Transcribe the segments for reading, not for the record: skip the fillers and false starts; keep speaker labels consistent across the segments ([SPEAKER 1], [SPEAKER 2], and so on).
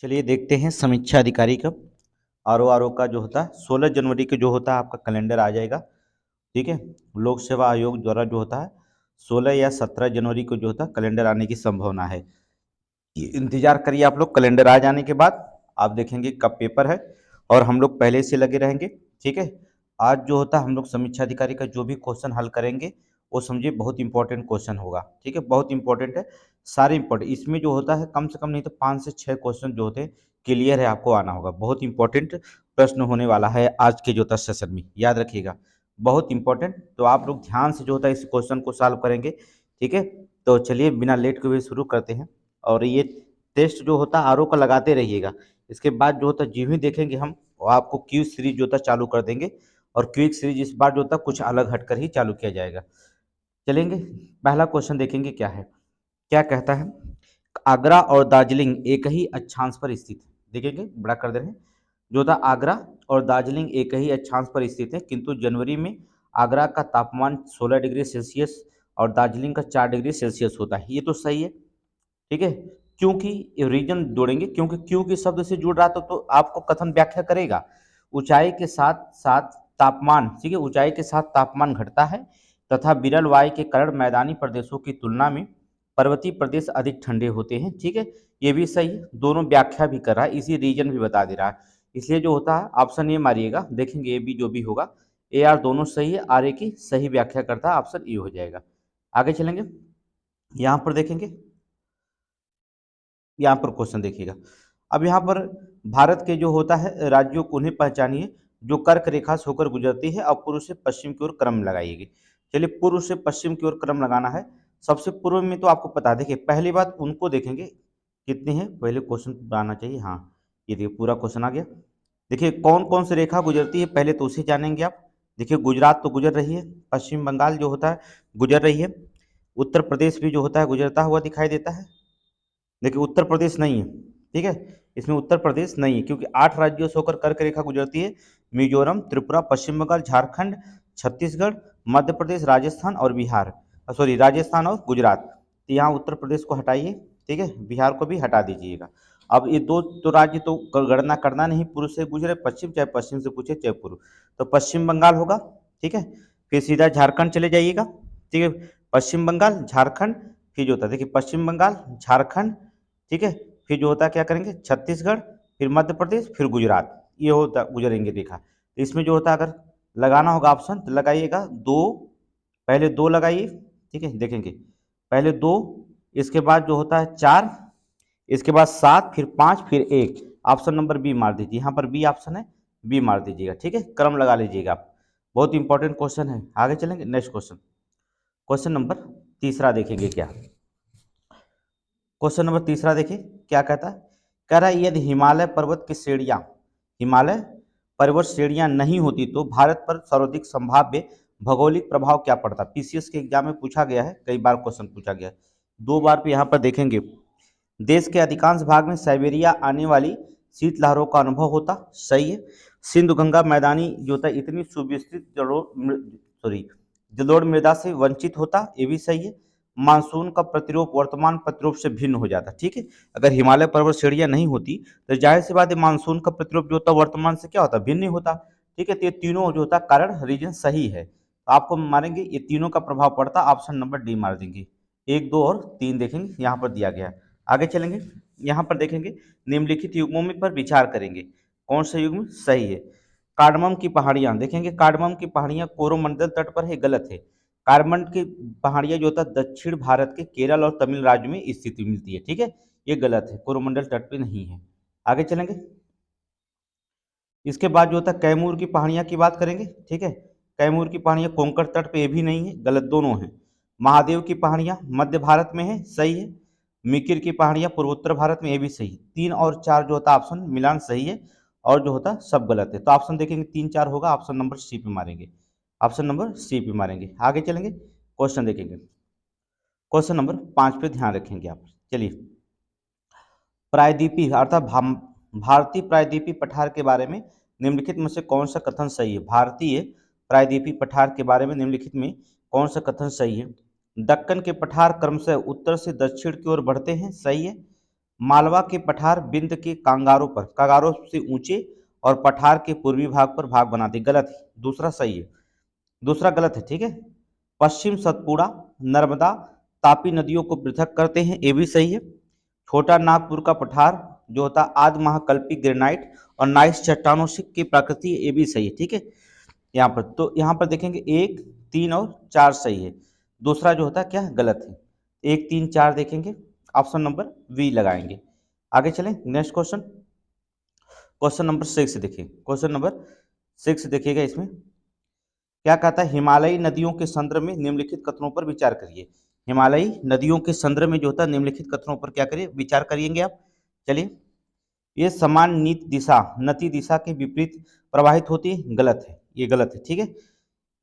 [SPEAKER 1] चलिए देखते हैं समीक्षा अधिकारी का आरओ का जो होता है 16 जनवरी को जो होता है आपका कैलेंडर आ जाएगा। ठीक है। लोक सेवा आयोग द्वारा जो होता है 16 या 17 जनवरी को जो होता है कैलेंडर आने की संभावना है। ये इंतजार करिए आप लोग, कैलेंडर आ जाने के बाद आप देखेंगे कब पेपर है और हम लोग पहले से लगे रहेंगे। ठीक है। आज जो होता है हम लोग समीक्षा अधिकारी का जो भी क्वेश्चन हल करेंगे वो समझिए बहुत इंपॉर्टेंट क्वेश्चन होगा। ठीक है, बहुत इंपॉर्टेंट है, सारे इंपॉर्टेंट इसमें जो होता है कम से कम नहीं तो 5 से 6 क्वेश्चन जो होते हैं क्लियर है, आपको आना होगा। बहुत इंपॉर्टेंट प्रश्न होने वाला है आज के जो होता है सेशन में, याद रखिएगा बहुत इंपॉर्टेंट। तो आप लोग ध्यान से जो होता है इस क्वेश्चन को सॉल्व करेंगे। ठीक है, तो चलिए बिना लेट के हुए शुरू करते हैं। और ये टेस्ट जो होता है आरओ का लगाते रहिएगा। इसके बाद जो होता है जिस भी देखेंगे हम वो आपको क्विज सीरीज जो होता है चालू कर देंगे। और क्विज सीरीज इस बार जो होता है कुछ अलग हटकर ही चालू किया जाएगा। चलेंगे, पहला क्वेश्चन देखेंगे क्या है। क्या कहता है, आगरा और दार्जिलिंग एक ही अक्षांश पर स्थित है। देखेंगे बड़ा कर दे रहे हैं, जो था आगरा और दार्जिलिंग एक ही अक्षांश पर स्थित है, किंतु जनवरी में आगरा का तापमान 16 डिग्री सेल्सियस और दार्जिलिंग का 4 डिग्री सेल्सियस होता है। ये तो सही है। ठीक है, क्योंकि रीजन जोड़ेंगे, क्योंकि क्यों के शब्द से जुड़ रहा तो आपको कथन व्याख्या करेगा। ऊंचाई के साथ साथ तापमान, ठीक है, ऊंचाई के साथ तापमान घटता है तथा विरल वायु के कारण मैदानी प्रदेशों की तुलना में पर्वतीय प्रदेश अधिक ठंडे होते हैं। ठीक है, ये भी सही है, दोनों व्याख्या भी कर रहा है, इसी रीजन भी बता दे रहा है। इसलिए जो होता है ऑप्शन ए मारिएगा, देखेंगे ए बी जो भी होगा, ए आर दोनों सही है, आर ए की सही व्याख्या करता है, ऑप्शन ए हो जाएगा। आगे चलेंगे, यहाँ पर देखेंगे, यहाँ पर क्वेश्चन देखिएगा। अब यहाँ पर भारत के जो होता है राज्यों को उन्हें पहचानिए जो कर्क रेखा से होकर गुजरती है और पूर्व से पश्चिम की ओर क्रम लगाइएगी। चलिए पूर्व से पश्चिम की ओर क्रम लगाना है। सबसे पूर्व में तो आपको पता, देखिए पहली बात उनको देखेंगे कितने हैं, पहले क्वेश्चन आना चाहिए। हाँ, ये देखिए पूरा क्वेश्चन आ गया। देखिए कौन कौन सी रेखा गुजरती है पहले तो उसे जानेंगे आप। देखिए गुजरात तो गुजर रही है, पश्चिम बंगाल जो होता है गुजर रही है, उत्तर प्रदेश भी जो होता है गुजरता हुआ दिखाई देता है। देखिए उत्तर प्रदेश नहीं है, ठीक है, इसमें उत्तर प्रदेश नहीं है क्योंकि 8 राज्यों से होकर कर्क रेखा गुजरती है। मिजोरम, त्रिपुरा, पश्चिम बंगाल, झारखंड, छत्तीसगढ़, मध्य प्रदेश, राजस्थान और बिहार, सॉरी राजस्थान और गुजरात। तो यहाँ उत्तर प्रदेश को हटाइए, ठीक है, बिहार को भी हटा दीजिएगा। अब ये दो तो राज्य तो गणना करना नहीं, पूर्व से गुजरे पश्चिम, चाहे पश्चिम से पूछे चाहे पूर्व, तो पश्चिम बंगाल होगा। ठीक है, फिर सीधा झारखंड चले जाइएगा। ठीक है, पश्चिम बंगाल, झारखंड, फिर जो होता है देखिए पश्चिम बंगाल, झारखंड, ठीक है, फिर जो होता है क्या करेंगे छत्तीसगढ़, फिर मध्य प्रदेश, फिर गुजरात, ये होता गुजरेंगे रेखा। तो इसमें जो होता है अगर लगाना होगा ऑप्शन तो लगाइएगा दो, पहले दो लगाइए। ठीक है, देखेंगे पहले दो, इसके बाद जो होता है 4, इसके बाद 7, फिर 5, फिर 1। ऑप्शन नंबर बी मार दीजिए, यहाँ पर बी ऑप्शन है, बी मार दीजिएगा। ठीक है, क्रम लगा लीजिएगा आप, बहुत इंपॉर्टेंट क्वेश्चन है। आगे चलेंगे नेक्स्ट क्वेश्चन, क्वेश्चन नंबर तीसरा देखेंगे क्या। क्वेश्चन नंबर तीसरा देखिए क्या कहता है, कह रहा है यदि हिमालय पर्वत की श्रेणियां, हिमालय पर्वत श्रेणियां नहीं होती तो भारत पर सर्वाधिक संभाव्य भौगोलिक प्रभाव क्या पड़ता। पीसीएस के एग्जाम में पूछा गया है, कई बार क्वेश्चन पूछा गया है, 2 बार पे यहाँ पर देखेंगे। देश के अधिकांश भाग में साइबेरिया आने वाली शीतलहरों का अनुभव होता, सही है। सिंधु गंगा मैदानी जो होता है इतनी सुविस्तृत जलोढ़ मृदा से वंचित होता, ये भी सही है। मानसून का प्रतिरूप वर्तमान प्रतिरूप से भिन्न हो जाता। ठीक है, अगर हिमालय पर्वत श्रेणियां नहीं होती तो जाहिर सी बात है मानसून का प्रतिरूप जो होता वर्तमान से क्या होता, भिन्न होता। ठीक है, तो ये तीनों जो होता कारण रीजन सही है, तो आपको मारेंगे ये तीनों का प्रभाव पड़ता, ऑप्शन नंबर डी मार देंगे। 1, 2 और 3 देखेंगे यहाँ पर दिया गया है। आगे चलेंगे, यहाँ पर देखेंगे निम्नलिखित युग्मों में पर विचार करेंगे, कौन सा युग्म सही है। कार्डमम की पहाड़ियां, देखेंगे कार्डमम की पहाड़ियां कोरोमंडल तट पर है, गलत है। कार्बन की पहाड़ियां जो होता है दक्षिण भारत के केरल और तमिल राज्य में स्थित मिलती है। ठीक है, ये गलत है, कोरोमंडल तट पे नहीं है। आगे चलेंगे, इसके बाद जो होता है कैमूर की पहाड़ियां की बात करेंगे। ठीक है, कैमूर की पहाड़ियां कोंकण तट पे ये भी नहीं है, गलत दोनों हैं। महादेव की पहाड़ियां मध्य भारत में है, सही है। मिकिर की पहाड़ियां पूर्वोत्तर भारत में, ये भी सही। 3 और 4 जो होता है ऑप्शन मिलान सही है, और जो होता है सब गलत है। तो ऑप्शन देखेंगे 3, 4 होगा, ऑप्शन नंबर सी पे मारेंगे, ऑप्शन नंबर सी पे मारेंगे। आगे चलेंगे, क्वेश्चन देखेंगे, क्वेश्चन नंबर 5 पे ध्यान रखेंगे आप। चलिए, प्रायद्वीपी अर्थात भारतीय प्रायद्वीपी पठार के बारे में निम्नलिखित में से कौन सा कथन सही है। भारतीय प्रायद्वीपी पठार के बारे में निम्नलिखित में कौन सा कथन सही है। दक्कन के पठार क्रमशः उत्तर से दक्षिण की ओर बढ़ते हैं, सही है। मालवा के पठार बिंद के कांगारों से ऊंचे और पठार के पूर्वी भाग पर भाग बनाते। गलत है, दूसरा सही है, दूसरा गलत है। ठीक है, पश्चिम सतपुड़ा नर्मदा तापी नदियों को पृथक करते हैं, ये भी सही है। छोटा नागपुर का पठार जो होता है आदि महाकल्पी ग्रेनाइट और नाइस चट्टानों से की प्रकृति, ये भी सही है। ठीक है, यहाँ पर तो यहाँ पर देखेंगे 1, 3 और 4 सही है, दूसरा जो होता है क्या गलत है। 1, 3, 4 देखेंगे, ऑप्शन नंबर बी लगाएंगे। आगे चलें, नेक्स्ट क्वेश्चन, क्वेश्चन नंबर 6 देखिए। क्वेश्चन नंबर 6 देखिएगा, इसमें क्या कहता है, हिमालयी नदियों के संदर्भ में निम्नलिखित कथनों पर विचार करिए। हिमालयी नदियों के संदर्भ में जो होता है निम्नलिखित कथनों पर क्या करिए, विचार करिएंगे आप। चलिए, ये समान नीति दिशा नति दिशा के विपरीत प्रवाहित होती है, गलत है, ये गलत है। ठीक है,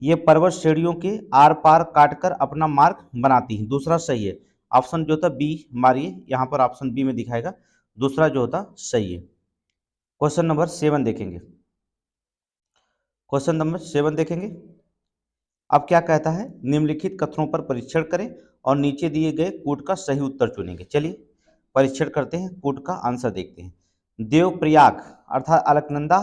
[SPEAKER 1] ये पर्वत श्रेणियों के आर पार काटकर अपना मार्ग बनाती है, दूसरा सही है। ऑप्शन जो होता बी मारिए, यहाँ पर ऑप्शन बी में दिखाएगा, दूसरा जो होता सही है। क्वेश्चन नंबर 7 देखेंगे, क्वेश्चन नंबर 7 देखेंगे। अब क्या कहता है, निम्नलिखित कथनों पर परीक्षण करें और नीचे दिए गए कूट का सही उत्तर चुनेंगे। चलिए परीक्षण करते हैं, कूट का आंसर देखते हैं। देवप्रयाग अर्थात अलकनंदा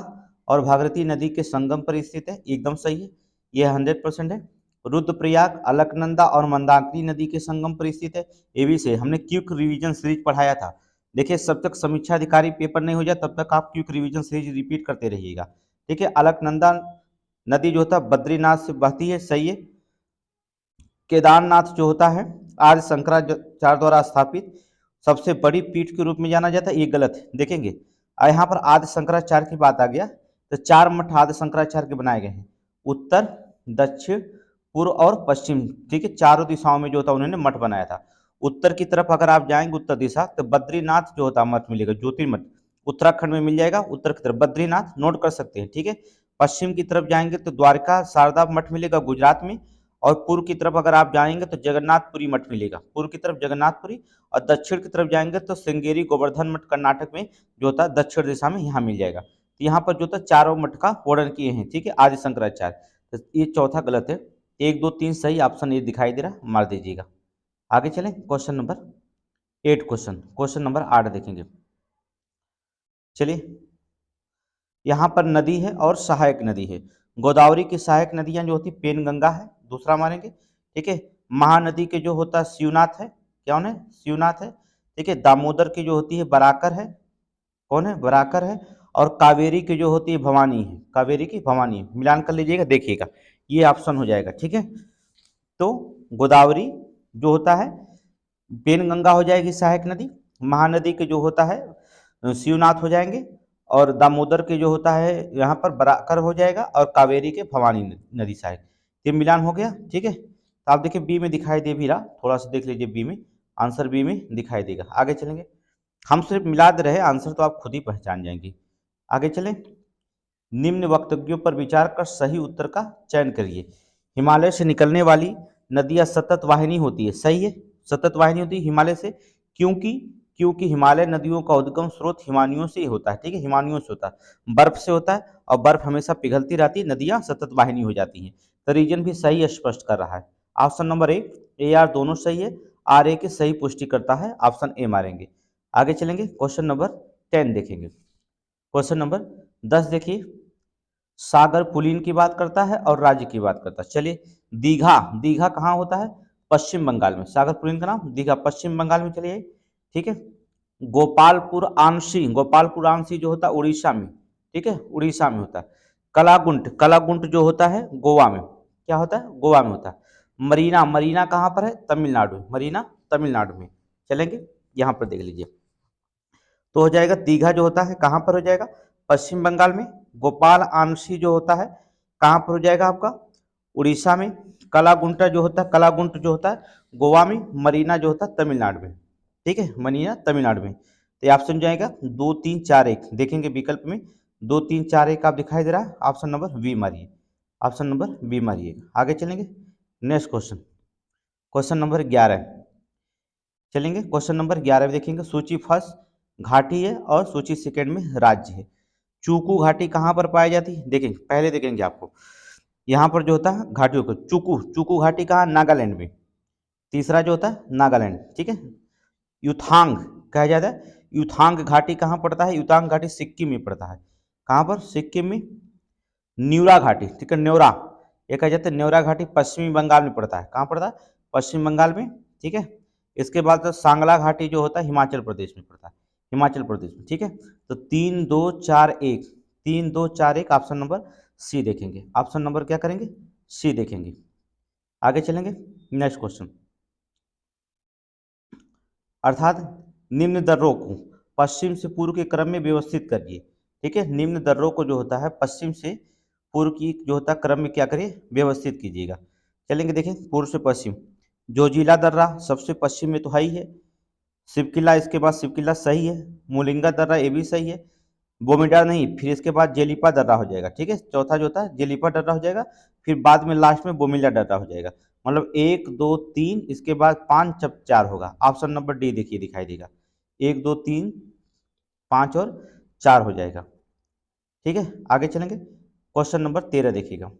[SPEAKER 1] और भागीरथी नदी के संगम पर स्थित है, एकदम सही है, यह 100% है। रुद्रप्रयाग अलकनंदा और मंदाकिनी नदी के संगम पर स्थित है, ये भी सही। हमने क्विक रिवीजन सीरीज पढ़ाया था, देखिए जब तक समीक्षा अधिकारी पेपर नहीं हो जाए तब तक आप क्विक रिवीजन सीरीज रिपीट करते रहिएगा। ठीक है, अलकनंदा नदी जो होता है बद्रीनाथ से बहती है, सही है। केदारनाथ जो होता है आदि शंकराचार्य द्वारा स्थापित सबसे बड़ी पीठ के रूप में जाना जाता है, ये गलत है। देखेंगे यहाँ पर आदि शंकराचार्य की बात आ गया तो 4 मठ आदि शंकराचार्य के बनाए गए हैं, उत्तर, दक्षिण, पूर्व और पश्चिम। ठीक है, चारों दिशाओं में जो होता उन्होंने मठ बनाया था। उत्तर की तरफ अगर आप जाएंगे उत्तर दिशा तो बद्रीनाथ जो होता मठ मिलेगा, ज्योतिर्मठ उत्तराखंड में मिल जाएगा, उत्तर की तरफ बद्रीनाथ नोट कर सकते हैं। ठीक है, पश्चिम की तरफ जाएंगे तो द्वारका शारदा मठ मिलेगा गुजरात में, और पूर्व की तरफ अगर आप जाएंगे तो जगन्नाथपुरी मठ मिलेगा, पूर्व की तरफ जगन्नाथपुरी, और दक्षिण की तरफ जाएंगे तो श्रृंगेरी गोवर्धन मठ कर्नाटक में जो होता है दक्षिण दिशा में यहाँ मिल जाएगा। तो यहाँ पर जो होता है चारों मठ का वर्णन किए हैं। ठीक है, आदि शंकराचार्य, तो ये चौथा गलत है। 1, 2, 3 सही, ऑप्शन ये दिखाई दे रहा, मार दीजिएगा। आगे चलें, क्वेश्चन नंबर 8, क्वेश्चन नंबर 8 देखेंगे। चलिए, यहाँ पर नदी है और सहायक नदी है। गोदावरी की सहायक नदियां जो होती पेनगंगा है, दूसरा मानेंगे। ठीक है, महानदी के जो होता है शिवनाथ है, क्या है शिवनाथ है। ठीक है, दामोदर की जो होती है बराकर है, कौन है बराकर है, और कावेरी की जो होती है भवानी है, कावेरी की भवानी है, मिलान कर लीजिएगा देखिएगा, ये ऑप्शन हो जाएगा। ठीक है, तो गोदावरी जो होता है पेनगंगा हो जाएगी सहायक नदी, महानदी के जो होता है शिवनाथ हो जाएंगे, और दामोदर के जो होता है यहाँ पर बराकर हो जाएगा, और कावेरी के भवानी नदी सहायक, ये मिलान हो गया। ठीक है, तो आप देखिए बी में दिखाई दे भी रहा, थोड़ा सा देख लीजिए बी में, आंसर बी में दिखाई देगा। आगे चलेंगे, हम सिर्फ मिला दे रहे, आंसर तो आप खुद ही पहचान जाएंगे। आगे चलें, निम्न वक्तव्यों पर विचार कर सही उत्तर का चयन करिए। हिमालय से निकलने वाली नदियां सतत वाहिनी होती है, सही है, सतत वाहिनी होती है हिमालय से, क्योंकि क्योंकि हिमालय नदियों का उद्गम स्रोत हिमानियों से ही होता है। ठीक है, हिमानियों से होता है, बर्फ से होता है, और बर्फ हमेशा पिघलती रहती है, नदियां सतत वाहिनी हो जाती हैं। तो रीजन भी सही स्पष्ट कर रहा है, ऑप्शन नंबर ए आर दोनों सही है, आर ए की सही पुष्टि करता है, ऑप्शन ए मारेंगे। आगे चलेंगे, क्वेश्चन नंबर 10 देखेंगे। क्वेश्चन नंबर 10 देखिए, सागर पुलिन की बात करता है और राज्य की बात करता है। चलिए, दीघा, दीघा कहाँ होता है, पश्चिम बंगाल में, सागर पुलिन का नाम दीघा पश्चिम बंगाल में। चलिए, ठीक है, गोपालपुर आंशी जो होता है उड़ीसा में। ठीक है, उड़ीसा में होता है। कलागुंट जो होता है गोवा में, क्या होता है, गोवा में होता है। मरीना कहाँ पर है, तमिलनाडु में, मरीना तमिलनाडु में। चलेंगे, यहाँ पर देख लीजिए, तो हो जाएगा दीघा जो होता है कहाँ पर हो जाएगा, पश्चिम बंगाल में। गोपाल आंशी जो होता है कहाँ पर हो जाएगा आपका, उड़ीसा में। कलागुंट जो होता है गोवा में। मरीना जो होता है तमिलनाडु में। ठीक है, मरीना तमिलनाडु में। तो ये ऑप्शन जाएगा 2, 3, 4, 1 देखेंगे विकल्प में, 2, 3, 4, 1 आप दिखाई दे रहा है, ऑप्शन नंबर बी मारिए, ऑप्शन नंबर बी मारिएगा। आगे चलेंगे, नेक्स्ट क्वेश्चन नंबर 11 चलेंगे। क्वेश्चन नंबर 11 में देखेंगे, सूची फर्स्ट घाटी है और सूची सेकेंड में राज्य है। चूकू घाटी कहाँ पर पाई जाती है, देखेंगे पहले देखेंगे आपको, यहाँ पर जो होता है घाटियों को, चूकू घाटी कहाँ, नागालैंड में। तीसरा जो होता है नागालैंड। ठीक है, युथांग कहा जाता है, युथांग घाटी कहाँ पड़ता है? युथांग घाटी सिक्किम में पड़ता है। कहाँ पर? सिक्किम में। न्यूरा घाटी, ठीक है, न्योरा, ये कहा जाता है न्योरा घाटी पश्चिमी बंगाल में पड़ता है। कहाँ पड़ता है? पश्चिम बंगाल में, ठीक है। इसके बाद तो सांगला घाटी जो होता है हिमाचल प्रदेश में पड़ता है, हिमाचल प्रदेश में, ठीक है। तो 3 2 4 1, 3 2 4 1 ऑप्शन नंबर सी देखेंगे। ऑप्शन नंबर क्या करेंगे? सी देखेंगे। आगे चलेंगे, नेक्स्ट क्वेश्चन। अर्थात निम्न दर्रों को पश्चिम से पूर्व के क्रम में व्यवस्थित करिए, ठीक है। निम्न दर्रों को जो होता है पश्चिम से पूर्व की जो होता है क्रम में क्या करिए? व्यवस्थित कीजिएगा। चलेंगे, देखें पूर्व से पश्चिम। जोजिला दर्रा सबसे पश्चिम में तो है ही है। शिवकिला, इसके बाद शिवकिला सही है। मुलिंगा दर्रा ये भी सही है। बोमिडा नहीं, फिर इसके बाद जेलीपा दर्रा हो जाएगा, ठीक है। चौथा जो होता है जेलीपा दर्रा हो जाएगा, फिर बाद में लास्ट में बोमिला दर्रा हो जाएगा। मतलब 1 2 3, इसके बाद 5 जब 4 होगा। ऑप्शन नंबर डी देखिए दिखाई देगा। 1 2 3 5 और 4 हो जाएगा, ठीक है। आगे चलेंगे, क्वेश्चन नंबर 13 देखिएगा।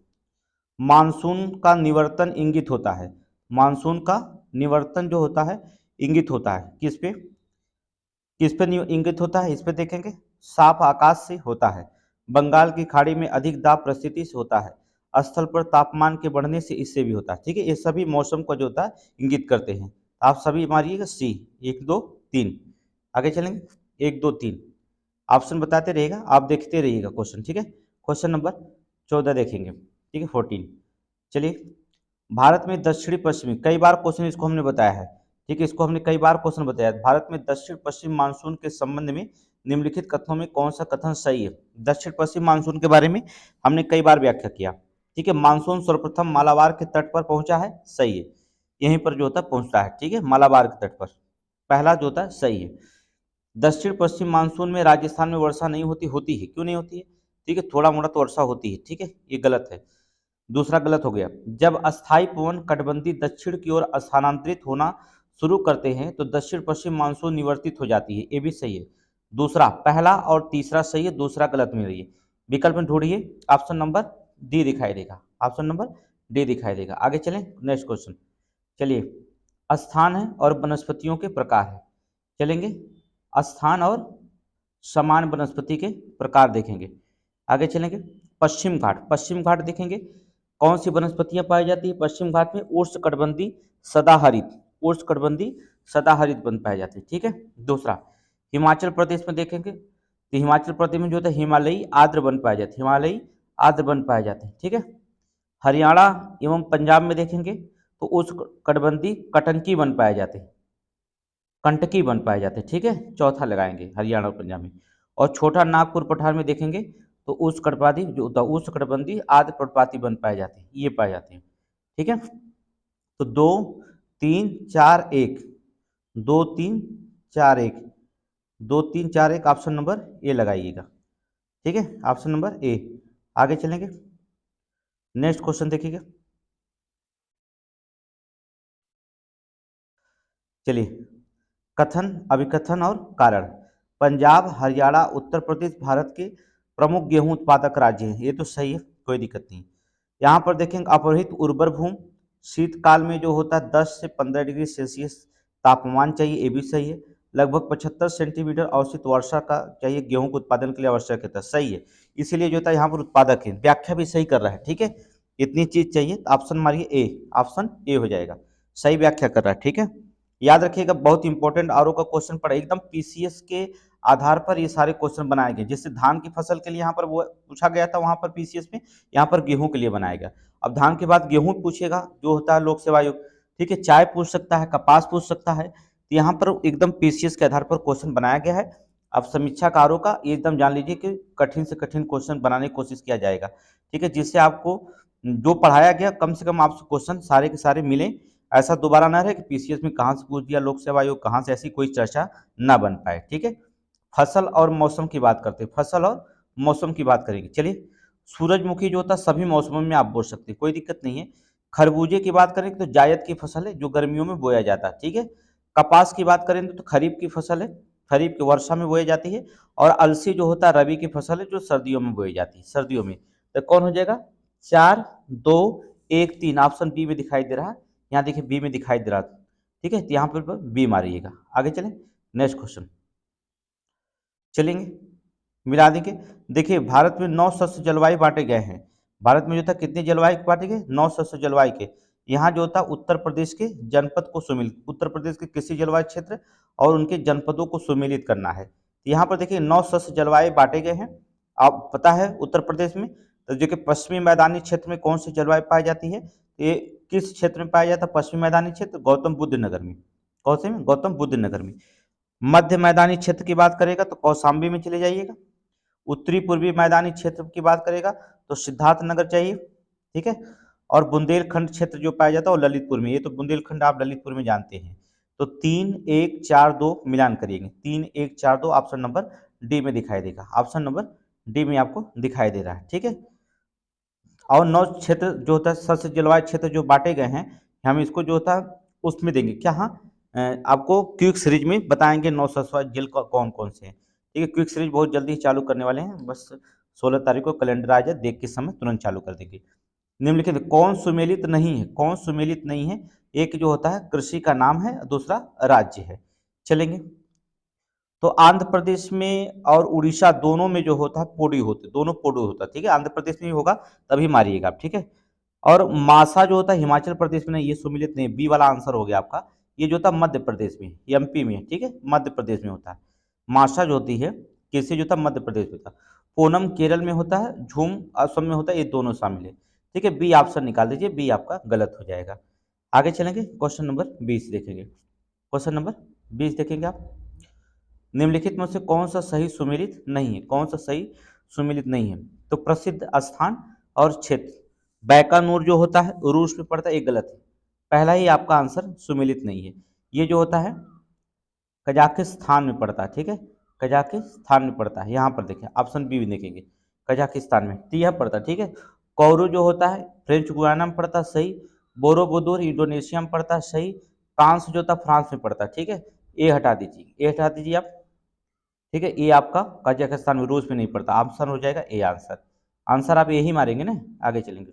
[SPEAKER 1] मानसून का निवर्तन इंगित होता है। मानसून का निवर्तन जो होता है इंगित होता है किस पे? किस पे इंगित होता है? इस पे देखेंगे, साफ आकाश से होता है, बंगाल की खाड़ी में अधिक दाब परिस्थिति से होता है, स्थल पर तापमान के बढ़ने से इससे भी होता है, ठीक है। ये सभी मौसम को जो होता है इंगित करते हैं। आप सभी मारिएगा सी, 1 2 3। आगे चलेंगे, 1 2 3 ऑप्शन बताते रहिएगा, आप देखते रहिएगा क्वेश्चन, ठीक है। क्वेश्चन नंबर 14 देखेंगे, ठीक है, 14। चलिए, भारत में दक्षिणी पश्चिमी, कई बार क्वेश्चन इसको हमने बताया है, ठीक है। इसको हमने कई बार क्वेश्चन बताया है। भारत में दक्षिण पश्चिम मानसून के संबंध में निम्नलिखित कथनों में कौन सा कथन सही है? दक्षिण पश्चिम मानसून के बारे में हमने कई बार व्याख्या किया, ठीक है। मानसून सर्वप्रथम मालाबार के तट पर पहुंचा है, सही है। यहीं पर जो होता है पहुंचता है, ठीक है, मालाबार के तट पर, पहला जो होता है सही है। दक्षिण पश्चिम मानसून में राजस्थान में वर्षा नहीं होती, होती है, क्यों नहीं होती है? ठीक है, थोड़ा मोड़ा तो वर्षा होती है, ठीक है, ये गलत है। दूसरा गलत हो गया, जब अस्थायी पवन कटबंधी दक्षिण की ओर स्थानांतरित होना शुरू करते हैं तो दक्षिण पश्चिम मानसून निवर्तित हो जाती है, ये भी सही है। दूसरा, पहला और तीसरा सही है, दूसरा गलत मिल रही है। विकल्प में ढूंढिए, ऑप्शन नंबर डी दिखाई देगा, ऑप्शन नंबर डी दिखाई देगा। आगे चलें, नेक्स्ट क्वेश्चन। चलिए, स्थान है और वनस्पतियों के प्रकार है, चलेंगे, स्थान और समान वनस्पति के प्रकार देखेंगे। आगे चलेंगे, पश्चिम घाट, पश्चिम घाट देखेंगे, कौन सी वनस्पतियां पाई जाती है पश्चिम घाट में? उष्णकटिबंधीय सदाहरित, उष्णकटिबंधीय सदाहरित वन पाए जाते हैं, ठीक है। दूसरा, हिमाचल प्रदेश में देखेंगे तो हिमाचल प्रदेश में जो होता है हिमालयी आर्द्र वन पाए जाते हैं, हिमालयी आर्द्र वन पाए जाते हैं, ठीक है। हरियाणा एवं पंजाब में देखेंगे तो उष्णकटिबंधीय कटंकी वन पाए जाते हैं, कंटकी वन पाए जाते हैं, ठीक है। चौथा लगाएंगे हरियाणा और पंजाब में। और छोटा नागपुर पठार में देखेंगे तो उष्णकटिबंधीय जो होता है उष्णकटिबंधीय आर्द्र पर्णपाती वन पाए जाते हैं, ये पाए जाते हैं, ठीक है। तो 2 3 4 1, 2 3 4 1, 2 3 4 1 ऑप्शन नंबर ए लगाइएगा, ठीक है, ऑप्शन नंबर ए। आगे चलेंगे, नेक्स्ट क्वेश्चन देखिएगा। चलिए, कथन, अभिकथन और कारण। पंजाब, हरियाणा, उत्तर प्रदेश भारत के प्रमुख गेहूं उत्पादक राज्य हैं, ये तो सही है, कोई दिक्कत नहीं। यहाँ पर देखेंगे, अपरहित उर्वर भूमि, शीतकाल में जो होता है 10 से 15 डिग्री सेल्सियस तापमान चाहिए, ये भी सही है। लगभग 75 सेंटीमीटर औसत वर्षा का चाहिए गेहूं के उत्पादन के लिए, आवश्यक है, सही है। इसीलिए जो होता है यहाँ पर उत्पादक है, व्याख्या भी सही कर रहा है, ठीक है। इतनी चीज चाहिए तो ऑप्शन मारिए ए, ऑप्शन ए हो जाएगा, सही व्याख्या कर रहा है, ठीक है। याद रखिएगा, बहुत इंपॉर्टेंट आरओ का क्वेश्चन पड़ा, एकदम पीसीएस के आधार पर ये सारे क्वेश्चन बनाए गए। जैसे धान की फसल के लिए यहाँ पर वो पूछा गया था वहां पर पीसीएस में, यहाँ पर गेहूं के लिए बनाया गया। अब धान के बाद गेहूं पूछेगा जो होता है लोक सेवा आयोग, ठीक है, चाय पूछ सकता है, कपास पूछ सकता है, तो यहाँ पर एकदम पीसीएस के आधार पर क्वेश्चन बनाया गया है। अब समीक्षाकारों का एकदम जान लीजिए कि कठिन से कठिन क्वेश्चन बनाने की कोशिश किया जाएगा, ठीक है, जिससे आपको जो पढ़ाया गया कम से कम आपसे क्वेश्चन सारे के सारे मिले। ऐसा दोबारा ना रहे कि पीसीएस में कहाँ से पूछ दिया लोक सेवा आयोग, कहाँ से, ऐसी कोई चर्चा ना बन पाए, ठीक है। फसल और मौसम की बात करते हैं, फसल और मौसम की बात करेंगे। चलिए, सूरजमुखी जो होता है सभी मौसमों में आप बोल सकते हैं, कोई दिक्कत नहीं है। खरबूजे की बात करें तो जायद की फसल है जो गर्मियों में बोया जाता है, ठीक है। कपास की बात करें तो खरीफ की फसल है, खरीफ की वर्षा में बोई जाती है। और अलसी जो होता है रबी की फसल है जो सर्दियों में बोई जाती है, सर्दियों में। तो कौन हो जाएगा? 4 2 1 3 ऑप्शन बी में दिखाई दे रहा है, यहाँ देखिए बी में दिखाई दे रहा है, ठीक है। तो यहाँ पर बी मारिएगा। आगे चलें, नेक्स्ट क्वेश्चन। चलेंगे मिला देंगे। देखिए भारत में 9 शस्त्र जलवायु बांटे गए हैं। भारत में जो था कितने जलवायु बांटे गए, 9 शस्त्र जलवायु के। यहाँ जो था उत्तर प्रदेश के जनपद को सुमिलित, उत्तर प्रदेश के कृषि जलवायु क्षेत्र और उनके जनपदों को सुमिलित करना है। यहाँ पर देखिए 9 शस्त्र जलवायु बांटे गए हैं। आप पता है उत्तर प्रदेश में तो जो कि पश्चिमी मैदानी क्षेत्र में कौन सी जलवायु पाई जाती है, ये किस क्षेत्र में पाया जाता है, पश्चिमी मैदानी क्षेत्र गौतम बुद्ध नगर में। कौन से में, गौतम बुद्ध नगर में। मध्य मैदानी क्षेत्र की बात करेगा तो कौशाम्बी में चले जाइएगा। उत्तरी पूर्वी मैदानी क्षेत्र की बात करेगा तो सिद्धार्थ नगर चाहिए, ठीक है। और बुंदेलखंड क्षेत्र जो पाया जाता है वो ललितपुर में। ये तो बुंदेलखंड आप ललितपुर में जानते हैं। तो 3 1 4 2 मिलान करिएंगे, 3 1 4 2 ऑप्शन नंबर डी में दिखाई देगा। ऑप्शन नंबर डी में आपको दिखाई दे रहा है, ठीक है। और 9 क्षेत्र जो होता है शस्त्र जलवायु क्षेत्र जो बांटे गए हैं, हम इसको जो होता है उसमें देंगे क्या, हाँ आपको क्विक सीरीज में बताएंगे 9 शस्त्र जल कौन कौन से हैं, ठीक है। क्विक सीरीज बहुत जल्दी चालू करने वाले हैं, बस 16 तारीख को कैलेंडर आ जाए, देख के समय तुरंत चालू कर देंगे। निम्नलिखित कौन सुमेलित नहीं है, कौन सुमेलित नहीं है। एक जो होता है कृषि का नाम है, दूसरा राज्य है। चलेंगे तो आंध्र प्रदेश में और उड़ीसा दोनों में जो होता है पोडी होते, दोनों पोडो होता है, ठीक है। आंध्र प्रदेश में होगा तभी मारिएगा आप, ठीक है। और मासा जो होता है हिमाचल प्रदेश में नहीं, ये सुमिलित नहीं, बी वाला आंसर हो गया आपका। ये जो होता है मध्य प्रदेश में, एमपी में, ठीक है, मध्य प्रदेश में होता है। मासा जो होती है कृषि जो था मध्य प्रदेश में था। पूनम केरल में होता है, झूम असम में होता है, ये दोनों शामिल है, ठीक है। बी ऑप्शन निकाल दीजिए, बी आपका गलत हो जाएगा। आगे चलेंगे क्वेश्चन नंबर 20 देखेंगे। क्वेश्चन नंबर 20 देखेंगे आप। निम्नलिखित में से कौन सा सही सुमेलित नहीं है, कौन सा सही सुमेलित नहीं है। तो प्रसिद्ध स्थान और क्षेत्र, बैकानूर जो होता है रूस में पड़ता है, ये गलत है। पहला ही आपका आंसर सुमेलित नहीं है। ये जो होता है कजाकिस्तान में पड़ता है, ठीक है, कजाकिस्तान में पड़ता है। यहाँ पर देखिए ऑप्शन बी भी देखेंगे, कजाकिस्तान में तो यह पड़ता है, ठीक है। कौरू जो होता है फ्रेंच गुयाना में पड़ता है, सही। बोरोबुदुर इंडोनेशिया में पड़ता है, सही। कांस जो होता है फ्रांस में पड़ता है, ठीक है। ए हटा दीजिए, ए हटा दीजिए आप, ठीक है। ये आपका कजाकिस्तान में, रूस में नहीं पड़ता। ऑप्शन हो जाएगा ए आंसर। आंसर आप यही मारेंगे ना। आगे चलेंगे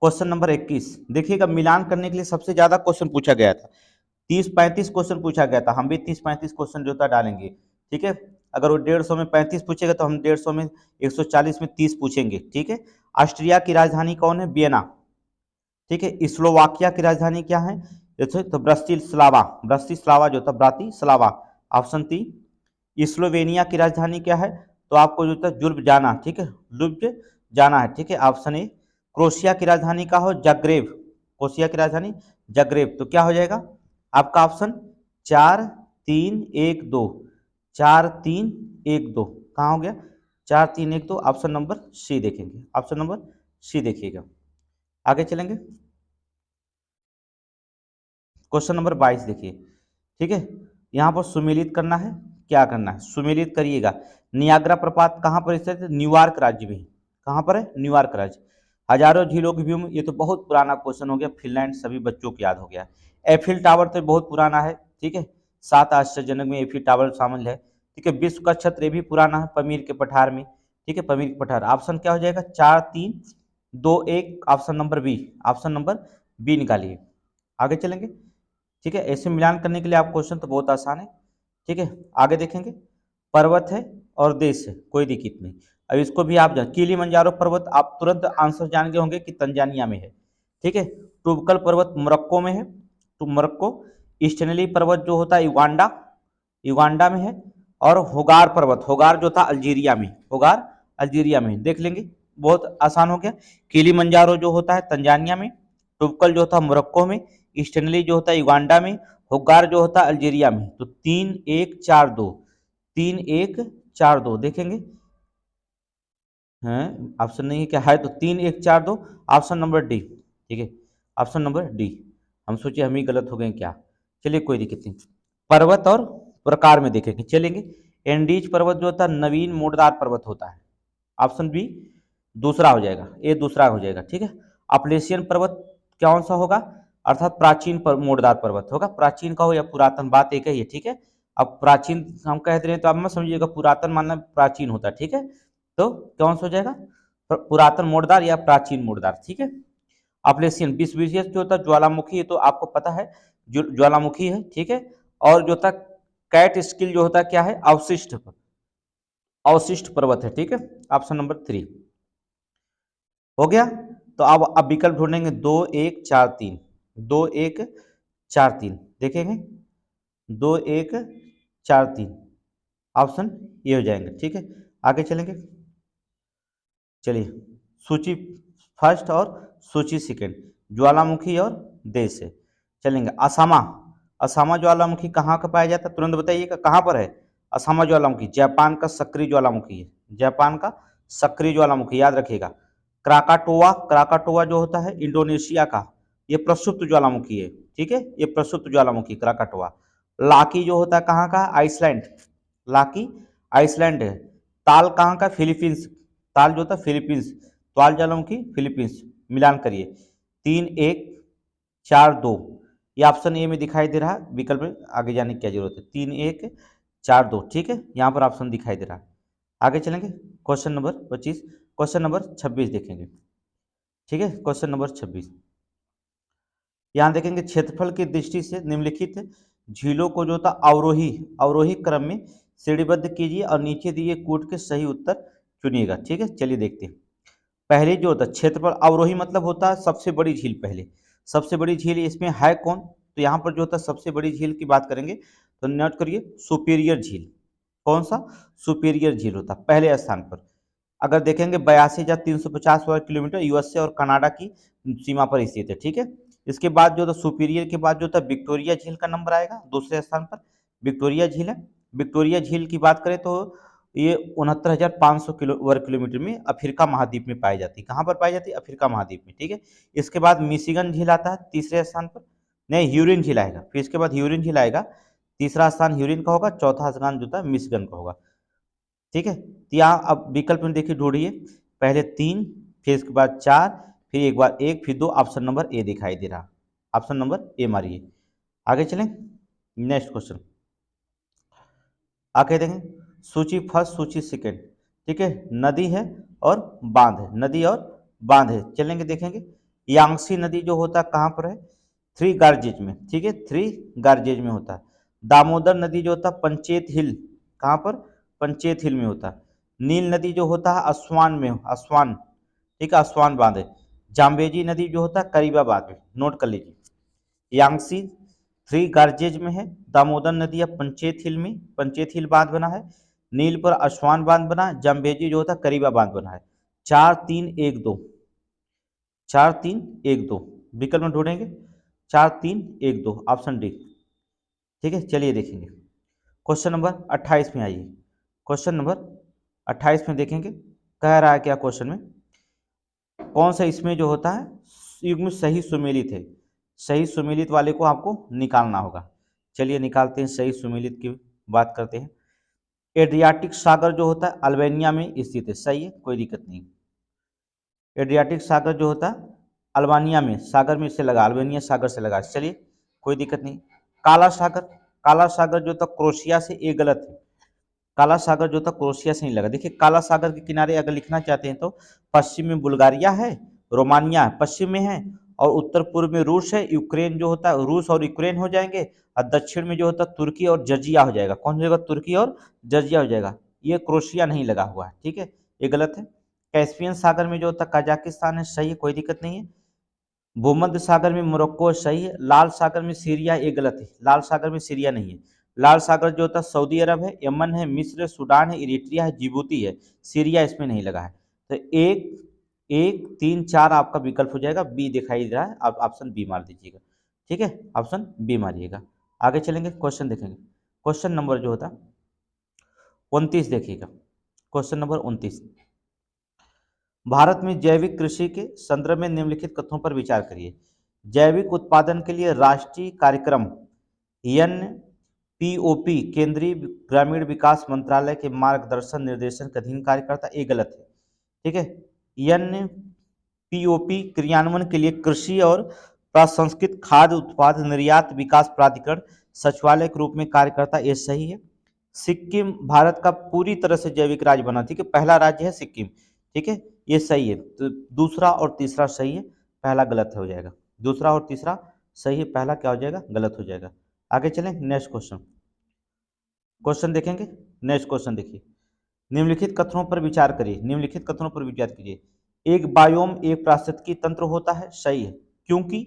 [SPEAKER 1] क्वेश्चन नंबर 21 देखिएगा। मिलान करने के लिए सबसे ज्यादा क्वेश्चन पूछा गया था, 30-35 क्वेश्चन पूछा गया था। हम भी 30-35 क्वेश्चन जो था डालेंगे, ठीक है। अगर वो 150 में 35 पूछेगा तो हम 150 में 140 में 30 पूछेंगे, ठीक है। ऑस्ट्रिया की राजधानी कौन है, वियना, ठीक है। स्लोवाकिया की राजधानी क्या है, तो ब्रतिस्लावा, ब्रतिस्लावा जो था ब्रातिस्लावा, ऑप्शन 3। स्लोवेनिया की राजधानी क्या है, तो आपको जो था जुल्बजाना, ठीक है, जुल्बजाना है, ठीक है, ऑप्शन ए। क्रोशिया की राजधानी का हो जग्रेब, क्रोशिया की राजधानी जग्रेब, तो क्या हो जाएगा आपका ऑप्शन 4 3 1 2, 4 3 1 2 कहाँ हो गया, 4 3 1 2, ऑप्शन नंबर सी देखेंगे, ऑप्शन नंबर सी देखिएगा। आगे चलेंगे क्वेश्चन नंबर 22 देखिए, ठीक है। यहाँ पर सुमेलित करना है, क्या करना है, सुमेलित करिएगा। नियाग्रा प्रपात कहाँ पर स्थित है, न्यूयॉर्क राज्य में। कहाँ पर है, न्यूयॉर्क राज्य। हजारों झीलों की व्यू, ये तो बहुत पुराना क्वेश्चन हो गया, फिनलैंड सभी बच्चों को याद हो गया। एफिल टावर तो बहुत पुराना है, ठीक है, 7 आश्चर्यजनक में एफिल टावर शामिल है, ठीक है। विश्व का छत्र ये भी पुराना है, पमीर के पठार में, ठीक है, पमीर के पठार। ऑप्शन क्या हो जाएगा, 4 3 2 1, option number B, option number B निकालिए। आगे चलेंगे, ठीक है। ऐसे मिलान करने के लिए आप क्वेश्चन तो बहुत आसान है, ठीक है। आगे देखेंगे, पर्वत है और देश है, कोई दिक्कत नहीं। अब इसको भी आप जान, किलिमंजारो पर्वत आप तुरंत आंसर जान गए होंगे कि तंजानिया में है, ठीक है। टुबकल पर्वत मोरक्को में है, तो मोरक्को। स्टेनली पर्वत जो होता है युगांडा, युगांडा में है। और होगार पर्वत, होगार जो था अल्जीरिया में, होगार अल्जीरिया में, देख लेंगे, बहुत आसान हो गया। किलिमंजारो जो होता है तंजानिया में, टुबकल जो था मोरक्को में, स्टेनली जो होता है युगांडा में, होगार जो होता है अल्जीरिया में। तो 3 1 4 2, 3 1 4 2 देखेंगे, हैं ऑप्शन नहीं है क्या है, तो 3 1 4 2, ऑप्शन नंबर डी, ठीक है, ऑप्शन नंबर डी। हम सोचे हम ही गलत हो गए क्या, चलिए कोई दिक्कत नहीं। पर्वत और प्रकार में देखेंगे, चलेंगे। एंडीज पर्वत जो होता है नवीन मोड़दार पर्वत होता है, ऑप्शन बी दूसरा हो जाएगा, ए दूसरा हो जाएगा, ठीक है। अपलेशियन पर्वत कौन सा होगा, अर्थात प्राचीन मोड़दार पर्वत होगा, प्राचीन का हो या पुरातन, बात एक ही है, ठीक है। अब प्राचीन हम कह रहे हैं तो आप मत समझिएगा पुरातन मानना प्राचीन होता है, ठीक है। तो कौन सा हो जाएगा, पुरातन मोड़दार या प्राचीन मोड़दार, ठीक है। अपलेशियन विशेष जो होता है ज्वालामुखी, तो आपको पता है ज्वालामुखी है, ठीक है। और जो होता कैट स्किल जो होता है क्या है, अवशिष्ट अवशिष्ट पर्वत है, ठीक है। ऑप्शन नंबर 3 हो गया। तो अब विकल्प ढूंढेंगे 2 1 4 3, 2 1 4 3 देखेंगे, 2 1 4 3 ऑप्शन ये हो जाएंगे, ठीक है। आगे चलेंगे, चलिए सूची फर्स्ट और सूची सेकंड, ज्वालामुखी और देश है। चलेंगे असामा, असामा ज्वालामुखी कहाँ का पाया जाता है, तुरंत बताइएगा कहाँ पर है। असामा ज्वालामुखी जापान का सक्रिय ज्वालामुखी है, जापान का सक्रिय ज्वालामुखी, याद रखिएगा। क्राकाटोआ, क्राकाटोआ जो होता है इंडोनेशिया का, ये प्रसुप्त ज्वालामुखी है, ठीक है, ये प्रसुप्त ज्वालामुखी क्राकाटोआ। लाकी जो होता है कहाँ का, आइसलैंड, लाकी आइसलैंड है। ताल कहाँ का, फिलीपींस, ताल जो था फिलीपींस, ताल ज्वालामुखी फिलीपींस, मिलान करिए। 3 1 4 2 ये ऑप्शन ए में दिखाई दे रहा है, विकल्प में आगे जाने की क्या जरूरत है। 3 1 4 2 ठीक है, यहाँ पर ऑप्शन दिखाई दे रहा है। आगे चलेंगे, क्वेश्चन नंबर 25, क्वेश्चन नंबर 26 देखेंगे, ठीक है। क्वेश्चन नंबर 26 यहाँ देखेंगे, क्षेत्रफल की दृष्टि से निम्नलिखित झीलों को जो था अवरोही अवरोही क्रम में श्रेणीबद्ध कीजिए और नीचे दिए कूट के सही उत्तर चुनिएगा, ठीक है। चलिए देखते हैं। पहले जो होता है क्षेत्रफल अवरोही मतलब होता है सबसे बड़ी झील, पहले सबसे बड़ी झील इसमें है कौन, तो यहाँ पर जो होता है सबसे बड़ी झील की बात करेंगे तो नोट करिए सुपीरियर झील। कौन सा, सुपीरियर झील होता पहले स्थान पर। अगर देखेंगे 82,350 वर्ग किलोमीटर यूएसए और कनाडा की सीमा पर स्थित है, ठीक है। इसके बाद जो था सुपीरियर के बाद जो था विक्टोरिया झील का नंबर आएगा दूसरे स्थान पर, विक्टोरिया झील है। विक्टोरिया झील की बात करें तो ये 69,500 वर्ग किलोमीटर में अफ्रीका महाद्वीप में पाई जाती है। कहाँ पर पाई जाती है, अफ्रीका महाद्वीप में, ठीक है। इसके बाद मिशिगन झील आता है तीसरे स्थान पर, नहीं ह्यूरिन झील आएगा, फिर इसके बाद ह्यूरिन झील आएगा, तीसरा स्थान ह्यूरिन का होगा, चौथा स्थान जो था मिशिगन का होगा, ठीक है। तो यहाँ अब विकल्प में देखिए ढूंढिए, पहले 3, फिर इसके बाद 4, फिर एक बार 1, फिर 2, ऑप्शन नंबर ए दिखाई दे रहा, ऑप्शन नंबर ए मारिए। आगे चलें, नेक्स्ट क्वेश्चन आगे देखें, सूची फर्स्ट सूची सेकंड, ठीक है। नदी है और बांध है, नदी और बांध है, चलेंगे देखेंगे। यांगसी नदी जो होता है कहाँ पर है, 3 गार्जेज में, ठीक है, 3 गार्जेज में होता है। दामोदर नदी जो होता है पंचेत हिल, कहाँ पर, पंचेत हिल में होता है। नील नदी जो होता है असवान में, असवान, ठीक है, असवान बांध है। जाम्बेजी नदी जो होता है करीबाबाद में, नोट कर लीजिए। यांगसी 3 गार्जेज में है, दामोदर नदी या पंचेत हिल में, पंचेत हिल बांध बना है, नील पर असवान बांध बना है, जम्बेजी जो होता है करीबा बांध बना है। 4 3 1 2, 4 3 1 2 विकल्प में ढूंढेंगे, 4 3 1 2 ऑप्शन डी, ठीक है। चलिए देखेंगे, क्वेश्चन नंबर 28 में आइए। क्वेश्चन नंबर 28 में देखेंगे, कह रहा है क्या क्वेश्चन में, कौन सा इसमें जो होता है युग्म सही सुमेलित है, सही सुमेलित वाले को आपको निकालना होगा। चलिए निकालते हैं, सही सुमेलित की बात करते हैं। एड्रियाटिक सागर जो होता है अल्बानिया में स्थित है, सही है, कोई दिक्कत नहीं। एड्रियाटिक सागर जो होता है अल्बानिया में, सागर में से लगा, अल्बानिया सागर से लगा, चलिए कोई दिक्कत नहीं। काला सागर, काला सागर जो था क्रोशिया से, ये गलत है। काला सागर जो था क्रोशिया से नहीं लगा, देखिए काला सागर के किनारे अगर लिखना चाहते हैं तो पश्चिम में बुल्गारिया है, रोमानिया है पश्चिम में है, और उत्तर पूर्व में रूस है, यूक्रेन जो होता है, रूस और यूक्रेन हो जाएंगे, और दक्षिण में जो होता है तुर्की और जर्जिया हो जाएगा। कौन हो जाएगा, तुर्की और जर्जिया हो जाएगा, ये क्रोशिया नहीं लगा हुआ है, ठीक है, ये गलत है। कैस्पियन सागर में जो होता है कजाकिस्तान है, सही है, कोई दिक्कत नहीं है। भूमध्य सागर में मोरक्को सही है। लाल सागर में सीरिया, ये गलत है, लाल सागर में सीरिया नहीं है। लाल सागर जो होता है सऊदी अरब है, यमन है, मिस्र, सूडान है, इरिट्रिया है, जिबूती है, सीरिया इसमें नहीं लगा है। तो 1 1 3 4 आपका विकल्प हो जाएगा, बी दिखाई दे रहा है, आप ऑप्शन बी मार दीजिएगा, ठीक है, ऑप्शन बी मारिएगा। आगे चलेंगे, क्वेश्चन देखेंगे, क्वेश्चन नंबर जो होता 29 देखिएगा, क्वेश्चन नंबर 29, भारत में जैविक कृषि के संदर्भ में निम्नलिखित कथनों पर विचार करिए। जैविक उत्पादन के लिए राष्ट्रीय कार्यक्रम एनपीओपी केंद्रीय ग्रामीण विकास मंत्रालय के मार्गदर्शन निर्देशन के अधीन कार्य करता है, ये गलत है, ठीक है। एनपीओपी क्रियान्वयन के लिए कृषि और प्रसंस्कृत खाद्य उत्पाद निर्यात विकास प्राधिकरण सचिवालय के रूप में कार्य करता है, ये सही है। सिक्किम भारत का पूरी तरह से जैविक राज्य बना, ठीक है, पहला राज्य है सिक्किम, ठीक है, ये सही है। तो दूसरा और तीसरा सही है, पहला गलत हो जाएगा, दूसरा और तीसरा सही है, पहला क्या हो जाएगा, गलत हो जाएगा। आगे चलें, नेक्स्ट क्वेश्चन, क्वेश्चन देखेंगे, नेक्स्ट क्वेश्चन देखिए, निम्नलिखित कथनों पर विचार करिए, निम्नलिखित कथनों पर विचार कीजिए। एक बायोम एक पारिस्थितिकी तंत्र होता है, सही है। क्योंकि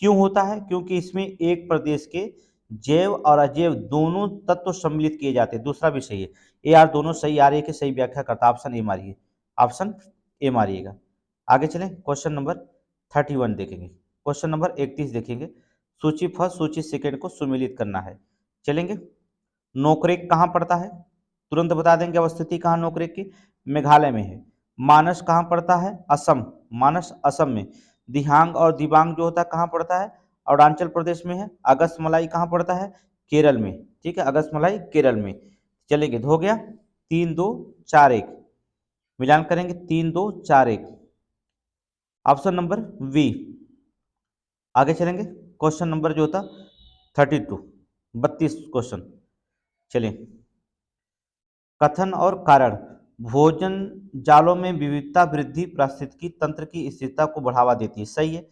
[SPEAKER 1] क्यों होता है? क्योंकि इसमें एक प्रदेश के जैव और अजैव दोनों तत्व सम्मिलित किए जाते हैं। दूसरा भी सही है। ए आर दोनों सही, आर ए की सही व्याख्या करता। ऑप्शन ए मारिए, ऑप्शन ए मारिएगा। आगे चलें, क्वेश्चन नंबर 31 देखेंगे। क्वेश्चन नंबर 31 देखेंगे। सूची फर्स्ट सूची सेकेंड को सुमेलित करना है। चलेंगे। नोकरेक कहाँ पड़ता है? तुरंत बता देंगे अवस्थिति कहाँ नोकरेक की, मेघालय में है। मानस कहाँ पड़ता है? असम, मानस असम में। दिहांग और दिबांग जो होता है कहाँ पड़ता है? अरुणाचल प्रदेश में है। अगस्तमलाई कहाँ पड़ता है? केरल में। ठीक है, अगस्तमलाई केरल में। चलेंगे, हो गया 3 2 4 1, मिलान करेंगे 3 2 4 1, ऑप्शन नंबर बी। आगे चलेंगे, क्वेश्चन नंबर जो होता 32, 32 क्वेश्चन। चलिए, कथन और कारण। भोजन जालों में विविधता वृद्धि पारिस्थितिकी तंत्र की स्थिरता को बढ़ावा देती है, सही है।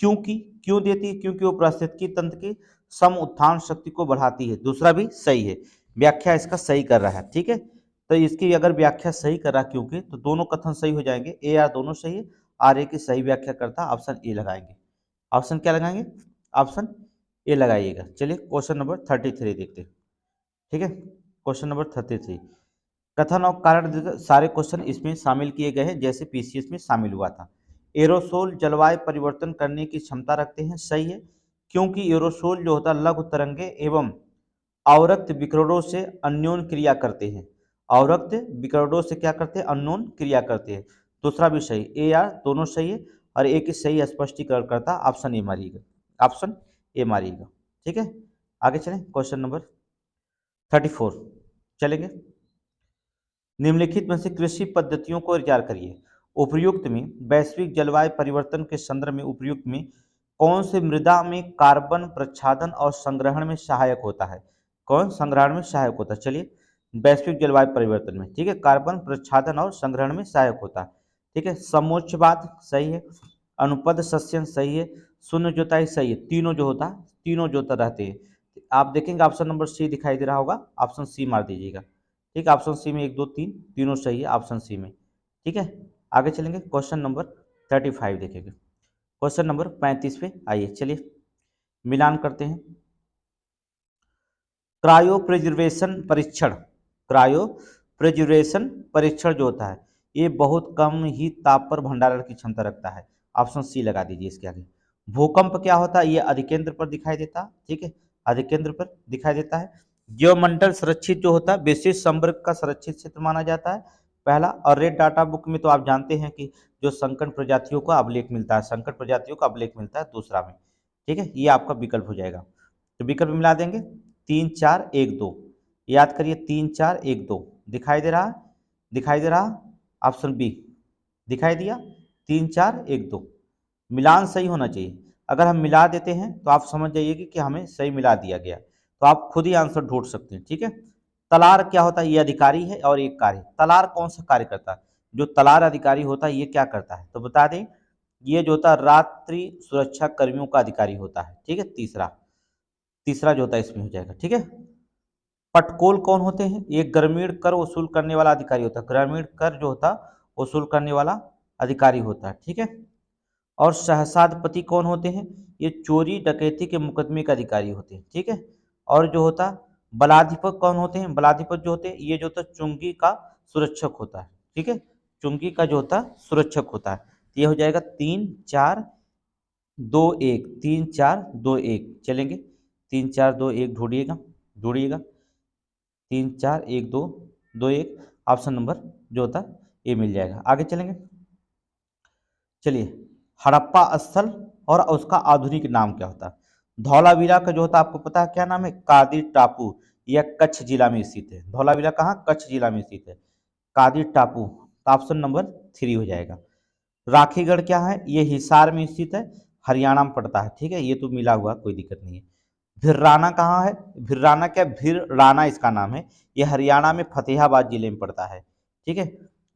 [SPEAKER 1] क्योंकि क्यों देती है? क्योंकि वो पारिस्थितिकी तंत्र की सम उत्थान शक्ति को बढ़ाती है। दूसरा भी सही है, व्याख्या इसका सही कर रहा है। ठीक है, तो इसकी अगर व्याख्या सही कर रहा क्योंकि, तो दोनों कथन सही हो जाएंगे। ए आर दोनों सही है, आर ए की सही व्याख्या करता, ऑप्शन ए लगाएंगे। ऑप्शन क्या लगाएंगे? ऑप्शन ए लगाइएगा। चलिए, क्वेश्चन नंबर 33 देखते हैं। ठीक है, क्वेश्चन नंबर 33, कथन और कारण सारे क्वेश्चन इसमें शामिल किए गए हैं जैसे पीसीएस में शामिल हुआ था। एरोसोल जलवायु परिवर्तन करने की क्षमता रखते हैं, सही है। क्योंकि एरोसोल जो होता है लघु तरंगे एवं अवरक्त विकिरणों से अन्योन क्रिया करते हैं। अवरक्त विकिरणों से क्या करते हैं? अन्योन क्रिया करते हैं। दूसरा भी सही, ए आर दोनों सही है, और ए की सही स्पष्टीकरण करता, ऑप्शन ए मारिएगा, ऑप्शन ए मारिएगा। ठीक है, आगे चलें, क्वेश्चन नंबर 34 चलेंगे। निम्नलिखित में से कृषि पद्धतियों को विचार करिए। उपयुक्त में वैश्विक जलवायु परिवर्तन के संदर्भ में उपयुक्त में कौन से मृदा में कार्बन प्रच्छादन और संग्रहण में सहायक होता है? कौन संग्रहण में सहायक होता है? चलिए, वैश्विक जलवायु परिवर्तन में, ठीक है, कार्बन प्रच्छादन और संग्रहण में सहायक होता है। ठीक है, समोच्चवाद सही है, अनुपद सस्यन सही है, शून्य जोताई सही है। तीनों जो होता है, तीनों जोता रहते हैं। आप देखेंगे ऑप्शन नंबर सी दिखाई दे रहा होगा, ऑप्शन सी मार दीजिएगा। ठीक है, ऑप्शन सी में 1 2 3 तीनों सही है, ऑप्शन सी में। ठीक है, आगे चलेंगे, क्वेश्चन नंबर 35 देखेंगे। क्वेश्चन नंबर 35 पे आइए, चलिए मिलान करते हैं। क्रायो प्रिजर्वेशन परीक्षण, क्रायो प्रिजर्वेशन परीक्षण जो होता है ये बहुत कम ही ताप पर भंडारण की क्षमता रखता है। ऑप्शन सी लगा दीजिए इसके आगे। भूकंप क्या होता है? ये अधिकेंद्र पर दिखाई देता है। ठीक है, अधिकेंद्र पर दिखाई देता है। जीवमंडल संरक्षित जो होता है विशिष्ट संवर्ग का संरक्षित क्षेत्र माना जाता है, पहला। और रेड डाटा बुक में तो आप जानते हैं कि जो संकट प्रजातियों का अभिलेख मिलता है, संकट प्रजातियों का अभिलेख मिलता है दूसरा में। ठीक है, ये आपका विकल्प हो जाएगा। तो विकल्प मिला देंगे 3 4 1 2, याद करिए 3 4 1 2 दिखाई दे रहा, दिखाई दे रहा, ऑप्शन बी दिखाई दिया 3 4 1 2। मिलान सही होना चाहिए। अगर हम मिला देते हैं तो आप समझ जाइए कि हमें सही मिला दिया गया, तो आप खुद ही आंसर ढूंढ सकते हैं। ठीक है, तलार क्या होता है? ये अधिकारी है और एक कार्य। तलार कौन सा कार्य करता है? जो तलार अधिकारी होता है ये क्या करता है तो बता दें, ये जो होता है रात्रि सुरक्षा कर्मियों का अधिकारी होता है। ठीक है, तीसरा, तीसरा जो होता है इसमें हो जाएगा। ठीक है, पटकोल कौन होते हैं? ये ग्रामीण कर वसूल करने वाला अधिकारी होता है, ग्रामीण कर जो होता वसूल करने वाला अधिकारी होता है। ठीक है, और सहसाधपति कौन होते हैं? ये चोरी डकैती के मुकदमे के अधिकारी होते हैं। ठीक है, और जो होता बलाधिपत कौन होते हैं? बलाधिपत जो होते हैं ये जो होता चुंगी का सुरक्षक होता है। ठीक है, चुंगी का जो होता सुरक्षक होता है। तो ये हो जाएगा 3 4 2 1, 3 4 2 1। चलेंगे, 3 4 2 1 ढूंढिएगा, ढूंढिएगा 3 4 1 2 2 1, ऑप्शन नंबर जो होता ये मिल जाएगा। आगे चलेंगे, चलिए हड़प्पा स्थल और उसका आधुनिक नाम क्या होता है? धौलावीरा का जो होता है आपको पता है क्या नाम है? कादिर टापू, यह कच्छ जिला में स्थित है। धौलावीरा कहाँ? कच्छ जिला में स्थित है। कादिर टापू, तो ऑप्शन नंबर 3 हो जाएगा। राखीगढ़ क्या है? ये हिसार में स्थित है, हरियाणा में पड़ता है। ठीक है, ये तो मिला हुआ, कोई दिक्कत नहीं है। भिर्राना कहाँ है? भिर्राना क्या? भिरराना इसका नाम है, ये हरियाणा में फतेहाबाद जिले में पड़ता है। ठीक है,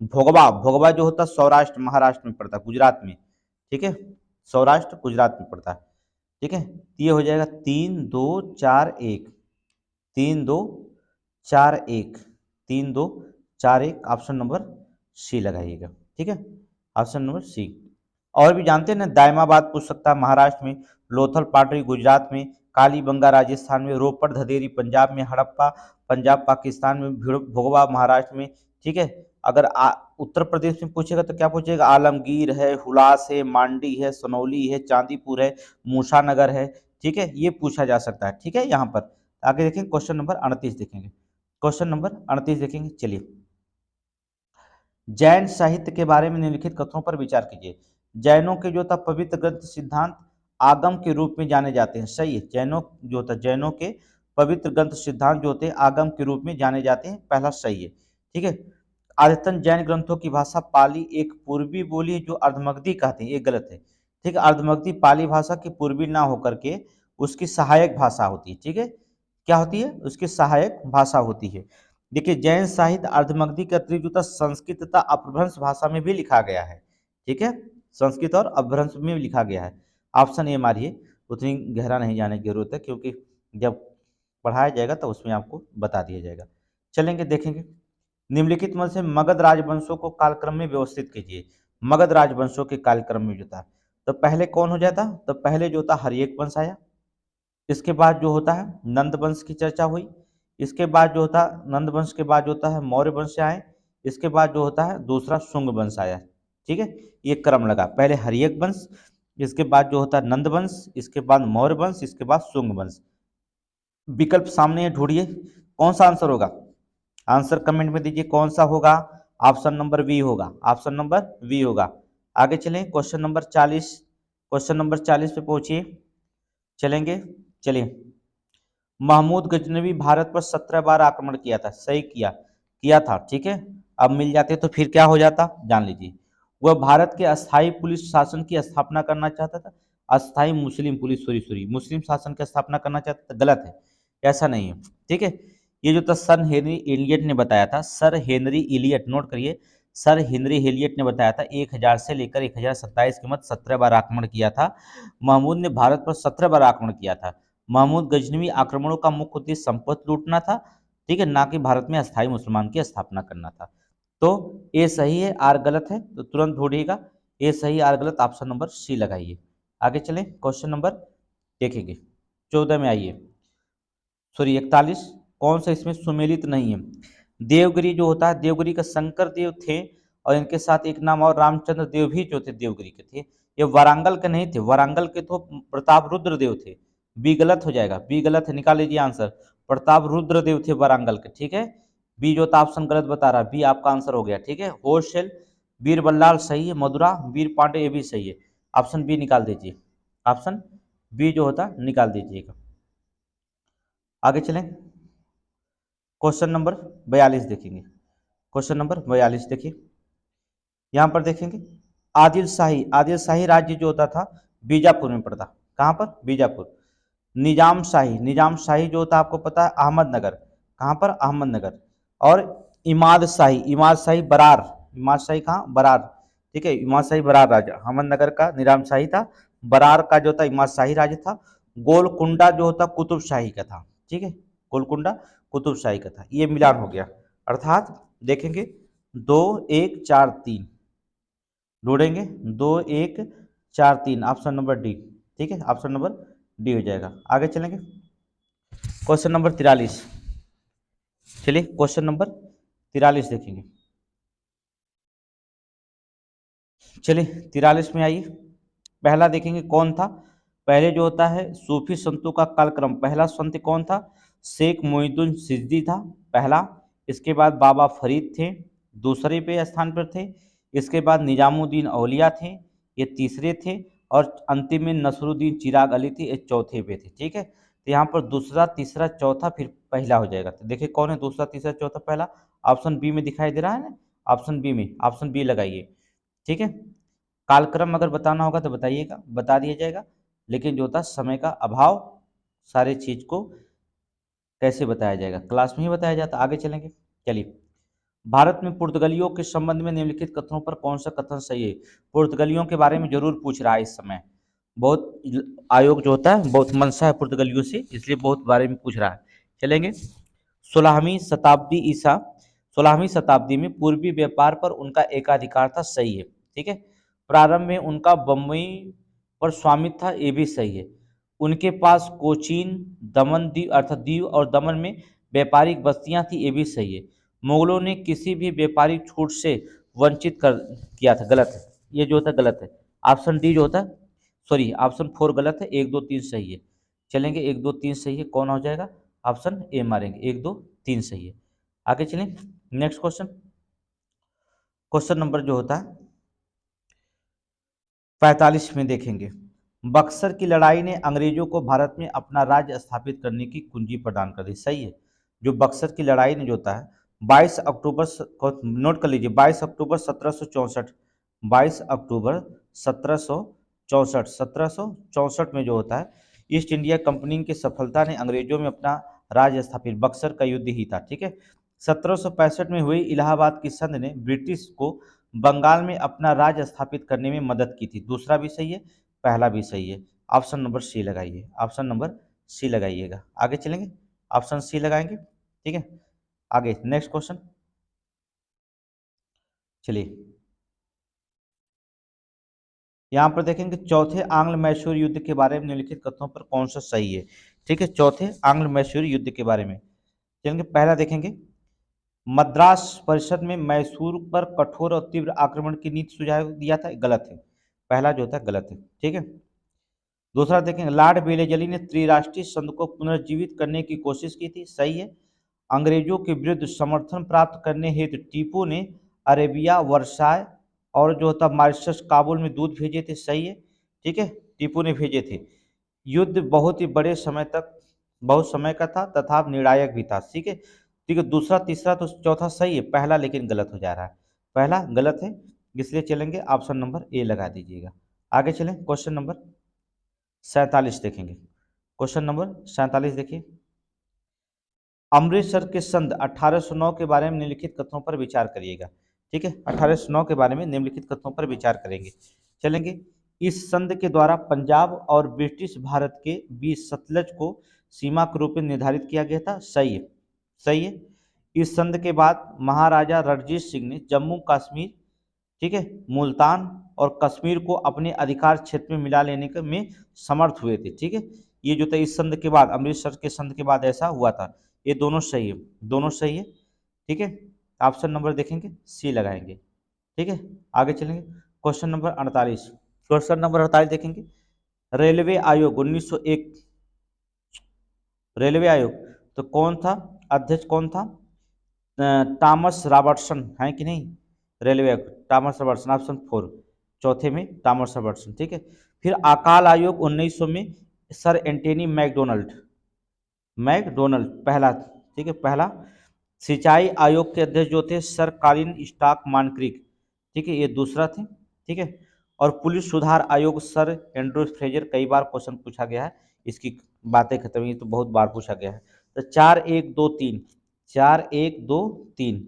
[SPEAKER 1] भोगवा, भोगवा जो होता है सौराष्ट्र महाराष्ट्र में पड़ता है, गुजरात में। ठीक है, सौराष्ट्र गुजरात में पड़ता है। ठीक है, ये हो जाएगा 3 2 4 1, 3 2 4 1, 3 2 4-1 ऑप्शन नंबर सी लगाइएगा। ठीक है, ऑप्शन नंबर सी। और भी जानते हैं ना, दायमाबाद पूछ सकता है महाराष्ट्र में, लोथल पाटरी गुजरात में, कालीबंगा राजस्थान में, रोपड़ धदेरी पंजाब में, हड़प्पा पंजाब पाकिस्तान में, भोगवा महाराष्ट्र में। ठीक है, अगर उत्तर प्रदेश में पूछेगा तो क्या पूछेगा, आलमगीर है, हुलास है, मांडी है, सनौली है, चांदीपुर है, मूसानगर है। ठीक है, ये पूछा जा सकता है। ठीक है, यहाँ पर आगे देखेंगे क्वेश्चन नंबर 38 देखेंगे, क्वेश्चन नंबर 38 देखेंगे। चलिए, जैन साहित्य के बारे में निम्नलिखित कथनों पर विचार कीजिए। जैनों के जो था पवित्र ग्रंथ सिद्धांत आगम के रूप में जाने जाते हैं, सही है। जैनों जो था, जैनों के पवित्र ग्रंथ सिद्धांत जो होते हैं आगम के रूप में जाने जाते हैं, पहला सही है। ठीक है, आदतन जैन ग्रंथों की भाषा पाली एक पूर्वी बोली है जो अर्धमगधी कहते हैं, ये गलत है। ठीक है, अर्धमगधी पाली भाषा की पूर्वी ना होकर के उसकी सहायक भाषा होती है। ठीक है, क्या होती है, उसकी सहायक भाषा होती है। देखिए, जैन साहित्य अर्धमगधी के अतिरिक्त जो था संस्कृत तथा अपभ्रंश भाषा में भी लिखा गया है। ठीक है, संस्कृत और अपभ्रंश में भी लिखा गया है। ऑप्शन ए मारिए, उतनी गहरा नहीं जाने की जरूरत है क्योंकि जब पढ़ाया जाएगा तो उसमें आपको बता दिया जाएगा। चलेंगे देखेंगे, निम्नलिखित में से मगध राजवंशों को कालक्रम में व्यवस्थित कीजिए। मगध राजवंशों के कालक्रम में जो था, तो पहले कौन हो जाता, तो पहले जो था हर्यक वंश आया, इसके बाद जो होता है नंद वंश की चर्चा हुई, इसके बाद जो होता है नंद वंश के बाद जो होता है मौर्य वंश आए, इसके बाद जो होता है दूसरा शुंग वंश आया। ठीक है, ये क्रम लगा, पहले हर्यक वंश, इसके बाद जो होता है नंद वंश, इसके बाद मौर्य वंश, इसके बाद शुंग वंश। विकल्प सामने ढूंढिए, कौन सा आंसर होगा, आंसर कमेंट में दीजिए कौन सा होगा। ऑप्शन नंबर बी होगा, ऑप्शन नंबर बी होगा। आगे चलें, क्वेश्चन नंबर 40, क्वेश्चन नंबर 40 पे पहुंचिए। चलेंगे, चलिए, महमूद गजनवी भारत पर 17 बार आक्रमण किया था, सही किया था। ठीक है, अब मिल जाते तो फिर क्या हो जाता, जान लीजिए। वह भारत के अस्थायी पुलिस शासन की स्थापना करना चाहता था, अस्थायी मुस्लिम पुलिस, सॉरी सॉरी, मुस्लिम शासन की स्थापना करना चाहता था, गलत है, ऐसा नहीं है। ठीक है, ये जो था सर हेनरी इलियट ने बताया था, सर हेनरी इलियट, नोट करिए, सर हेनरी इलियट ने बताया था 1000 से लेकर 1027 के मध्य 17 बार आक्रमण किया था। महमूद ने भारत पर 17 बार आक्रमण किया था। महमूद गजनवी आक्रमणों का मुख्य उद्देश्य संपत्ति लूटना था, ठीक है, ना कि भारत में अस्थायी मुसलमान की स्थापना करना था। तो ए सही है, आर गलत है, तो तुरंत ढूंढिएगा ए सही आर गलत, ऑप्शन नंबर सी लगाइए। आगे चलें, क्वेश्चन नंबर देखेंगे 14 में आइए, सॉरी 41, कौन सा इसमें सुमेलित नहीं है। देवगिरी जो होता है, देवगिरी का शंकर देव थे और इनके साथ एक नाम और रामचंद्र देव भी जो थे देवगिरी के थे। ये वारंगल के नहीं थे, वारंगल के तो प्रताप रुद्र देव थे। बी गलत हो जाएगा, बी गलत है, निकाल लीजिए आंसर, प्रताप रुद्र देव थे वारंगल के। ठीक है, बी जो था ऑप्शन गलत बता रहा, बी आपका आंसर हो गया। ठीक है, होशेल वीर बल्लाल सही है, मधुरा वीर पांडे ये भी सही है, ऑप्शन बी निकाल दीजिए, ऑप्शन बी जो होता निकाल दीजिएगा। आगे चलें, क्वेश्चन नंबर 42 देखेंगे, क्वेश्चन नंबर 42 देखिए, यहाँ पर देखेंगे आदिल शाही राज्य जो होता था बीजापुर में पड़ता, कहाँ पर, बीजापुर। निजाम शाही जो होता आपको पता है अहमदनगर, कहाँ पर, अहमदनगर। और इमाद शाही बरार, इमाद शाही कहाँ, बरार। ठीक है, इमाद शाही बरार राजा, अहमदनगर का निजाम शाही था, बरार का जो था इमाद शाही राज्य था। गोलकुंडा जो होता कुतुब शाही का था। ठीक है, गोलकुंडा कुतुब शाही का था, ये मिलान हो गया। अर्थात देखेंगे 2 1 4 3 ढूंढेंगे, 2 1 4 3, ऑप्शन नंबर डी। ठीक है, ऑप्शन नंबर डी हो जाएगा। आगे चलेंगे, क्वेश्चन नंबर 43, चलिए क्वेश्चन नंबर 43 देखेंगे। चलिए 43 में आइए, पहला देखेंगे कौन था, पहले जो होता है सूफी संतों का कालक्रम, पहला संत कौन था, शेख मोइनुद्दीन चिश्ती था पहला, इसके बाद बाबा फरीद थे, दूसरे पे स्थान पर थे, इसके बाद निजामुद्दीन औलिया थे, ये तीसरे थे, और अंतिम में नसरुद्दीन चिराग अली थे, ये चौथे पे थे। ठीक है, तो यहाँ पर दूसरा तीसरा चौथा फिर पहला हो जाएगा। तो देखिए कौन है दूसरा तीसरा चौथा पहला, ऑप्शन बी में दिखाई दे रहा है ना, ऑप्शन बी में, ऑप्शन बी लगाइए। ठीक है, कालक्रम अगर बताना होगा तो बताइएगा, बता दिया जाएगा, लेकिन जो था समय का अभाव, सारे चीज को कैसे बताया जाएगा, क्लास में ही बताया जाता। आगे चलेंगे, चलिए, भारत में पुर्तगालियों के संबंध में निम्नलिखित कथनों पर कौन सा कथन सही है। पुर्तगालियों के बारे में जरूर पूछ रहा है इस समय, बहुत आयोग जो होता है बहुत मनसा है पुर्तगालियों से, इसलिए बहुत बारे में पूछ रहा है। चलेंगे, 16वीं शताब्दी ईसा 16वीं शताब्दी में पूर्वी व्यापार पर उनका एकाधिकार था, सही है। ठीक है। प्रारंभ में उनका बम्बई पर स्वामित्व था, ये भी सही है। उनके पास कोचीन, दमन द्वीप अर्थात दीव और दमन में व्यापारिक बस्तियां थी, ये भी सही है। मुगलों ने किसी भी व्यापारिक छूट से वंचित कर किया था, गलत है। ये जो होता है गलत है। ऑप्शन डी जो होता है, सॉरी ऑप्शन 4 गलत है, 1 2 3 सही है। चलेंगे 1 2 3 सही है, कौन हो जाएगा? ऑप्शन ए मारेंगे, 1 2 3 सही है। आगे चलें, नेक्स्ट क्वेश्चन। क्वेश्चन नंबर जो होता है 45 में देखेंगे, बक्सर की लड़ाई ने अंग्रेजों को भारत में अपना राज्य स्थापित करने की कुंजी प्रदान कर दी, सही है। जो बक्सर की लड़ाई ने जो होता है 22 अक्टूबर नोट कर लीजिए, 22 अक्टूबर 1764, 22 अक्टूबर 1764, 1764 में जो होता है ईस्ट इंडिया कंपनी की सफलता ने अंग्रेजों में अपना राज्य स्थापित, बक्सर का युद्ध ही था। ठीक है। 1765 में हुई इलाहाबाद की संधि ने ब्रिटिश को बंगाल में अपना राज्य स्थापित करने में मदद की थी, दूसरा भी सही है, पहला भी सही है। ऑप्शन नंबर सी लगाइए, ऑप्शन नंबर सी लगाइएगा। आगे चलेंगे, ऑप्शन सी लगाएंगे। ठीक है। आगे नेक्स्ट क्वेश्चन, चलिए यहाँ पर देखेंगे चौथे आंग्ल मैसूर युद्ध के बारे में निम्नलिखित कथनों पर कौन सा सही है। ठीक है, चौथे आंग्ल मैसूर युद्ध के बारे में चलेंगे। पहला देखेंगे, मद्रास परिषद में मैसूर पर कठोर और तीव्र आक्रमण की नीति सुझाव दिया था, गलत है। पहला जो होता है गलत है। ठीक है। दूसरा देखेंगे, लॉर्ड वेलेजली ने त्रिराष्ट्रीय संघ को पुनर्जीवित करने की कोशिश की थी, सही है। अंग्रेजों के विरुद्ध समर्थन प्राप्त करने हेतु टीपू ने अरेबिया, वर्साय और जो होता मॉरिशस, काबुल में दूत भेजे थे, सही है। ठीक है, टीपू ने भेजे थे। युद्ध बहुत ही बड़े समय तक बहुत समय का था तथा निर्णायक भी था। ठीक है। ठीक है, दूसरा तीसरा तो चौथा सही है, पहला लेकिन गलत हो जा रहा है, पहला गलत है, इसलिए चलेंगे ऑप्शन नंबर ए लगा दीजिएगा। आगे चलें, क्वेश्चन नंबर 47 देखेंगे। क्वेश्चन नंबर 47 देखिए, अमृतसर के संध 1809 के बारे में निम्नलिखित कथनों पर विचार करिएगा। ठीक है, 1809 के बारे में निम्नलिखित कथनों पर विचार करेंगे। चलेंगे, इस संध के द्वारा पंजाब और ब्रिटिश भारत के बीच सतलज को सीमा के रूप में निर्धारित किया गया था, सही है, सही है। इस संध के बाद महाराजा रणजीत सिंह ने जम्मू कश्मीर, ठीक है, मुल्तान और कश्मीर को अपने अधिकार क्षेत्र में मिला लेने में समर्थ हुए थे। ठीक है, ये जो था इस संध के बाद, अमृतसर के संध के बाद ऐसा हुआ था। ये दोनों सही है, दोनों सही है। ठीक है, ऑप्शन नंबर देखेंगे सी लगाएंगे। ठीक है, आगे चलेंगे, क्वेश्चन नंबर 48। क्वेश्चन नंबर 48 देखेंगे, रेलवे आयोग 1901, रेलवे आयोग तो कौन था अध्यक्ष, कौन था? थॉमस रॉबर्टसन है कि नहीं? रेलवे आयोग थॉमस रॉबर्टसन, ऑप्शन 4 चौथे में थॉमस रॉबर्टसन। ठीक है। फिर अकाल आयोग 1900 में सर एंटनी मैकडोनल्ड, मैकडोनल्ड पहला, ठीक है, पहला। सिंचाई आयोग के अध्यक्ष जो थे सर कालिन स्टॉक मानक्रिक, ठीक है, ये दूसरा थे। ठीक है। और पुलिस सुधार आयोग सर एंड्रू फ्रेजर, कई बार क्वेश्चन पूछा गया है, इसकी बातें खत्म हुई तो बहुत बार पूछा गया है। तो 4 1 2 3, 4 1 2 3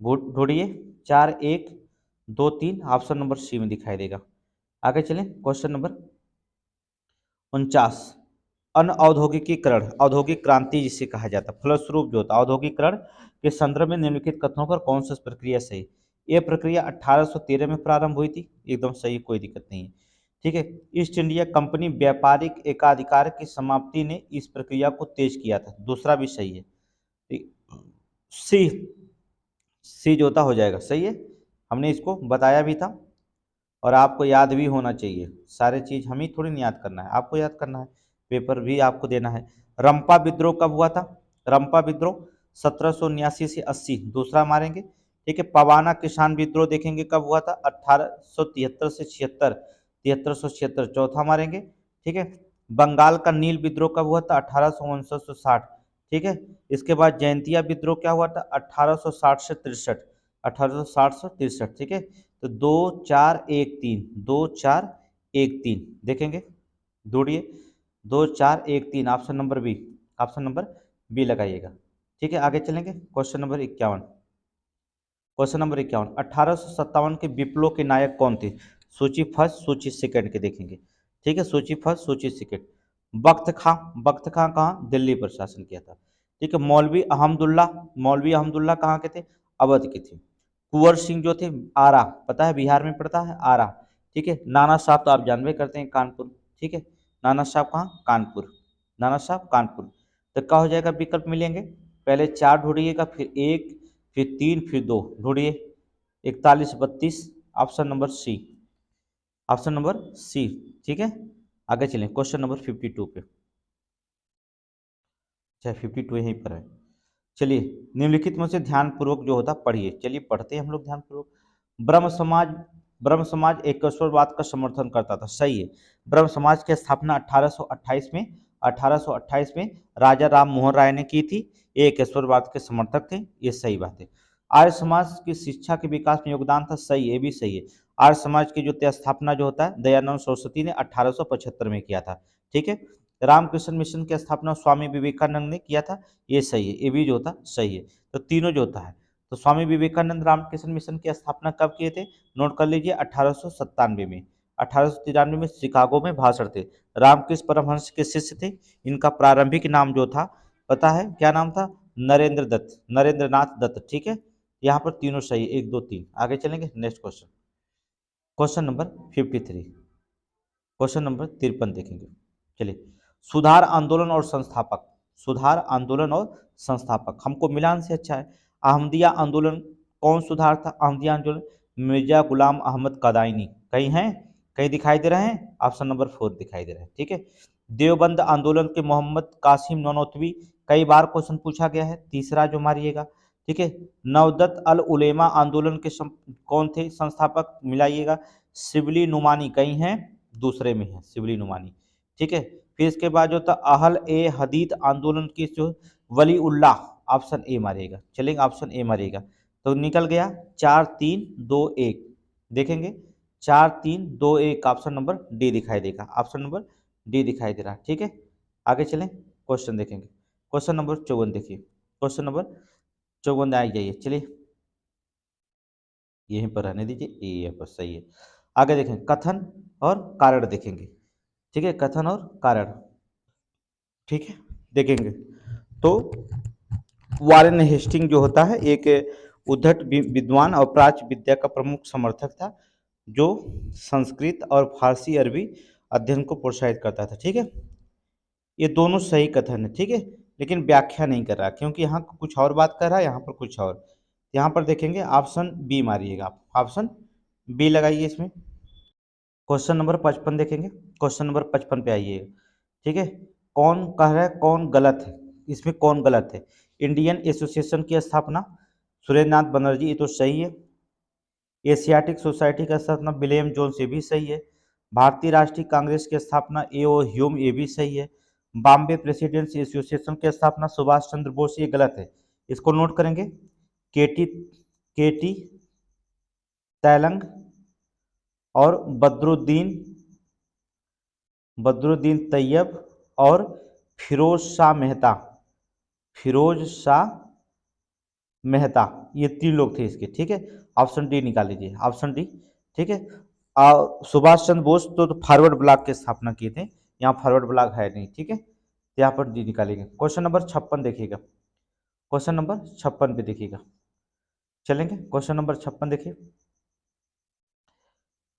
[SPEAKER 1] ढूंढिए, 4 1 2 3 ऑप्शन नंबर सी में दिखाई देगा। आगे चलें, क्वेश्चन नंबर 49, अनऔद्योगिकीकरण, औद्योगिक क्रांति जिसे कहा जाता है, फलस्वरूप जो होता है औद्योगिकरण के संदर्भ में निम्नलिखित कथनों पर कौन सा प्रक्रिया सही? ये प्रक्रिया 1813 में प्रारंभ हुई थी, एकदम सही, कोई दिक्कत नहीं है। ठीक है। ईस्ट इंडिया कंपनी व्यापारिक एकाधिकार की समाप्ति ने इस प्रक्रिया को तेज किया था, दूसरा भी सही है। सी, सी जो होता हो जाएगा, सही है, हमने इसको बताया भी था और आपको याद भी होना चाहिए। सारे चीज़ हम ही थोड़ी नहीं याद करना है, आपको याद करना है, पेपर भी आपको देना है। रंपा विद्रोह कब हुआ था? रंपा विद्रोह 1779 से 80, दूसरा मारेंगे। ठीक है। पवाना किसान विद्रोह देखेंगे कब हुआ था? 1873 से 76, 7376, चौथा मारेंगे। ठीक है। बंगाल का नील विद्रोह कब हुआ था? 1859 से 60। ठीक है। इसके बाद जयंतिया विद्रोह क्या हुआ था? 1860 से 63, 1860 से 63। ठीक है। तो 2 4 1 3, 2 4 1 3 देखेंगे, ढूंढिए, 2 4 1 3 option number B, option number B लगाइएगा। ठीक है। आगे चलेंगे, क्वेश्चन नंबर 51। क्वेश्चन नंबर 51, 1857 के विप्लव के नायक कौन थे? सूची फर्स्ट, सूची सेकंड के देखेंगे। ठीक है, सूची फर्स्ट, सूची सेकंड। बख्त खां, बख्त खां कहाँ? दिल्ली पर शासन किया था। ठीक है। मौलवी अहमदुल्ला, मौलवी अहमदुल्ला कहाँ के थे? अवध के थे। कुंवर सिंह जो थे आरा, पता है बिहार में पड़ता है आरा, ठीक है। नाना साहब तो आप जानबे करते हैं कानपुर, ठीक है। नाना साहब कहाँ, कानपुर, नाना साहब कानपुर। तो क्या हो जाएगा, विकल्प मिलेंगे, पहले 4 ढूंढिएगा, फिर 1, फिर 3, फिर 2 ढूंढिए। 41, 32, option number C, option number C, ठीक है। आगे चलें क्वेश्चन नंबर 52 पे, चाहे 52 यहीं पर है। चलिए निम्नलिखित में से ध्यान पूर्वक जो होता पढ़िए, चलिए पढ़ते हैं हम लोग ध्यान पूर्वक। ब्रह्म समाज, ब्रह्म समाज एकेश्वरवाद का समर्थन करता था, सही है। ब्रह्म समाज की स्थापना 1828 में, 1828 में राजा राम मोहन राय ने की थी। ये एकेश्वरवाद के समर्थक थे, ये सही बात है। आर्य समाज की शिक्षा के विकास में योगदान था, सही है, ये भी सही है। आर्य समाज की जो स्थापना जो होता है दयानंद सरस्वती ने 1875 में किया था, ठीक है। रामकृष्ण मिशन की स्थापना स्वामी विवेकानंद ने किया था, ये सही है, ये भी जो होता सही है। तो तीनों जो होता है, तो स्वामी विवेकानंद रामकृष्ण मिशन की स्थापना कब किए थे, नोट कर लीजिए 1897 में। 1893 में शिकागो में भाषण थे। रामकृष्ण परमहंस के शिष्य थे। इनका प्रारंभिक नाम जो था पता है क्या नाम था, नरेंद्र दत्त, नरेंद्र नाथ दत्त, ठीक है। यहाँ पर तीनों सही, 1 2 3। आगे चलेंगे next question, question number 53, question number 53 देखेंगे। चलिए, सुधार आंदोलन और संस्थापक, सुधार आंदोलन और संस्थापक हमको मिलान से अच्छा है। अहमदिया आंदोलन, कौन सुधार था अहमदिया आंदोलन, मिर्जा गुलाम अहमद कदाइनी, कहीं हैं, कहीं दिखाई दे रहे हैं, ऑप्शन नंबर 4 दिखाई दे रहे हैं, ठीक है। देवबंद आंदोलन के मोहम्मद कासिम ननौतवी, कई बार क्वेश्चन पूछा गया है, तीसरा जो मारिएगा, ठीक है। नवदत अल उलेमा आंदोलन के कौन थे संस्थापक, मिलाइएगा, शिबली नुमानी, कहीं हैं, दूसरे में है शिबली नुमानी, ठीक है। फिर इसके बाद जो था अहल ए हदीद आंदोलन की जो वली उल्लाह, ऑप्शन ए मारिएगा, चलेंगे ऑप्शन ए मारिएगा, तो निकल गया 4 3 2 1, देखेंगे 4 3 2 1, ऑप्शन नंबर डी दिखाई देगा, ऑप्शन नंबर डी दिखाई दे रहा है, ठीक है। आगे चलें क्वेश्चन देखेंगे, क्वेश्चन नंबर 54 देखिए, क्वेश्चन नंबर 54 आ जाइए, चलिए यहीं पर रहने दीजिए, ये पर सही है। आगे देखें कथन और कारण देखेंगे, ठीक है, कथन और कारण, ठीक है, देखेंगे। तो वारेन हेस्टिंग जो होता है एक उद्धट विद्वान और प्राच्य विद्या का प्रमुख समर्थक था, जो संस्कृत और फारसी अरबी अध्ययन को प्रोत्साहित करता था, ठीक है। ये दोनों सही कथन है, ठीक है, लेकिन व्याख्या नहीं कर रहा क्योंकि यहाँ कुछ और बात कर रहा है, यहाँ पर कुछ और। यहाँ पर देखेंगे ऑप्शन बी मारिएगा आप, ऑप्शन बी लगाइए इसमें। क्वेश्चन नंबर 55 देखेंगे, क्वेश्चन नंबर 55 पे आइएगा, ठीक है। कौन कह रहा है कौन गलत है, इसमें कौन गलत है। इंडियन एसोसिएशन की स्थापना सुरेंद्र नाथ बनर्जी, ये तो सही है। एशियाटिक सोसाइटी का स्थापना विलियम जोन्स, ये भी सही है। भारतीय राष्ट्रीय कांग्रेस की स्थापना ए.ओ. ह्यूम, ये भी सही है। बॉम्बे प्रेसिडेंट्स एसोसिएशन की स्थापना सुभाष चंद्र बोस, ये गलत है, इसको नोट करेंगे। केटी केटी तैलंग और बदरुद्दीन तैयब और फिरोज शाह मेहता, फिरोज शाह मेहता, ये 3 लोग थे इसके, ठीक है। ऑप्शन डी निकाल लीजिए, ऑप्शन डी, ठीक है। सुभाष चंद्र बोस तो फॉरवर्ड ब्लॉक की स्थापना किए थे, यहाँ फॉरवर्ड ब्लॉक है नहीं, ठीक है, तो यहाँ पर डी निकालेंगे। क्वेश्चन नंबर 56 देखिएगा, क्वेश्चन नंबर 56 पे देखिएगा, चलेंगे क्वेश्चन नंबर 56 देखिए।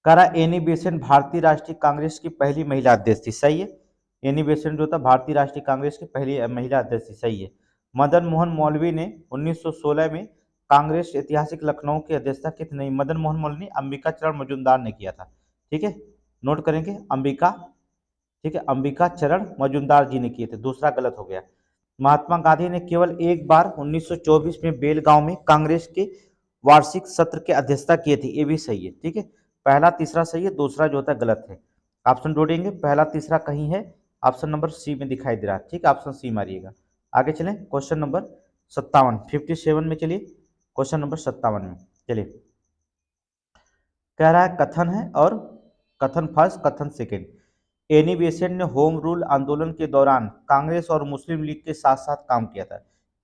[SPEAKER 1] करा एनी बेसेंट भारतीय राष्ट्रीय कांग्रेस की पहली महिला अध्यक्ष थी, सही है। एनी बेसेंट जो था भारतीय राष्ट्रीय कांग्रेस की पहली महिला अध्यक्ष थी, सही है। मदन मोहन मौलवी ने 1916 में कांग्रेस ऐतिहासिक लखनऊ की अध्यक्षता की थी, नहीं, मदन मोहन मौलवी अंबिका चरण मजूमदार ने किया था, ठीक है, नोट करेंगे अंबिका, ठीक है, अंबिका चरण मजूमदार जी ने किए थे, दूसरा गलत हो गया। महात्मा गांधी ने केवल एक बार 1924 में बेलगांव में कांग्रेस के वार्षिक सत्र की अध्यक्षता की थी, ये भी सही है, ठीक है। पहला तीसरा सही है, दूसरा जो होता है गलत है। ऑप्शन जोड़ेंगे, पहला तीसरा कहीं है, ऑप्शन नंबर सी में दिखाई दे रहा है, ठीक है, ऑप्शन सी मारिएगा। आगे चलें क्वेश्चन नंबर 57, 57 में चलिए, क्वेश्चन नंबर 57 में चलिए। कह रहा है कथन है और कथन फर्स्ट कथन सेकेंड। एनी बेसेंट ने होम रूल आंदोलन के दौरान कांग्रेस और मुस्लिम लीग के साथ साथ काम किया था,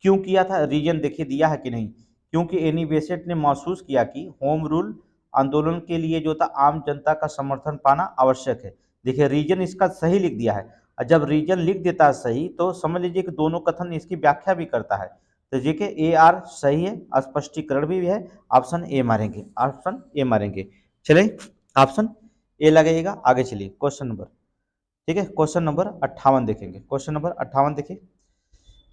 [SPEAKER 1] क्यों किया था, रीजन देखिए दिया है कि नहीं। क्योंकि एनी बेसेंट ने महसूस किया कि होम रूल आंदोलन के लिए जो था आम जनता का समर्थन पाना आवश्यक है। देखिए रीजन इसका सही लिख दिया है, और जब रीजन लिख देता है सही तो समझ लीजिए कि दोनों कथन इसकी व्याख्या भी करता है। तो ये के ए आर सही है, स्पष्टीकरण भी है, ऑप्शन ए मारेंगे, ऑप्शन ए मारेंगे। चलिए ऑप्शन ए लगाइएगा। आगे चलिए क्वेश्चन नंबर, ठीक है, क्वेश्चन नंबर 58 देखेंगे। क्वेश्चन नंबर 58 देखिए,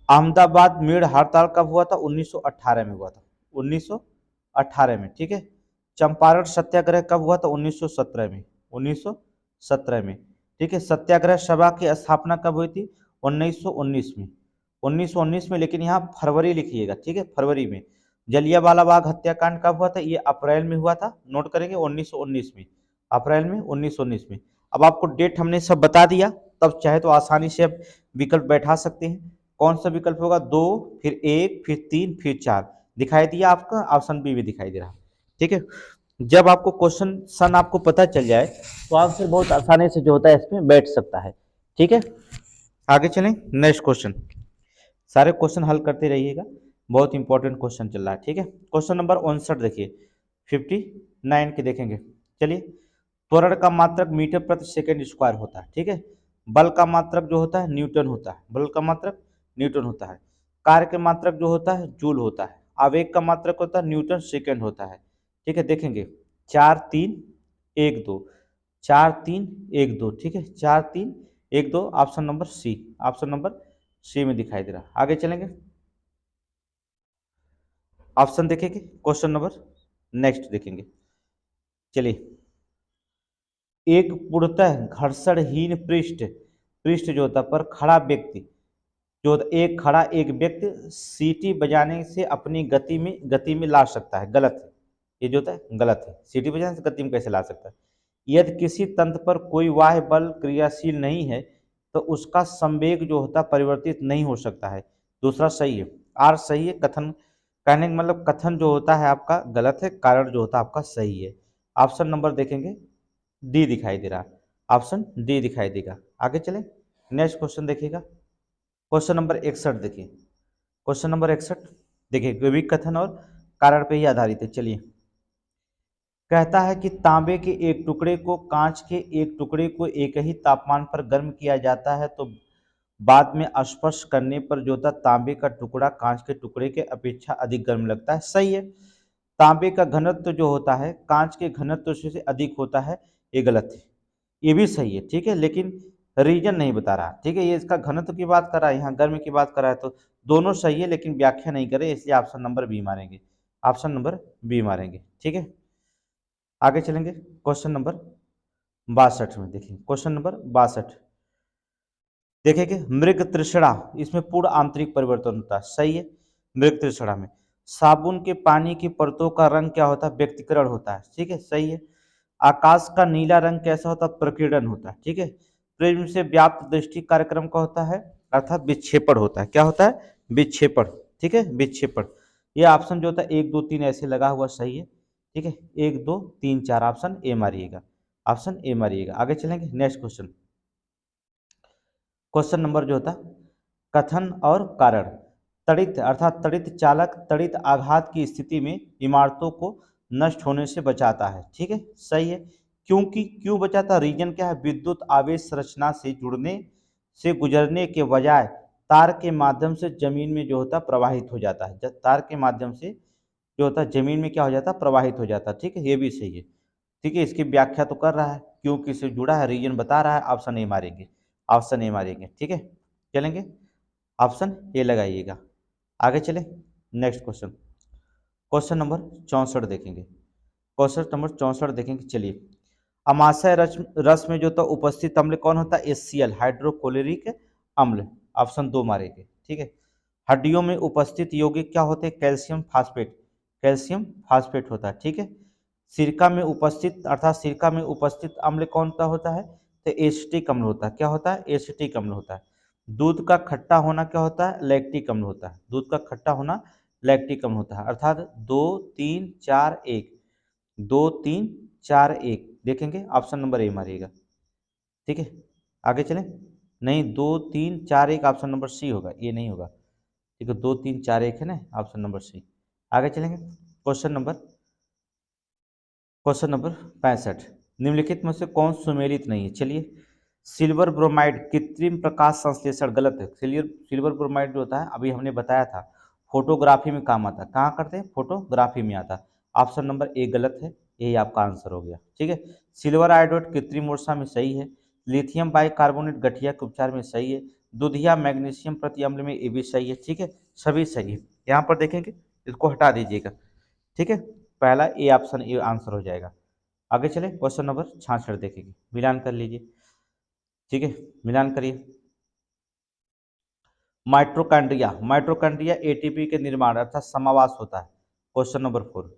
[SPEAKER 1] अहमदाबाद मीड़ हड़ताल कब हुआ था? 1918 में हुआ था, 1918 में, ठीक है। चंपारण सत्याग्रह कब हुआ था? 1917 में, 1917 में, ठीक है। सत्याग्रह सभा की स्थापना कब हुई थी? 1919 में, 1919 में, लेकिन यहाँ फरवरी लिखिएगा, ठीक है, फरवरी में। जलियांवाला बाग हत्याकांड कब हुआ था? ये अप्रैल में हुआ था, नोट करेंगे, 1919 में, अप्रैल में, 1919 में। अब आपको डेट हमने सब बता दिया, तब चाहे तो आसानी से आप विकल्प बैठा सकते हैं। कौन सा विकल्प होगा? 2, फिर 1, फिर 3, फिर 4 दिखाई दिया आपका, ऑप्शन बी भी दिखाई दे रहा, ठीक है। जब आपको क्वेश्चन सन आपको पता चल जाए तो आंसर बहुत आसानी से जो होता है इसमें बैठ सकता है, ठीक है। आगे चलें, नेक्स्ट क्वेश्चन, सारे क्वेश्चन हल करते रहिएगा, बहुत इंपॉर्टेंट क्वेश्चन चल रहा है, ठीक है। क्वेश्चन नंबर 59 देखिए, 59 के देखेंगे। चलिए, त्वरण का मात्रक मीटर प्रति सेकंड स्क्वायर होता है, ठीक है। बल का मात्रक जो होता है न्यूटन होता है, बल का मात्रक न्यूटन होता है। कार्य के मात्रक जो होता है जूल होता है। आवेग का मात्रक होता है न्यूटन सेकंड होता है, ठीक है। देखेंगे 4 3 1 2, 4 3 1 2, ठीक है, 4 3 1 2, option number C, option number C में दिखाई दे रहा। आगे चलेंगे, ऑप्शन देखेंगे, क्वेश्चन नंबर नेक्स्ट देखेंगे। चलिए, एक पूर्णतः घर्षणहीन पृष्ठ, पृष्ठ जो होता है पर खड़ा व्यक्ति जो होता है, एक खड़ा एक व्यक्ति सीटी बजाने से अपनी गति में ला सकता है, गलत है। ये जो होता है गलत है, सीटी बजाने से गति में कैसे ला सकता है? यदि किसी तंत्र पर कोई बाह्य बल क्रियाशील नहीं है तो उसका संवेग जो होता है परिवर्तित नहीं हो सकता है। दूसरा सही है, आर सही है। कथन कहने का मतलब कथन जो होता है आपका गलत है, कारण जो होता है आपका सही है। ऑप्शन नंबर देखेंगे डी दिखाई दे रहा, ऑप्शन डी दिखाई देगा। आगे चले, नेक्स्ट क्वेश्चन देखिएगा, क्वेश्चन नंबर 61 देखिए। क्वेश्चन नंबर 61 देखिए, विवेक कथन और कारण पे ही आधारित है। चलिए, कहता है कि तांबे के एक टुकड़े को कांच के एक टुकड़े को एक ही तापमान पर गर्म किया जाता है तो बाद में स्पर्श करने पर जो होता तांबे का टुकड़ा कांच के टुकड़े के अपेक्षा अधिक गर्म लगता है, सही है। तांबे का घनत्व जो होता है कांच के घनत्व से अधिक होता है, ये गलत है। ये भी सही है, ठीक है, लेकिन रीजन नहीं बता रहा, ठीक है। ये इसका घनत्व की बात कर रहा है, यहाँ गर्म की बात कर रहा है, तो दोनों सही है लेकिन व्याख्या नहीं करे, इसलिए ऑप्शन नंबर बी मारेंगे, ऑप्शन नंबर बी मारेंगे, ठीक है। आगे चलेंगे, क्वेश्चन नंबर 62 में देखिए, क्वेश्चन नंबर 62 देखेंगे, मृग तृष्णा, इसमें पूर्ण आंतरिक परिवर्तन होता है, सही है। मृग तृष्णा में साबुन के पानी की परतों का रंग क्या होता है? व्यक्तिकरण होता है, ठीक है, सही है। आकाश का नीला रंग कैसा होता है? प्रकीर्णन होता है, ठीक है। प्रिज्म से व्याप्त दृष्टि कार्यक्रम का होता है अर्थात विक्षेपण होता है, क्या होता है? विक्षेपण, ठीक है, विक्षेपण। ये ऑप्शन जो होता है 1 2 3 ऐसे लगा हुआ सही है, ठीक है, 1 2 3 4, ऑप्शन ए मारिएगा, ऑप्शन ए मारिएगा। आगे चलेंगे, नेक्स्ट क्वेश्चन, क्वेश्चन नंबर जो होता कथन और कारण। तड़ित अर्थात तड़ित चालक तड़ित आघात की स्थिति में इमारतों को नष्ट होने से बचाता है, ठीक है, सही है। क्योंकि क्यों बचाता? रीजन क्या है? विद्युत आवेश संरचना से जुड़ने से गुजरने के बजाय तार के माध्यम से जमीन में जो होता प्रवाहित हो जाता है, तार के माध्यम से जो होता है जमीन में क्या हो जाता है? प्रवाहित हो जाता है, ठीक है, ये भी सही है, ठीक है। इसकी व्याख्या तो कर रहा है, क्योंकि इससे जुड़ा है, रीजन बता रहा है, ऑप्शन ए मारेंगे, ऑप्शन ए मारेंगे, ठीक है। चलेंगे, ऑप्शन ए लगाइएगा। आगे चले, नेक्स्ट क्वेश्चन, क्वेश्चन नंबर 64 देखेंगे, क्वेश्चन नंबर 64 देखेंगे। चलिए, अमाशय रस रस में जो तो उपस्थित अम्ल कौन होता है? HCl, हाइड्रोक्लोरिक अम्ल, ऑप्शन 2 मारेंगे, ठीक है। हड्डियों में उपस्थित यौगिक क्या होते हैं? कैल्शियम फास्फेट, कैल्शियम फास्फेट होता है, ठीक है। सिरका में उपस्थित अर्थात सिरका में उपस्थित अम्ल कौन सा होता है? तो एसिटिक अम्ल होता है, क्या होता है? एसिटिक अम्ल होता है। दूध का खट्टा होना क्या होता है? लैक्टिक अम्ल होता है, दूध का खट्टा होना लैक्टिक अम्ल होता है, अर्थात 2 3 4 1, 2 3 4 1 देखेंगे, ऑप्शन नंबर ए मारिएगा, ठीक है। आगे चलें, नहीं 2 3 4 1 ऑप्शन नंबर सी होगा, ये नहीं होगा, ठीक है, 2 3 4 1 है ना, ऑप्शन नंबर सी। आगे चलेंगे, क्वेश्चन नंबर 65, निम्नलिखित में से कौन सुमेलित नहीं है? चलिए, सिल्वर ब्रोमाइड कृत्रिम प्रकाश संश्लेषण, गलत है। सिल्वर ब्रोमाइड जो होता है अभी हमने बताया था फोटोग्राफी में काम आता है। कहाँ करते हैं? फोटोग्राफी में आता है। ऑप्शन नंबर ए गलत है, यही आपका आंसर हो गया। ठीक है, सिल्वर आयोडाइड कृत्रिम वर्षा में सही है। लिथियम बाइकार्बोनेट गठिया के उपचार में सही है। दूधिया मैग्नीशियम प्रति अम्ल में ये भी सही है। ठीक है, सभी सही है। यहाँ पर देखेंगे, इसको हटा दीजिएगा। ठीक है, पहला ए ऑप्शन ए आंसर हो जाएगा। आगे चले, क्वेश्चन नंबर 66 देखेंगे, मिलान कर लीजिए। ठीक है, मिलान करिए। माइट्रोकॉन्ड्रिया एटीपी के निर्माण अर्थात समावास होता है। Question number 4।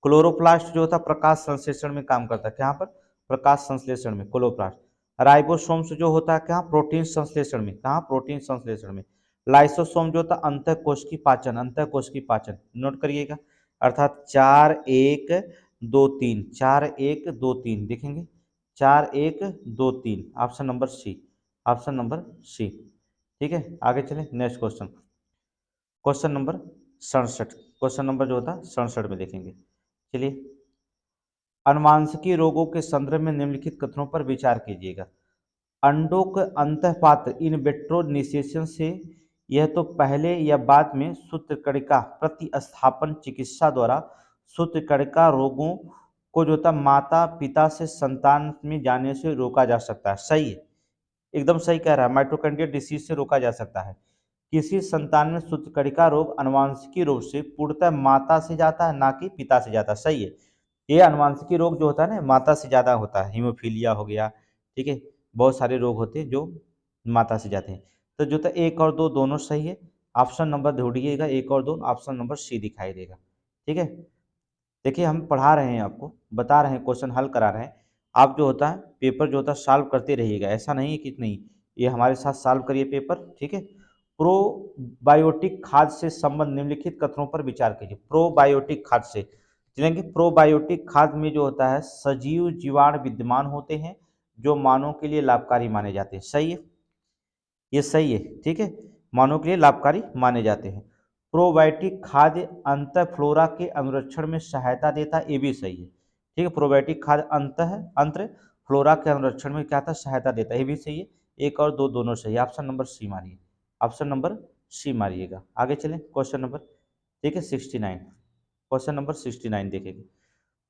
[SPEAKER 1] क्लोरोप्लास्ट जो होता है प्रकाश संश्लेषण में काम करता है। कहाँ पर? प्रकाश संश्लेषण में क्लोरोप्लास्ट। राइबोसोम्स जो होता है कहाँ? प्रोटीन संश्लेषण में। कहाँ? प्रोटीन संश्लेषण में। लाइसोसोम जो होता है अंतःकोश की पाचन, अंतःकोश की पाचन। नोट करिएगा, अर्थात 4 1 2 3, 4 1 2 3 देखेंगे, 4 1 2 3, option number C, option number C. ठीक है, आगे चलें, next question, question number 67। Question number जो होता है 67 में देखेंगे। चलिए, अनुवांशिकी रोगों के संदर्भ में निम्नलिखित कथनों पर विचार कीजिएगा। अंडों के अंतःपात्र इन विट्रो निषेचन से यह तो पहले या बाद में सूत्रकणिका प्रतिस्थापन चिकित्सा द्वारा सूत्रकणिका रोगों को जो होता माता पिता से संतान में जाने से रोका जा सकता है। सही है, एकदम सही कह रहा है, माइटोकॉन्ड्रियल डिसीज से रोका जा सकता है। किसी संतान में सूत्रकणिका रोग अनुवांशिकी रोग से पूर्णतः माता से जाता है, ना कि पिता से जाता है। सही है, ये अनुवांशिकी रोग जो होता है ना माता से ज़्यादा होता है। हीमोफीलिया हो गया, ठीक है, बहुत सारे रोग होते हैं जो माता से जाते हैं। तो जो था 1 और 2 दोनों सही है। ऑप्शन नंबर ढूंढिएगा, 1 और 2, ऑप्शन नंबर सी दिखाई देगा। ठीक है, देखिए हम पढ़ा रहे हैं, आपको बता रहे हैं, क्वेश्चन हल करा रहे हैं। आप जो होता है पेपर जो होता है सॉल्व करते रहिएगा, ऐसा नहीं है कि नहीं, ये हमारे साथ सॉल्व करिए पेपर। ठीक है, प्रोबायोटिक खाद्य से संबंध निम्नलिखित कथनों पर विचार कीजिए। प्रोबायोटिक खाद्य से चलेंगे। प्रोबायोटिक खाद्य में जो होता है सजीव जीवाणु विद्यमान होते हैं जो मानव के लिए लाभकारी माने जाते हैं। सही है, ये सही है। ठीक है, मानव के लिए लाभकारी माने जाते हैं। प्रोबायोटिक खाद्य अंतःफ्लोरा के अनुरक्षण में सहायता देता है, ये भी सही है। ठीक है, प्रोबायोटिक खाद्य अंतर फ्लोरा के अनुरक्षण में क्या था? सहायता देता है, ये भी सही है। 1 और 2 दोनों सही है। ऑप्शन नंबर सी मारिए, ऑप्शन नंबर सी मारिएगा। आगे चलें, क्वेश्चन नंबर, ठीक है, 69। क्वेश्चन नंबर 69 देखेंगे।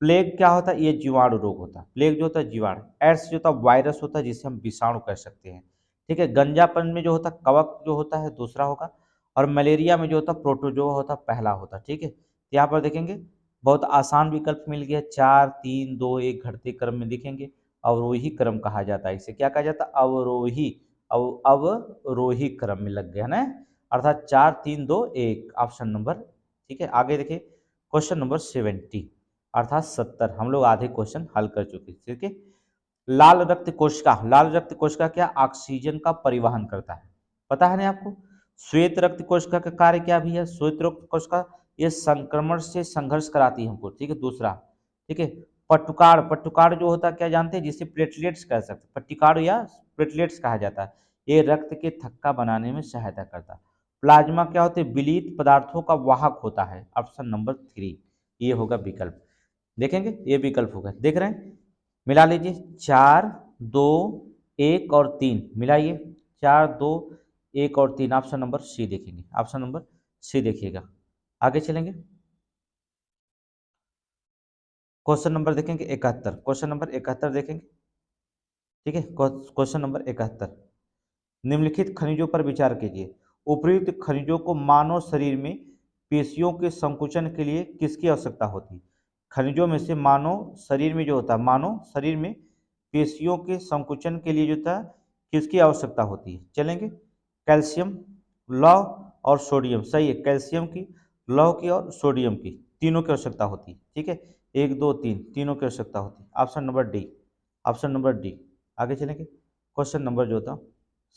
[SPEAKER 1] प्लेग क्या होता है? ये जीवाणु रोग होता है। प्लेग जो होता है जीवाणु, एड्स जो होता है वायरस होता है जिसे हम विषाणु कह सकते हैं। ठीक है, गंजापन में जो होता है कवक जो होता है दूसरा होगा, और मलेरिया में जो होता है प्रोटोजोआ होता है पहला होता है। ठीक है, तो यहाँ पर देखेंगे बहुत आसान विकल्प मिल गया, 4 3 2 1 घटते क्रम में दिखेंगे। अवरोही क्रम कहा जाता है, इसे क्या कहा जाता है? अवरोही, अवरोही क्रम में लग गया ना, अर्थात 4 3 2 1, ऑप्शन नंबर। ठीक है, आगे देखिए, क्वेश्चन नंबर 70 अर्थात 70, हम लोग आधे क्वेश्चन हल कर चुके। ठीक है, लाल रक्त कोशिका, लाल रक्त कोशिका क्या? ऑक्सीजन का परिवहन करता है, पता है ना आपको। श्वेत रक्त कोशिका का कार्य क्या भी है? श्वेत रक्त कोशिका ये संक्रमण से संघर्ष कराती है हमको। ठीक है, दूसरा। ठीक है, पट्टुकार, पट्टुकार जो होता है क्या जानते हैं? जिसे प्लेटलेट्स कह सकते हैं, पट्टिकार या प्लेटलेट्स कहा जाता है। ये रक्त के थक्का बनाने में सहायता करता है। प्लाज्मा क्या होते हैं? विलीत पदार्थों का वाहक होता है, ऑप्शन नंबर 3, ये होगा विकल्प। देखेंगे, ये विकल्प होगा, देख रहे हैं, मिला लीजिए, 4 2 1 और 3 मिलाइए, 4 2 1 और 3, ऑप्शन नंबर सी देखेंगे, ऑप्शन नंबर सी देखिएगा। आगे चलेंगे, क्वेश्चन नंबर देखेंगे 71, क्वेश्चन नंबर 71 देखेंगे। ठीक है, क्वेश्चन नंबर 71, निम्नलिखित खनिजों पर विचार कीजिए। उपयुक्त खनिजों को मानव शरीर में पेशियों के संकुचन के लिए किसकी आवश्यकता होती है? खनिजों में से मानव शरीर में जो होता है, मानव शरीर में पेशियों के संकुचन के लिए जो होता है किसकी आवश्यकता होती है? चलेंगे, कैल्शियम, लौह और सोडियम। सही है, कैल्शियम की, लौह की और सोडियम की, तीनों की आवश्यकता होती है। ठीक है, 1 2 3 तीनों की आवश्यकता होती है, option number D, option number D. आगे चलेंगे, क्वेश्चन नंबर जो होता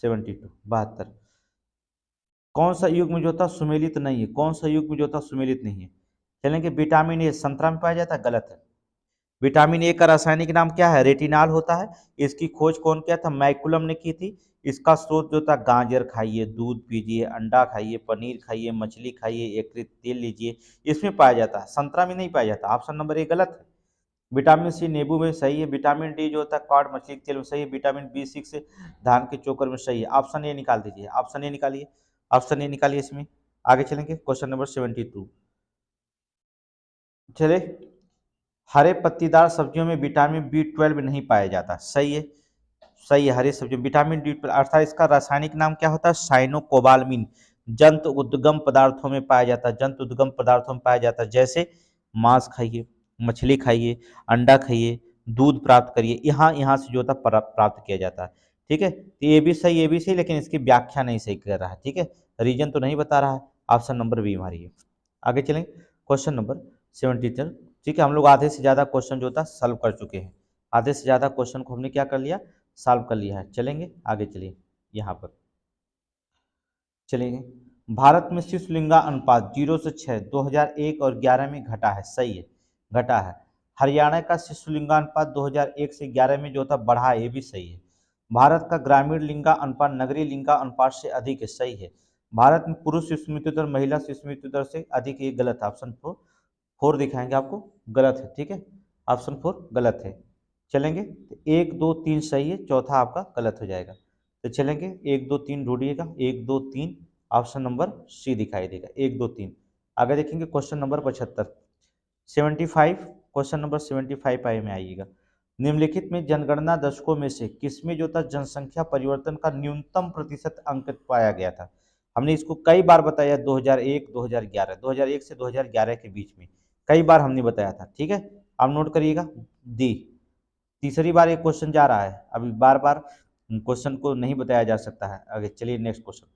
[SPEAKER 1] 72 72, कौन सा युग्म जो होता सुमेलित नहीं है? कौन सा युग्म जो होता सुमेलित नहीं है? चलेंगे, विटामिन ए संतरा में पाया जाता है, गलत है। विटामिन ए का रासायनिक नाम क्या है? रेटिनॉल होता है। इसकी खोज कौन किया था? मैकुलम ने की थी। इसका स्रोत जो था गाजर खाइए, दूध पीजिए, अंडा खाइए, पनीर खाइए, मछली खाइए, यकृत तेल लीजिए, इसमें पाया जाता है, संतरा में नहीं पाया जाता। ऑप्शन नंबर ए गलत है। विटामिन सी नींबू में सही है। विटामिन डी जो होता है कॉड मछली के तेल में सही है। विटामिन B6 धान के चोकर में सही है। ऑप्शन ए निकाल दीजिए, ऑप्शन ए निकालिए, ऑप्शन ए निकालिए इसमें। आगे चलेंगे क्वेश्चन नंबर 72। चले, हरे पत्तीदार सब्जियों में विटामिन B12 नहीं पाया जाता, सही है। सही है, हरी सब्जी में विटामिन B12 अर्थात इसका रासायनिक नाम क्या होता है, साइनोकोबाल्मिन। जंतु उद्गम पदार्थों में पाया जाता है, जंतु उद्गम पदार्थों में पाया जाता है, जैसे मांस खाइए, मछली खाइए, अंडा खाइए, दूध प्राप्त करिए, यहाँ यहाँ से जो होता है प्राप्त किया जाता है। ठीक है, तो ये भी सही, ये भी सही, लेकिन इसकी व्याख्या नहीं सही कर रहा है। ठीक है, रीजन तो नहीं बता रहा है। ऑप्शन नंबर बी हमारी है। आगे चलें क्वेश्चन नंबर 73। ठीक है, हम लोग आधे से ज़्यादा क्वेश्चन जो होता सॉल्व कर चुके हैं। आधे से ज़्यादा क्वेश्चन को हमने क्या कर लिया, सॉल्व कर लिया है। चलेंगे आगे, चलिए यहाँ पर चलेंगे। भारत में शिशु लिंगा अनुपात 0 से 6 2001 और 11 में घटा है, सही है, घटा है। हरियाणा का शिशु लिंगा अनुपात 2001 से 11 में जो था बढ़ा है, ये भी सही है। भारत का ग्रामीण लिंगा अनुपात नगरीय लिंगा अनुपात से अधिक है, सही है। भारत में पुरुष शिशु मृत्यु दर महिला शिशु मृत्यु दर से अधिक, ये गलत है। ऑप्शन फोर दिखाएंगे आपको, गलत है। ठीक है, ऑप्शन 4 गलत है। चलेंगे तो 1 2 3 सही है, चौथा आपका गलत हो जाएगा। तो चलेंगे 1 2 3 ढूंढिएगा, 1 2 3 ऑप्शन नंबर सी दिखाई देगा, 1 2 3। आगे देखेंगे क्वेश्चन नंबर 75 75, क्वेश्चन नंबर 75 आई में आइएगा। निम्नलिखित में जनगणना दशकों में से किसमें जो था जनसंख्या परिवर्तन का न्यूनतम प्रतिशत अंक पाया गया था। हमने इसको कई बार बताया, 2001 2011, 2001 से 2011 के बीच में कई बार हमने बताया था। ठीक है, आप नोट करिएगा। डी, तीसरी बार ये क्वेश्चन जा रहा है, अभी बार बार क्वेश्चन को नहीं बताया जा सकता है। आगे चलिए नेक्स्ट क्वेश्चन,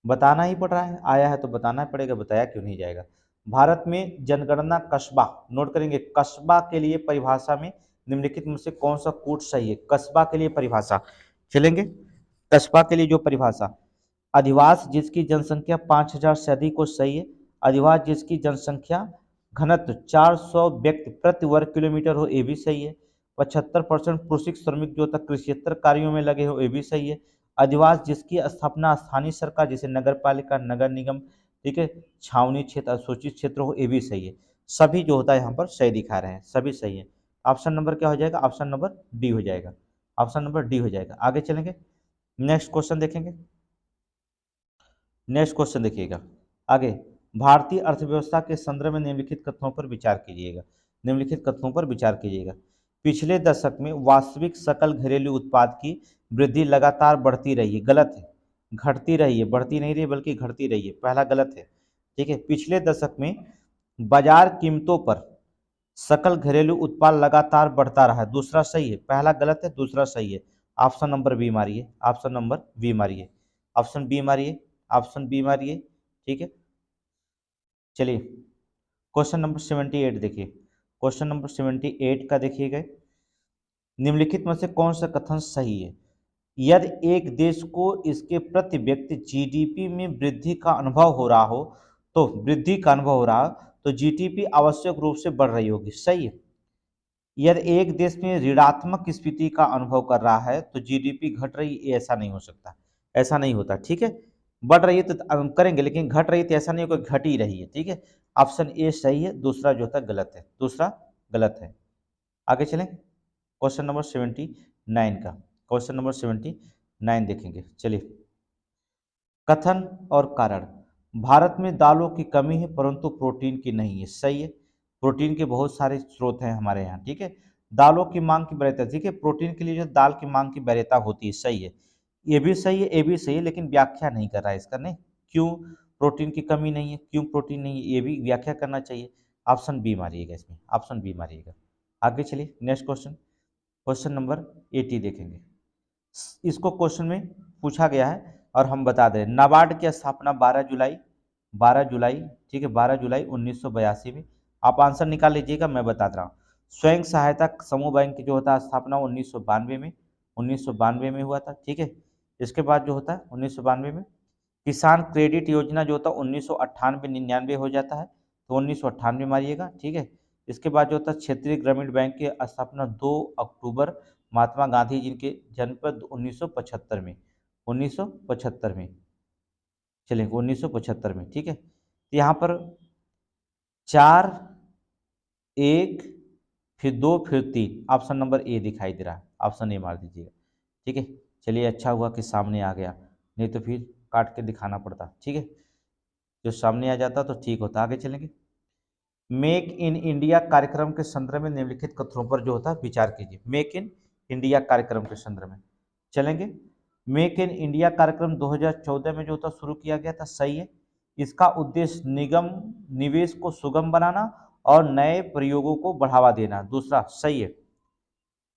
[SPEAKER 1] बताना ही पड़ रहा है, आया है तो बताना पड़ेगा, बताया क्यों नहीं जाएगा। भारत में जनगणना कस्बा, नोट करेंगे, कस्बा के लिए परिभाषा में निम्नलिखित में से कौन सा कूट सही है। कस्बा के लिए परिभाषा, चलेंगे कस्बा के लिए जो परिभाषा, अधिवास जिसकी जनसंख्या 5000 से अधिक हो, सही है। अधिवास जिसकी जनसंख्या घनत्व 400 व्यक्ति प्रति वर्ग किलोमीटर हो, ये भी सही है। 75% पुरुष श्रमिक जो तक कृषियेतर कार्यों में लगे हो, ये भी सही है। अधिवास जिसकी स्थापना स्थानीय सरकार जैसे नगर पालिका, नगर निगम, ठीक है, छावनी क्षेत्र, सूचित क्षेत्र हो, ये भी सही है। सभी जो होता है यहाँ पर सही दिखा रहे हैं, सभी सही है। ऑप्शन नंबर क्या हो जाएगा, ऑप्शन नंबर डी हो जाएगा, ऑप्शन नंबर डी हो जाएगा। आगे चलेंगे नेक्स्ट क्वेश्चन देखेंगे। नेक्स्ट क्वेश्चन देखिएगा आगे, भारतीय अर्थव्यवस्था के संदर्भ में निम्नलिखित कथनों पर विचार कीजिएगा। निम्नलिखित कथनों पर विचार कीजिएगा। पिछले दशक में वास्तविक सकल घरेलू उत्पाद की वृद्धि लगातार बढ़ती रही है, गलत है। घटती रही है, बढ़ती नहीं रही बल्कि घटती रही है, पहला गलत है। ठीक है, पिछले दशक में बाजार कीमतों पर सकल घरेलू उत्पाद लगातार बढ़ता रहा है, दूसरा सही है। पहला गलत है, दूसरा सही है। ऑप्शन नंबर बी मारिए, ऑप्शन नंबर बी मारिए, ऑप्शन बी मारिए, ऑप्शन बी मारिए। ठीक है, चलिए क्वेश्चन नंबर 78 देखिए, क्वेश्चन नंबर 78 का देखिएगा। निम्नलिखित में से कौन सा कथन सही है। यदि एक देश को इसके प्रति व्यक्ति जीडीपी में वृद्धि का अनुभव हो रहा हो, तो वृद्धि का अनुभव हो रहा हो तो जीडीपी आवश्यक रूप से बढ़ रही होगी, सही है। यदि एक देश में ऋणात्मक स्थिति का अनुभव कर रहा है तो जीडीपी घट रही है, ऐसा नहीं हो सकता, ऐसा नहीं होता। ठीक है, बढ़ रही है तो करेंगे, लेकिन घट रही है तो ऐसा नहीं होगा, घट ही रही है। ठीक है, ऑप्शन ए सही है, दूसरा जो था गलत है, दूसरा गलत है। आगे चलें क्वेश्चन नंबर 79 का, क्वेश्चन नंबर 79 देखेंगे। चलिए, कथन और कारण, भारत में दालों की कमी है परंतु प्रोटीन की नहीं है, सही है। प्रोटीन के बहुत सारे स्रोत हैं हमारे यहाँ। ठीक है, दालों की मांग की वरीयता, ठीक है, प्रोटीन के लिए जो दाल की मांग की वरीयता होती है, सही है। ये भी सही है, ये भी सही है, लेकिन व्याख्या नहीं कर रहा है इसका, नहीं क्यों प्रोटीन की कमी नहीं है, क्यों प्रोटीन नहीं है, ये भी व्याख्या करना चाहिए। ऑप्शन बी मारिएगा इसमें, ऑप्शन बी मारिएगा। आगे चलिए नेक्स्ट क्वेश्चन, क्वेश्चन नंबर 80 देखेंगे। इसको क्वेश्चन में पूछा गया है और हम बता दें, नाबार्ड की स्थापना 12 जुलाई, ठीक है, 12 जुलाई 1982 में। आप आंसर निकाल लीजिएगा, मैं बता रहा हूँ। स्वयं सहायता समूह बैंक की जो होता है स्थापना 1992 में, 1992 में हुआ था। ठीक है, इसके बाद जो होता है 1992 में किसान क्रेडिट योजना जो होता है 1998-99 हो जाता है, तो 1998 मारिएगा। ठीक है, इसके बाद जो होता है क्षेत्रीय ग्रामीण बैंक की स्थापना 2 अक्टूबर महात्मा गांधी जी के जन्म पर 1975 में, 1975 में, चलिए 1975 में। ठीक है, तो यहाँ पर 4 1 फिर 2 फिर 3, ऑप्शन नंबर ए दिखाई दे रहा है, ऑप्शन ए मार दीजिएगा। ठीक है, चलिए अच्छा हुआ कि सामने आ गया, नहीं तो फिर काट के दिखाना पड़ता। ठीक है, जो सामने आ जाता तो ठीक होता। आगे चलेंगे। मेक इन इंडिया कार्यक्रम के संदर्भ में निम्नलिखित कथनों पर जो होता है विचार कीजिए। मेक इन इंडिया कार्यक्रम के संदर्भ में चलेंगे। मेक इन इंडिया कार्यक्रम 2014 में जो होता शुरू किया गया था, सही है। इसका उद्देश्य निगम निवेश को सुगम बनाना और नए प्रयोगों को बढ़ावा देना। दूसरा सही है,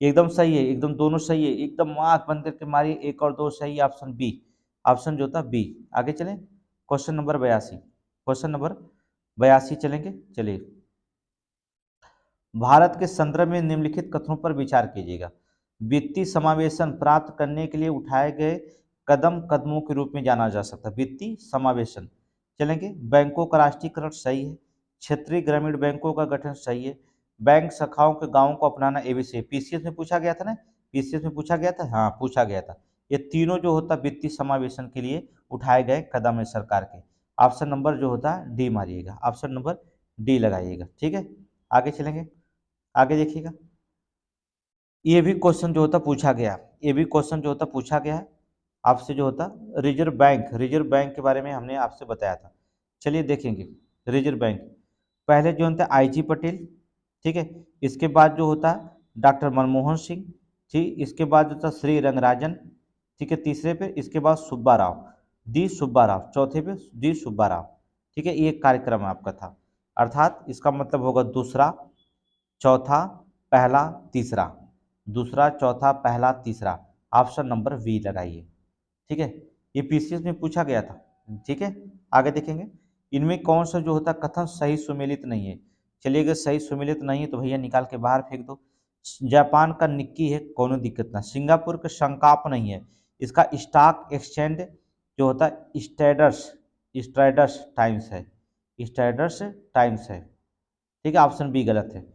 [SPEAKER 1] एकदम सही है, एकदम दोनों सही है, एकदम आंख बंद करके मारिए, एक और दो सही है, ऑप्शन बी, ऑप्शन जो होता बी। आगे चलें, क्वेश्चन नंबर 82, क्वेश्चन नंबर 82 चलेंगे। चलिए, भारत के संदर्भ में निम्नलिखित कथनों पर विचार कीजिएगा। वित्तीय समावेशन प्राप्त करने के लिए उठाए गए कदमों के रूप में जाना जा सकता है। वित्तीय समावेशन चलेंगे। बैंकों का राष्ट्रीयकरण सही है। क्षेत्रीय ग्रामीण बैंकों का गठन सही है। बैंक शाखाओं के गांवों को अपनाना, ए बी सी। पीसीएस में पूछा गया था ना, पीसीएस में पूछा गया था, हाँ पूछा गया था। ये तीनों जो होता वित्तीय समावेशन के लिए उठाए गए कदम है सरकार के। ऑप्शन नंबर जो होता है डी मारिएगा, ऑप्शन नंबर डी लगाइएगा, ठीक है। आगे चलेंगे, आगे देखिएगा। ये भी क्वेश्चन जो होता पूछा गया, ये भी क्वेश्चन जो होता पूछा गया है आपसे, जो होता रिजर्व बैंक के बारे में हमने आपसे बताया था। चलिए देखेंगे, रिजर्व बैंक पहले जो होता है आईजी पटेल, ठीक है। इसके बाद जो होता है डॉक्टर मनमोहन सिंह, ठीक। इसके बाद जो होता श्री रंगराजन, ठीक है, तीसरे पे। इसके बाद सुब्बा राव, डी सुब्बा राव, चौथे पे डी सुब्बा राव, ठीक है। ये कार्यक्रम आपका था, अर्थात इसका मतलब होगा दूसरा, चौथा, पहला, तीसरा। दूसरा, चौथा, पहला, तीसरा, ऑप्शन नंबर वी लगाइए, ठीक है। ये पीसीएस में पूछा गया था, ठीक है। आगे देखेंगे, इनमें कौन सा जो होता कथन सही सुमेलित नहीं है। चलिए, अगर सही सुमेलित नहीं है तो भैया निकाल के बाहर फेंक दो। जापान का निक्की है, कोनो दिक्कत ना। सिंगापुर का संकाप नहीं है, इसका स्टॉक एक्सचेंज जो होता है स्ट्रेडर्स टाइम्स है, स्ट्रेडर्स टाइम्स है, ठीक है। ऑप्शन बी गलत है।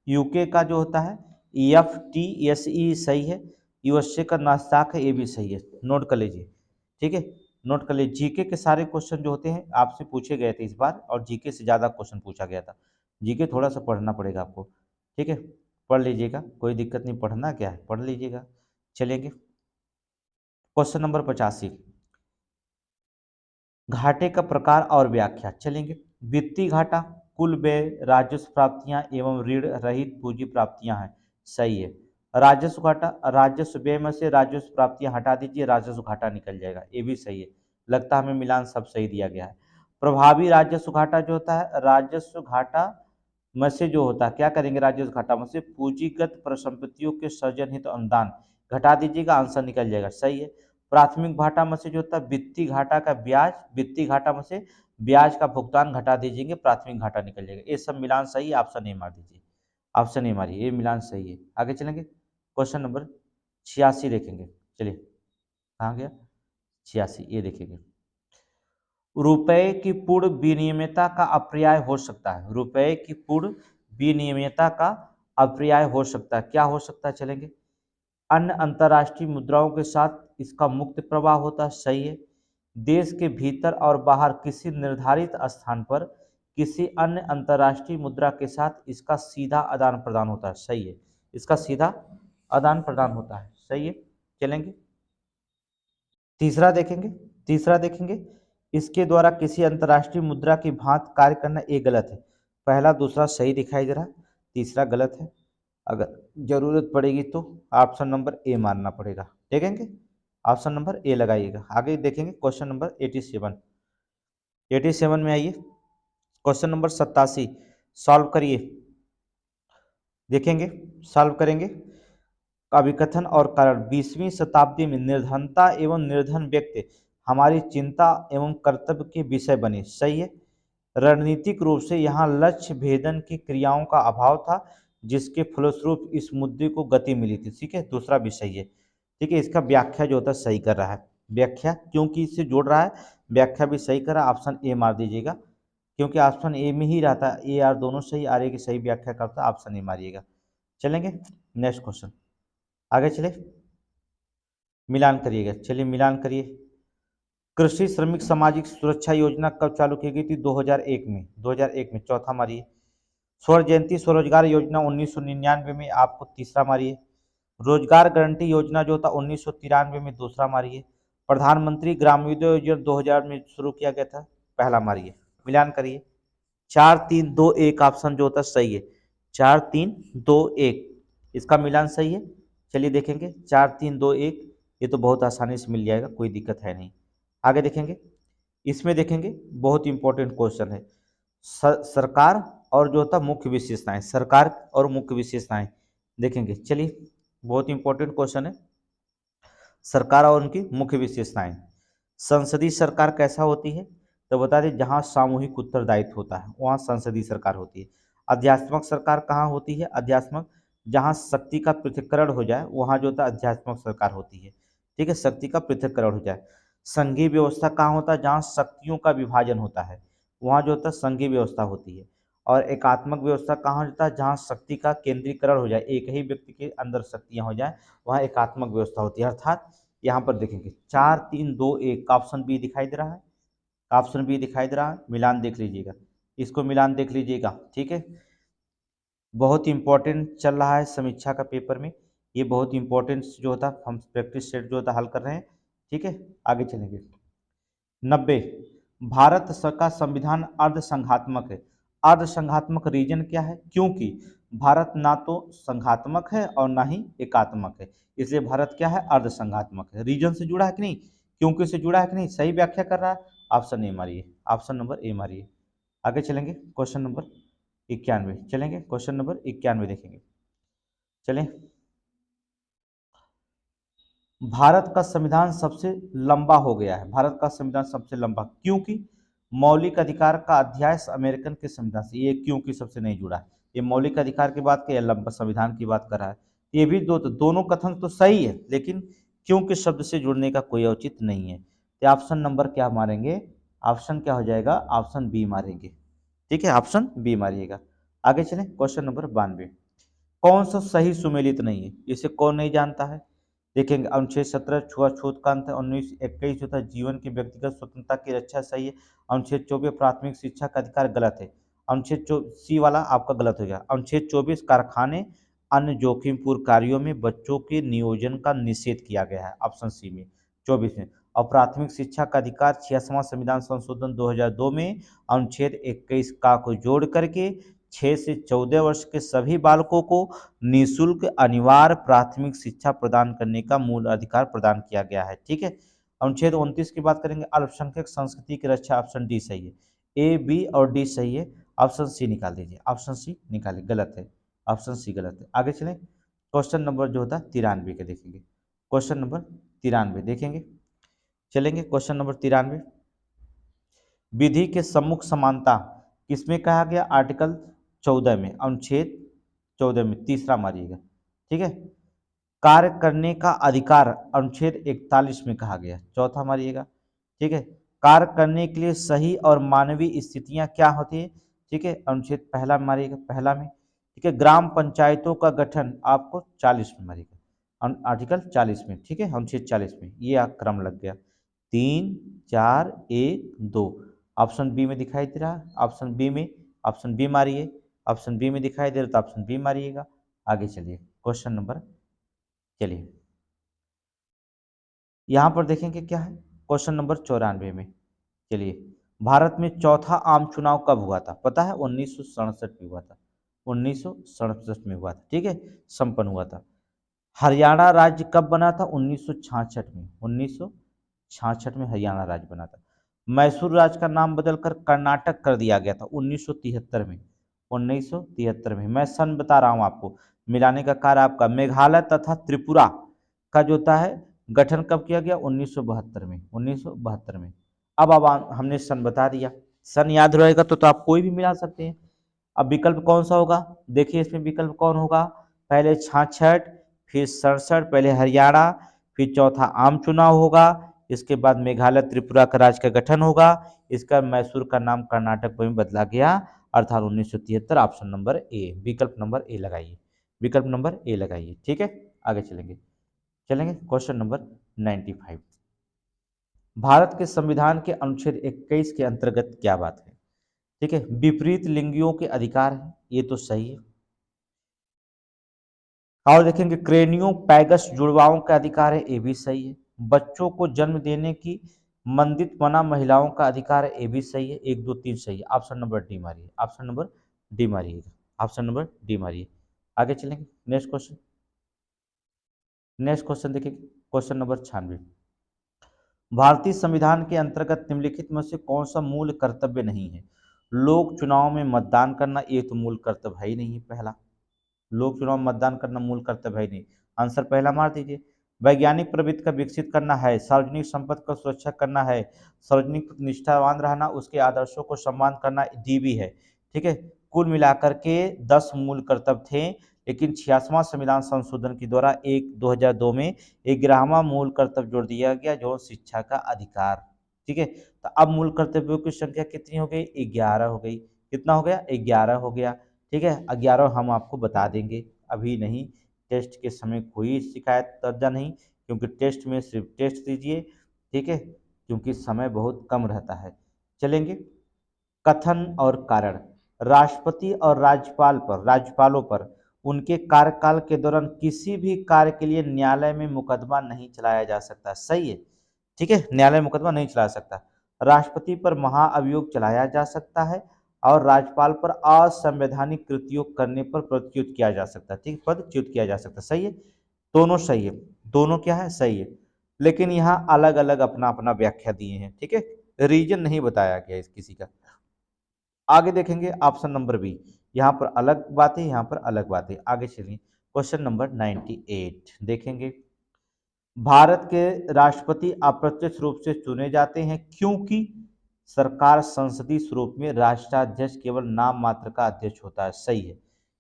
[SPEAKER 1] यूके का जो होता है EFTSE सही है। यूएसए का नास्ताक है, ये भी सही है, नोट कर लीजिए, ठीक है। नोट कर लीजिए। जीके के सारे क्वेश्चन जो होते हैं आपसे पूछे गए थे इस बार, और जीके से ज़्यादा क्वेश्चन पूछा गया था। जीके थोड़ा सा पढ़ना पड़ेगा आपको, ठीक है। पढ़ लीजिएगा, कोई दिक्कत नहीं, पढ़ना क्या है, पढ़ लीजिएगा। चलेंगे, क्वेश्चन नंबर 85, घाटे का प्रकार और व्याख्या। चलेंगे, वित्तीय घाटा कुल व्यय, राजस्व प्राप्तियां एवं ऋण रहित पूंजी प्राप्तियां हैं, सही है। राजस्व घाटा, राजस्व व्यय में से राजस्व प्राप्तियां हटा दीजिए, राजस्व घाटा निकल जाएगा, ये भी सही है। लगता है हमें मिलान सब सही दिया गया है। प्रभावी राजस्व घाटा जो होता है, राजस्व घाटा में से जो होता है, क्या करेंगे, राजस्व घाटा में से पूंजीगत परिसंपत्तियों के सृजन हित अनुदान घटा दीजिएगा, आंसर निकल जाएगा, सही है। प्राथमिक घाटा में से जो होता है वित्तीय घाटा का ब्याज, वित्तीय घाटा में से ब्याज का भुगतान घटा दीजिएंगे, प्राथमिक घाटा निकल जाएगा। ये सब मिलान सही है, ऑप्शन ए मार दीजिए, ऑप्शन ए मारिए, ये मिलान सही है। आगे चलेंगे, क्वेश्चन नंबर 86 देखेंगे। चलिए, कहाँ गया, 86, ये देखेंगे। रुपए की पूर्ण विनियमितता का अपर्याय हो सकता है, रुपए की पूर्ण विनियमितता का अपर्याय हो सकता है, क्या हो सकता है, चलेंगे। अन्य अंतर्राष्ट्रीय मुद्राओं के साथ इसका मुक्त प्रवाह होता है, सही है। देश के भीतर और बाहर किसी निर्धारित स्थान पर किसी अन्य अंतर्राष्ट्रीय मुद्रा के साथ इसका सीधा आदान प्रदान होता है, सही है। इसका सीधा आदान प्रदान होता है, सही है। चलेंगे, तीसरा देखेंगे, तीसरा देखेंगे, इसके द्वारा किसी अंतर्राष्ट्रीय मुद्रा की भांति कार्य करना, ये गलत है। पहला दूसरा सही दिखाई दे रहा है, तीसरा गलत है। अगर जरूरत पड़ेगी तो ऑप्शन नंबर ए मारना पड़ेगा, देखेंगे, ऑप्शन नंबर ए लगाइएगा। आगे देखेंगे, क्वेश्चन नंबर 87, 87 में आइए, क्वेश्चन नंबर 87 सॉल्व करिए, देखेंगे, सॉल्व करेंगे। अभिकथन और कारण, 20वीं शताब्दी में निर्धनता एवं निर्धन व्यक्ति हमारी चिंता एवं कर्तव्य के विषय बने, सही है। रणनीतिक रूप से यहाँ लक्ष्य भेदन की क्रियाओं का अभाव था, जिसके फलस्वरूप इस मुद्दे को गति मिली थी, ठीक है, दूसरा भी सही है, ठीक है। इसका व्याख्या जो होता है सही कर रहा है, व्याख्या क्योंकि इससे जोड़ रहा है, व्याख्या भी सही कर रहा है, ऑप्शन ए मार दीजिएगा, क्योंकि ऑप्शन ए में ही रहता है, ए आर दोनों सही, आर ए की सही व्याख्या करता है, ऑप्शन ए मारिएगा। चलेंगे, नेक्स्ट क्वेश्चन, आगे चले, मिलान करिएगा, चलिए मिलान करिए। कृषि श्रमिक सामाजिक सुरक्षा योजना कब चालू की गई थी, 2001 में, 2001 में, चौथा मारिए। स्वर्ण जयंती स्वरोजगार योजना 1999 में, आपको तीसरा मारिए। रोजगार गारंटी योजना जो था 1993 में, दूसरा मारिए। प्रधानमंत्री ग्रामीण योजना 2000 में शुरू किया गया था, पहला मारिए। मिलान करिए। 4 3 2 1 ऑप्शन जो होता है सही है। 4 3 2 1 इसका मिलान सही है। चलिए देखेंगे 4 3 2 1, ये तो बहुत आसानी से मिल जाएगा, कोई दिक्कत है नहीं। आगे देखेंगे, इसमें देखेंगे बहुत इंपॉर्टेंट क्वेश्चन है। सरकार और जो होता है मुख्य विशेषताएं, सरकार और मुख्य विशेषताएं देखेंगे। चलिए बहुत इंपॉर्टेंट क्वेश्चन है, सरकार और उनकी मुख्य विशेषताएं। संसदीय सरकार कैसा होती है, तो बता दें जहां सामूहिक उत्तरदायित्व होता है वहां संसदीय सरकार होती है। अध्यात्मक सरकार कहाँ होती है, अध्यात्मक जहां शक्ति का पृथक्करण हो जाए वहां जो होता है अध्यात्मक सरकार होती है। ठीक है, शक्ति का पृथक्करण हो जाए। संघीय व्यवस्था कहाँ होता है, जहाँ शक्तियों का विभाजन होता है वहां जो होता है संघीय व्यवस्था होती है। और एकात्मक व्यवस्था कहाँ होता है, जहाँ शक्ति का केंद्रीकरण हो जाए, एक ही व्यक्ति के अंदर शक्तियां हो जाए वहाँ एकात्मक व्यवस्था होती है। अर्थात यहाँ पर देखेंगे 4 3 2 1 का ऑप्शन बी दिखाई दे रहा है, ऑप्शन बी दिखाई दे रहा है। मिलान देख लीजिएगा, इसको मिलान देख लीजिएगा। ठीक है, बहुत इंपॉर्टेंट चल रहा है समीक्षा का पेपर में, ये बहुत इंपॉर्टेंट जो होता है हम प्रैक्टिस सेट जो होता है हल कर रहे हैं। ठीक है, आगे चलेंगे। 90, भारत का संविधान अर्धसंघात्मक है। अर्धसंघात्मक रीजन क्या है, क्योंकि भारत ना तो संघात्मक है और ना ही एकात्मक है, इसलिए भारत क्या है, अर्धसंघात्मक है। रीजन से जुड़ा है कि नहीं, क्योंकि से जुड़ा है कि नहीं, सही व्याख्या कर रहा है। ऑप्शन ए मारिए, ऑप्शन नंबर ए मारिए। आगे चलेंगे क्वेश्चन नंबर 91, चलेंगे क्वेश्चन नंबर 91 देखेंगे। चलें, भारत का संविधान सबसे लंबा हो गया है, भारत का संविधान सबसे लंबा क्योंकि मौलिक अधिकार का अध्याय अमेरिकन के संविधान से, ये क्योंकि सबसे नहीं जुड़ा है, ये मौलिक अधिकार की बात कर या लंबा संविधान की बात कर रहा है। ये भी दोनों कथन तो सही है, लेकिन क्योंकि शब्द से जुड़ने का कोई औचित्य नहीं है। तो ऑप्शन नंबर क्या मारेंगे, ऑप्शन क्या हो जाएगा, ऑप्शन बी मारेंगे। ठीक है, ऑप्शन बी मारिएगा। आगे चलें क्वेश्चन नंबर 92, कौन सा सही सुमेलित नहीं है, इसे कौन नहीं जानता है। देखेंगे अनुच्छेद 17 छुआछूत का अंत, 19 21 जो था जीवन की व्यक्तिगत स्वतंत्रता की रक्षा सही है। अनुच्छेद 24 प्राथमिक शिक्षा का अधिकार गलत है। अनुच्छेद सी वाला आपका गलत हो गया। अनुच्छेद 24 कारखाने अन्य जोखिमपूर्ण कार्यों में बच्चों के नियोजन का निषेध किया गया है, ऑप्शन सी में 24 में। और प्राथमिक शिक्षा का अधिकार 66वां संविधान संशोधन 2002 में अनुच्छेद 21 का को जोड़ करके 6 से 14 वर्ष के सभी बालकों को निःशुल्क अनिवार्य प्राथमिक शिक्षा प्रदान करने का मूल अधिकार प्रदान किया गया है। ठीक है, अनुच्छेद 29 की बात करेंगे, अल्पसंख्यक संस्कृति की रक्षा, ऑप्शन डी सही है। ए बी और डी सही है, ऑप्शन सी निकाल दीजिए, ऑप्शन सी निकालिए, गलत है, ऑप्शन सी गलत है। आगे चलें, क्वेश्चन नंबर जो होता है 93 के देखेंगे, क्वेश्चन नंबर 93 देखेंगे। चलेंगे क्वेश्चन नंबर 93, विधि के सम्मुख समानता किसमें कहा गया, आर्टिकल 14 में, अनुच्छेद 14 में, तीसरा मारिएगा। ठीक है, कार्य करने का अधिकार अनुच्छेद 41 में कहा गया, चौथा मारिएगा। ठीक है, कार्य करने के लिए सही और मानवीय स्थितियां क्या होती है। ठीक है, अनुच्छेद पहला में मारिएगा, पहला में। ठीक है, ग्राम पंचायतों का गठन आपको 40 में मारिएगा, आर्टिकल 40 में। ठीक है, अनुच्छेद 40 में, ये क्रम लग गया। 3 4 1 2, ऑप्शन बी में दिखाई दे रहा है, ऑप्शन बी में, ऑप्शन बी मारिए, ऑप्शन बी में दिखाई दे रहा तो ऑप्शन बी मारिएगा। आगे चलिए क्वेश्चन नंबर, चलिए यहाँ पर देखेंगे क्या है, क्वेश्चन नंबर 94 में। चलिए, भारत में चौथा आम चुनाव कब हुआ था, पता है 1967 में हुआ था, 1967 में हुआ था। ठीक है, संपन्न हुआ था। हरियाणा राज्य कब बना था, 1966 में, 1966 में हरियाणा राज्य बना था। मैसूर राज्य का नाम बदलकर कर्नाटक कर दिया गया था 1973 में, 1973 में। मैं सन बता रहा हूं आपको, मिलाने का कार्य आपका। मेघालय तथा त्रिपुरा का जो होता है गठन कब किया गया, 1972 में, 1972 में। अब हमने सन बता दिया, सन याद रहेगा तो आप कोई भी मिला सकते हैं। अब विकल्प कौन सा होगा, देखिए इसमें विकल्प कौन होगा, पहले 66, फिर 67, पहले हरियाणा, फिर चौथा आम चुनाव होगा, इसके बाद मेघालय त्रिपुरा का राज्य का गठन होगा, इसका मैसूर का नाम कर्नाटक में बदला गया, अर्थात 1973। ऑप्शन नंबर ए, विकल्प नंबर ए लगाइए, विकल्प नंबर ए लगाइए। ठीक है, आगे चलेंगे, चलेंगे क्वेश्चन नंबर 95, भारत के संविधान के अनुच्छेद 21 के अंतर्गत क्या बात है। ठीक है, विपरीत लिंगियों के अधिकार है, ये तो सही है। और देखेंगे क्रेनियो पैगस जुड़वाओं का अधिकार है, ये भी सही है। बच्चों को जन्म देने की मंदित मना महिलाओं का अधिकार है, ये भी सही है, 1 2 3 सही है। ऑप्शन नंबर डी मारिए, ऑप्शन नंबर डी मारिएगा, ऑप्शन नंबर डी मारिए। आगे चलेंगे, नेक्स्ट क्वेश्चन। नेक्स्ट क्वेश्चन देखिए, क्वेश्चन नंबर 96। भारतीय संविधान के अंतर्गत निम्नलिखित में से कौन सा मूल कर्तव्य नहीं है? लोक चुनाव में मतदान करना, ये तो मूल कर्तव्य है ही नहीं है। पहला, लोक चुनाव में मतदान करना मूल कर्तव्य है ही नहीं, आंसर पहला मार दीजिए। वैज्ञानिक प्रवृत्ति का विकसित करना है, सार्वजनिक संपत्ति का सुरक्षा करना है, सार्वजनिक निष्ठावान रहना, उसके आदर्शों को सम्मान करना, डी भी है। ठीक है, कुल मिलाकर के 10 मूल कर्तव्य थे, लेकिन 86वां संविधान संशोधन के द्वारा 2002 में 11वां मूल कर्तव्य जोड़ दिया गया, जो शिक्षा का अधिकार। ठीक है, तो अब मूल कर्तव्यों की संख्या कितनी हो गई? 11 हो गई। कितना हो गया? 11 हो गया। ठीक है, 11 हम आपको बता देंगे, अभी नहीं, टेस्ट के समय कोई शिकायत दर्जा नहीं, क्योंकि टेस्ट में सिर्फ टेस्ट दीजिए। ठीक है, क्योंकि समय बहुत कम रहता है। चलेंगे, कथन और कारण। राष्ट्रपति और राज्यपालों पर उनके कार्यकाल के दौरान किसी भी कार्य के लिए न्यायालय में मुकदमा नहीं चलाया जा सकता। सही है, ठीक है, न्यायालय में मुकदमा नहीं चला सकता। राष्ट्रपति पर महाअभियोग चलाया जा सकता है और राज्यपाल पर असंवैधानिक कृतियों करने पर पदच्युत किया जा सकता है। ठीक, पदच्युत किया जा सकता है। सही है, दोनों सही है, दोनों क्या है? सही है। लेकिन यहाँ अलग अलग अपना अपना व्याख्या दिए हैं। ठीक है, रीजन नहीं बताया गया इस किसी का। आगे देखेंगे, ऑप्शन नंबर बी, यहाँ पर अलग बात है, यहाँ पर अलग बात है। आगे चलिए, क्वेश्चन नंबर 98 देखेंगे। भारत के राष्ट्रपति अप्रत्यक्ष रूप से चुने जाते हैं क्योंकि सरकार संसदीय स्वरूप में राष्ट्राध्यक्ष केवल नाम मात्र का अध्यक्ष होता है। सही है,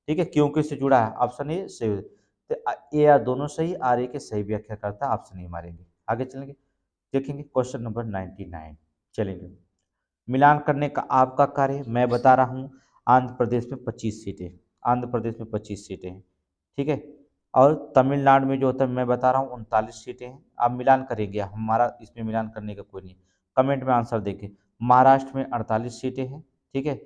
[SPEAKER 1] ठीक है, क्योंकि से जुड़ा है, ऑप्शन ए सही है। तो ए आर दोनों सही, आर ए के सही व्याख्या करता है, ऑप्शन ए मारेंगे। आगे चलेंगे, देखेंगे क्वेश्चन नंबर 99। चलेंगे, मिलान करने का आपका कार्य मैं बता रहा हूँ। आंध्र प्रदेश में 25 सीटें, आंध्र प्रदेश में 25 सीटें हैं। ठीक है, और तमिलनाडु में जो होता है मैं बता रहा हूँ 39 सीटें हैं। आप मिलान करेंगे, हमारा इसमें मिलान करने का कोई नहीं, कमेंट में आंसर देंगे। महाराष्ट्र में 48 सीटें हैं। ठीक है,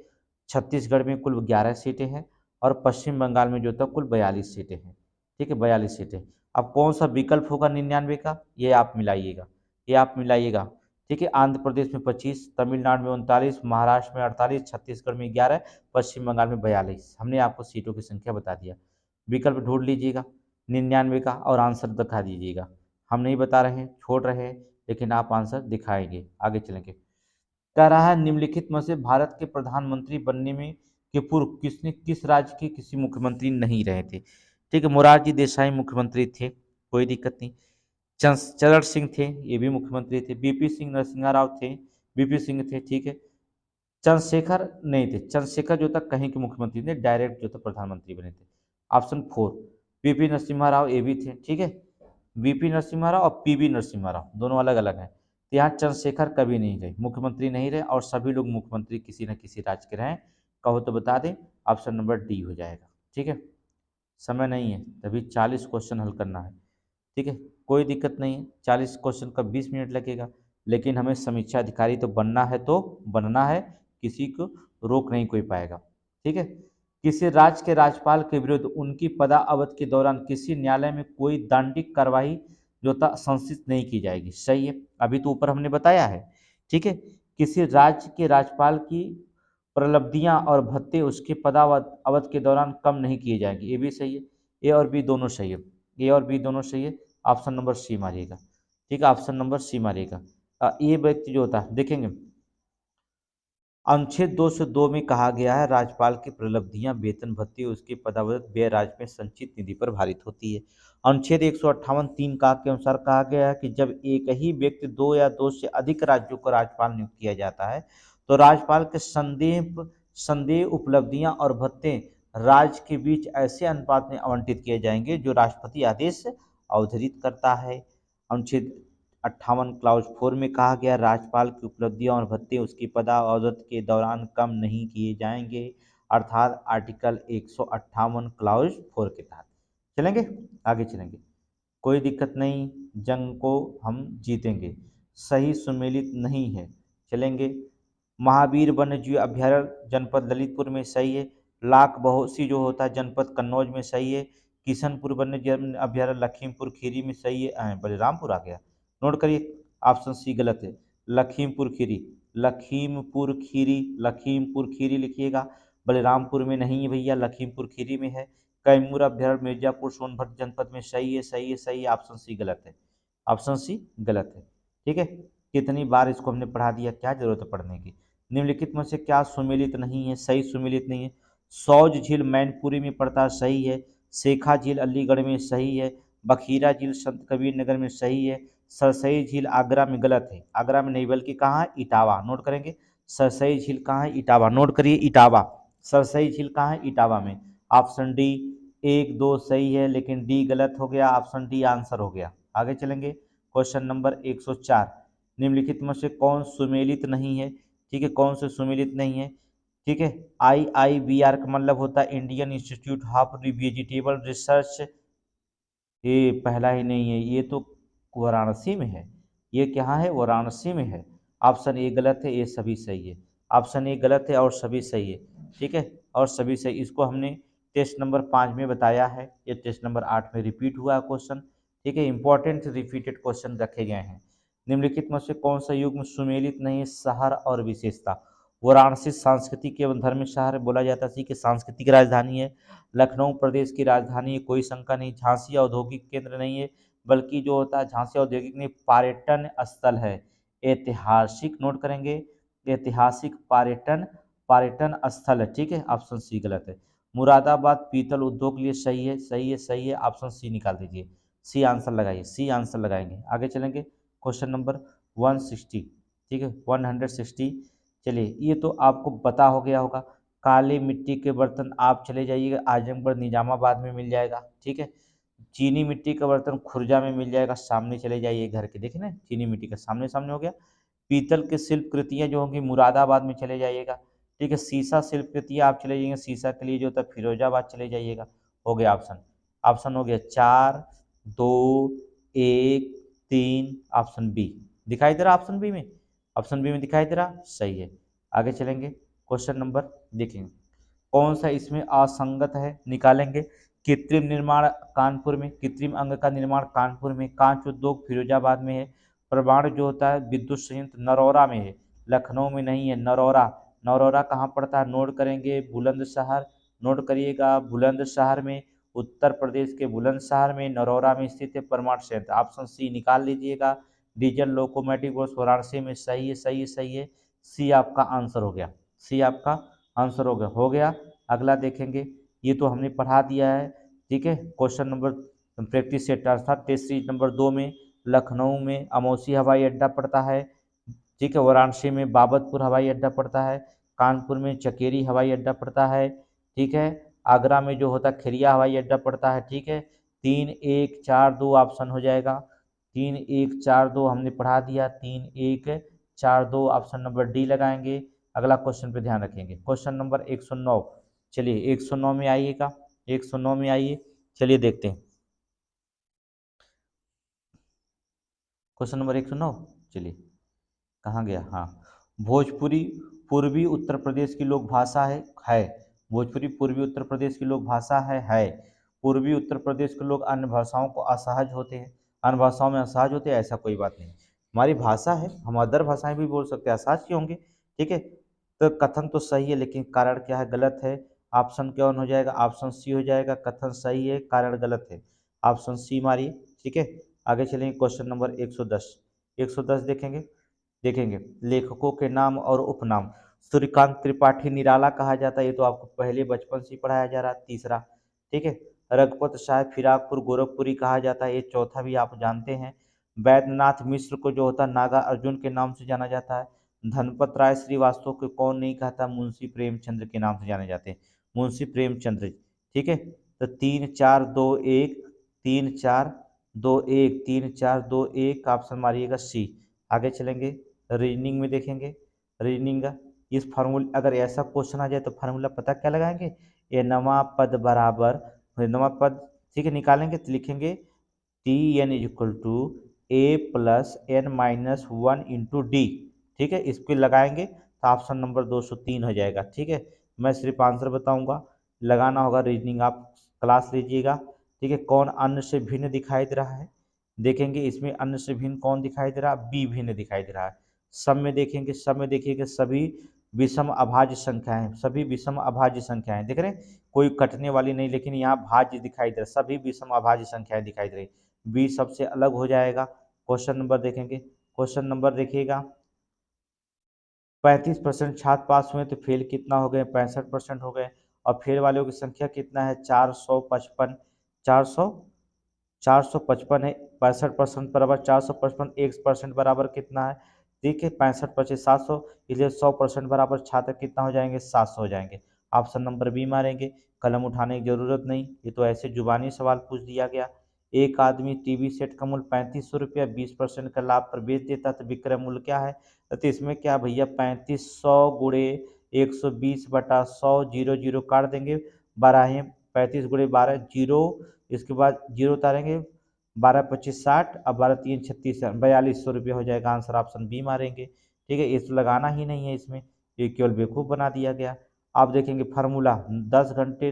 [SPEAKER 1] छत्तीसगढ़ में कुल 11 सीटें हैं और पश्चिम बंगाल में जो होता है कुल 42 सीटें हैं। ठीक है, 42 सीटें। अब कौन सा विकल्प होगा 99 का, ये आप मिलाइएगा, ये आप मिलाइएगा। ठीक है, आंध्र प्रदेश में 25, तमिलनाडु में 39, महाराष्ट्र में 48, छत्तीसगढ़ में 11, पश्चिम बंगाल में 42। हमने आपको सीटों की संख्या बता दिया, विकल्प ढूंढ लीजिएगा 99 का और आंसर दिखा दीजिएगा। हम नहीं बता रहे हैं, छोड़ रहे हैं, लेकिन आप आंसर दिखाएंगे। आगे चलेंगे, कह रहा है निम्नलिखित में से भारत के प्रधानमंत्री बनने में के पूर्व किसने किस राज्य के किसी मुख्यमंत्री नहीं रहे थे? ठीक है, मोरारजी देसाई मुख्यमंत्री थे, कोई दिक्कत नहीं। चरण सिंह थे, ये भी मुख्यमंत्री थे। बीपी सिंह नरसिंहा राव थे, बीपी सिंह थे। ठीक है, चंद्रशेखर नहीं थे, चंद्रशेखर जो था कहीं के मुख्यमंत्री थे, डायरेक्ट जो था प्रधानमंत्री बने थे। ऑप्शन 4, बीपी नरसिम्हा राव ये भी थे। ठीक है, बीपी नरसिम्हा राव और पीबी नरसिम्हा राव दोनों अलग अलग हैं। तो यहाँ चंद्रशेखर कभी नहीं रहे, मुख्यमंत्री नहीं रहे, और सभी लोग मुख्यमंत्री किसी न किसी राज्य के रहे। कहो तो बता दें, ऑप्शन नंबर डी हो जाएगा। ठीक है, समय नहीं है, तभी 40 क्वेश्चन हल करना है। ठीक है, कोई दिक्कत नहीं है, 40 क्वेश्चन का 20 मिनट लगेगा, लेकिन हमें समीक्षा अधिकारी तो बनना है, तो बनना है, किसी को रोक नहीं कोई पाएगा। ठीक है, किसी राज्य के राज्यपाल के विरुद्ध उनकी पदावधि के दौरान किसी न्यायालय में कोई दंडिक कार्रवाई जो था संस्थित नहीं की जाएगी। सही है, अभी तो ऊपर हमने बताया है। ठीक है, किसी राज्य के राज्यपाल की प्रलब्धियां और भत्ते उसके पदावधि के दौरान कम नहीं किए जाएंगे, ये भी सही है। ए और बी दोनों सही है, ए और बी दोनों सही है। ऑप्शन नंबर सी मारिएगा। ठीक है, ऑप्शन नंबर सी मारिएगा। ये व्यक्ति जो होता है देखेंगे, अनुच्छेद 202 में कहा गया है राज्यपाल की प्रलब्धियां वेतन भत्ते उसके पदावधि व्यय राज्य में संचित निधि पर भारित होती है। अनुच्छेद 158(3) का के अनुसार कहा गया है कि जब एक ही व्यक्ति 2 या 2 से अधिक राज्यों का राज्यपाल नियुक्त किया जाता है तो राज्यपाल के संदेह उपलब्धियां और भत्ते राज्य के बीच ऐसे अनुपात में आवंटित किए जाएंगे जो राष्ट्रपति आदेश अवधरित करता है। अनुच्छेद 58 क्लाउज 4 में कहा गया राज्यपाल की उपलब्धियां और भत्ते उसकी पदावधि के दौरान कम नहीं किए जाएंगे, अर्थात आर्टिकल 158 क्लाउज 4 के तहत। चलेंगे, आगे चलेंगे, कोई दिक्कत नहीं, जंग को हम जीतेंगे। सही सुमेलित नहीं है, चलेंगे। महावीर वन्यजीव अभ्यारण्य जनपद ललितपुर में सही है। लाख बहोसी जो होता है जनपद कन्नौज में सही है। किशनपुर वन्यजीव अभ्यारण्य लखीमपुर खीरी में सही है। बलरामपुर आ गया, नोट करिए, ऑप्शन सी गलत है। लखीमपुर खीरी, लखीमपुर खीरी, लखीमपुर खीरी लिखिएगा। बलरामपुर में नहीं है भैया, लखीमपुर खीरी में है। कैमूर अभ्यारण्य मिर्जापुर सोनभद्र जनपद में, सही है सही है सही है, ऑप्शन सी गलत है, ऑप्शन सी गलत है। ठीक है, कितनी बार इसको हमने पढ़ा दिया, क्या जरूरत है पढ़ने की। निम्नलिखित में से क्या सुमेलित नहीं है, सही सुमेलित नहीं है। सौज झील मैनपुरी में पड़ता है, सही है। शेखा झील अलीगढ़ में, सही है। बखीरा झील संत कबीर नगर में, सही है। सरसई झील आगरा में, गलत है, आगरा में नहीं बल्कि कहाँ है, इटावा, नोट करेंगे। सरसई झील कहाँ है, इटावा, नोट करिए इटावा। सरसई झील कहाँ है, इटावा में। ऑप्शन डी, एक दो सही है लेकिन डी गलत हो गया, ऑप्शन डी आंसर हो गया। आगे चलेंगे, क्वेश्चन नंबर 104। निम्नलिखित में से कौन सुमेलित नहीं है, ठीक है, कौन से सुमेलित नहीं है। ठीक है, IIBR का मतलब होता है Indian institute of vegetable research, ये पहला ही नहीं है, ये तो वाराणसी में है। ये क्या है, वाराणसी में है। ऑप्शन ए गलत है, ये सभी सही है। ऑप्शन ए गलत है और सभी सही है। ठीक है, और सभी सही। इसको हमने टेस्ट नंबर 5 में बताया है, ये टेस्ट नंबर 8 में रिपीट हुआ है क्वेश्चन। ठीक है, इंपॉर्टेंट रिपीटेड क्वेश्चन रखे गए हैं। निम्नलिखित में से कौन सा युग में सुमेलित नहीं है, शहर और विशेषता। वाराणसी सांस्कृतिक एवं धार्मिक शहर बोला जाता है कि सांस्कृतिक राजधानी है। लखनऊ प्रदेश की राजधानी है, कोई शंका नहीं। झांसी औद्योगिक केंद्र नहीं है, बल्कि जो होता है झांसी औद्योगिक नहीं, पर्यटन स्थल है। ऐतिहासिक, नोट करेंगे, ऐतिहासिक पर्यटन, पर्यटन स्थल है। ठीक है, ऑप्शन सी गलत है। मुरादाबाद पीतल उद्योग के लिए, सही है सही है सही है, ऑप्शन सी निकाल दीजिए, सी आंसर लगाइए, सी आंसर लगाएंगे। आगे चलेंगे, क्वेश्चन नंबर 160। ठीक है, 160। चलिए, ये तो आपको पता हो गया होगा। काली मिट्टी के बर्तन आप चले जाइएगा आजमगढ़ निजामाबाद में मिल जाएगा। ठीक है, चीनी मिट्टी का बर्तन खुर्जा में मिल जाएगा, सामने चले जाइए घर के, देखे ना चीनी मिट्टी का सामने सामने हो गया। पीतल के शिल्प कृतियाँ जो होंगी मुरादाबाद में चले जाइएगा। ठीक है, शीशा शिल्प कृतियाँ आप चले जाइएगा, शीशा के लिए जो होता है फिरोजाबाद चले जाइएगा। हो गया ऑप्शन, ऑप्शन हो गया 4 2 1 3, ऑप्शन बी दिखाई दे रहा, ऑप्शन बी में, ऑप्शन बी में दिखाई दे रहा, सही है। आगे चलेंगे, क्वेश्चन नंबर देखेंगे, कौन सा इसमें असंगत है, निकालेंगे। कृत्रिम निर्माण कानपुर में, कृत्रिम अंग का निर्माण कानपुर में। कांच उद्योग फिरोजाबाद में है। परमाणु जो होता है विद्युत संयंत्र नरौरा में है, लखनऊ में नहीं है, नरौरा। नरौरा कहाँ पड़ता है, नोट करेंगे, बुलंदशहर, नोट करिएगा, बुलंदशहर में, उत्तर प्रदेश के बुलंदशहर में नरौरा में स्थित है परमाणु संयंत्र। ऑप्शन सी निकाल लीजिएगा। डीजल लोकोमोटिव बस वाराणसी में, सही है सही है सही है, सी आपका आंसर हो गया, सी आपका आंसर हो गया, हो गया। अगला देखेंगे, ये तो हमने पढ़ा दिया है। ठीक है, क्वेश्चन नंबर प्रैक्टिस सेट अर्थात टेस्ट सीरीज नंबर 2 में लखनऊ में अमौसी हवाई अड्डा पड़ता है। ठीक है, वाराणसी में बाबतपुर हवाई अड्डा पड़ता है। कानपुर में चकेरी हवाई अड्डा पड़ता है। ठीक है, आगरा में जो होता है खेरिया हवाई अड्डा पड़ता है। ठीक है, 3 1 4 2 ऑप्शन हो जाएगा। 3 1 4 2 हमने पढ़ा दिया, 3 1 4 2 ऑप्शन नंबर डी लगाएंगे। अगला क्वेश्चन पे ध्यान रखेंगे, क्वेश्चन नंबर 109। चलिए 109 में आइएगा, 109 में आइए, चलिए देखते हैं क्वेश्चन नंबर 109। चलिए, कहाँ गया, हाँ, भोजपुरी पूर्वी उत्तर प्रदेश की लोक भाषा है। भोजपुरी पूर्वी उत्तर प्रदेश की लोक भाषा है। पूर्वी उत्तर प्रदेश के लोग अन्य भाषाओं को असहज होते हैं, अन्य भाषाओं में असहज होते हैं, ऐसा कोई बात नहीं। हमारी भाषा है, हम अदर भाषाएं भी बोल सकते हैं, असहज क्यों होंगे। ठीक है, तो कथन तो सही है लेकिन कारण क्या है, गलत है। ऑप्शन कौन हो जाएगा, ऑप्शन सी हो जाएगा, कथन सही है कारण गलत है, ऑप्शन सी मारिए। ठीक है, आगे चलेंगे, क्वेश्चन नंबर 110। 110 देखेंगे, देखेंगे लेखकों के नाम और उपनाम। सूर्यकांत त्रिपाठी निराला कहा जाता है, ये तो आपको पहले बचपन से ही पढ़ाया जा रहा है, तीसरा। ठीक है, रघुपत साहब फिराकपुर गोरखपुरी कहा जाता है, ये चौथा भी आप जानते हैं। वैद्यनाथ मिश्र को जो होता है नागा अर्जुन के नाम से जाना जाता है। धनपत राय श्रीवास्तव को कौन नहीं कहता, मुंशी प्रेमचंद्र के नाम से जाने जाते हैं, मुंशी प्रेमचंद्र। ठीक है, तो 3 4 2 1, 3 4 2 1, 3 4 2 1, ऑप्शन मारिएगा सी। आगे चलेंगे, रीजनिंग में देखेंगे, रीजनिंग का इस फार्मूला, अगर ऐसा क्वेश्चन आ जाए तो फार्मूला पता क्या लगाएंगे, ये नवा पद बराबर नवा पद। ठीक है, निकालेंगे तो लिखेंगे T N is equal to A plus N minus 1 into D. ठीक है, इस पर लगाएंगे तो ऑप्शन नंबर 203 हो जाएगा। ठीक है, मैं सिर्फ आंसर बताऊंगा, लगाना होगा, रीजनिंग आप क्लास लीजिएगा। ठीक है, कौन अन्य से भिन्न दिखाई दे रहा है, देखेंगे इसमें अन्य से भिन्न कौन दिखाई दे रहा है, बी भिन्न दिखाई दे रहा है। सब में देखेंगे, सब में देखिएगा सभी विषम अभाज्य संख्याएं, सभी विषम अभाज्य संख्याएं देख रहे हैं, कोई कटने वाली नहीं, लेकिन यहाँ भाज्य दिखाई दे रहा, सभी विषम अभाज्य संख्याएं दिखाई दे रही। बी सबसे अलग हो जाएगा। क्वेश्चन नंबर देखेंगे, क्वेश्चन नंबर देखिएगा, 35% छात्र पास हुए तो फेल कितना हो गए, 65% हो गए। और फेल वालों की संख्या कितना है, 455, 400 455 है, 65% बराबर 455, 1% बराबर कितना है, देखिए 65 × 500, इसलिए 100% बराबर छात्र कितना हो जाएंगे, 700 हो जाएंगे। ऑप्शन नंबर बी मारेंगे, कलम उठाने की जरूरत नहीं, ये तो ऐसे जुबानी सवाल पूछ दिया गया। एक आदमी टीवी सेट का मूल्य 3500 रुपया 20% का लाभ पर बेच देता तो विक्रय मूल्य क्या है, तो इसमें क्या भैया 3500 गुणे 120/100, जीरो जीरो काट देंगे, 12 35 गुणे 12 जीरो, इसके बाद जीरो उतारेंगे, 12×25 = 60, अब 12×3 = 36, 4200 रुपये हो जाएगा। आंसर ऑप्शन बी मारेंगे। ठीक है, इस लगाना ही नहीं है इसमें, ये केवल बेवकूफ़ बना दिया गया। आप देखेंगे फार्मूला, 10 घंटे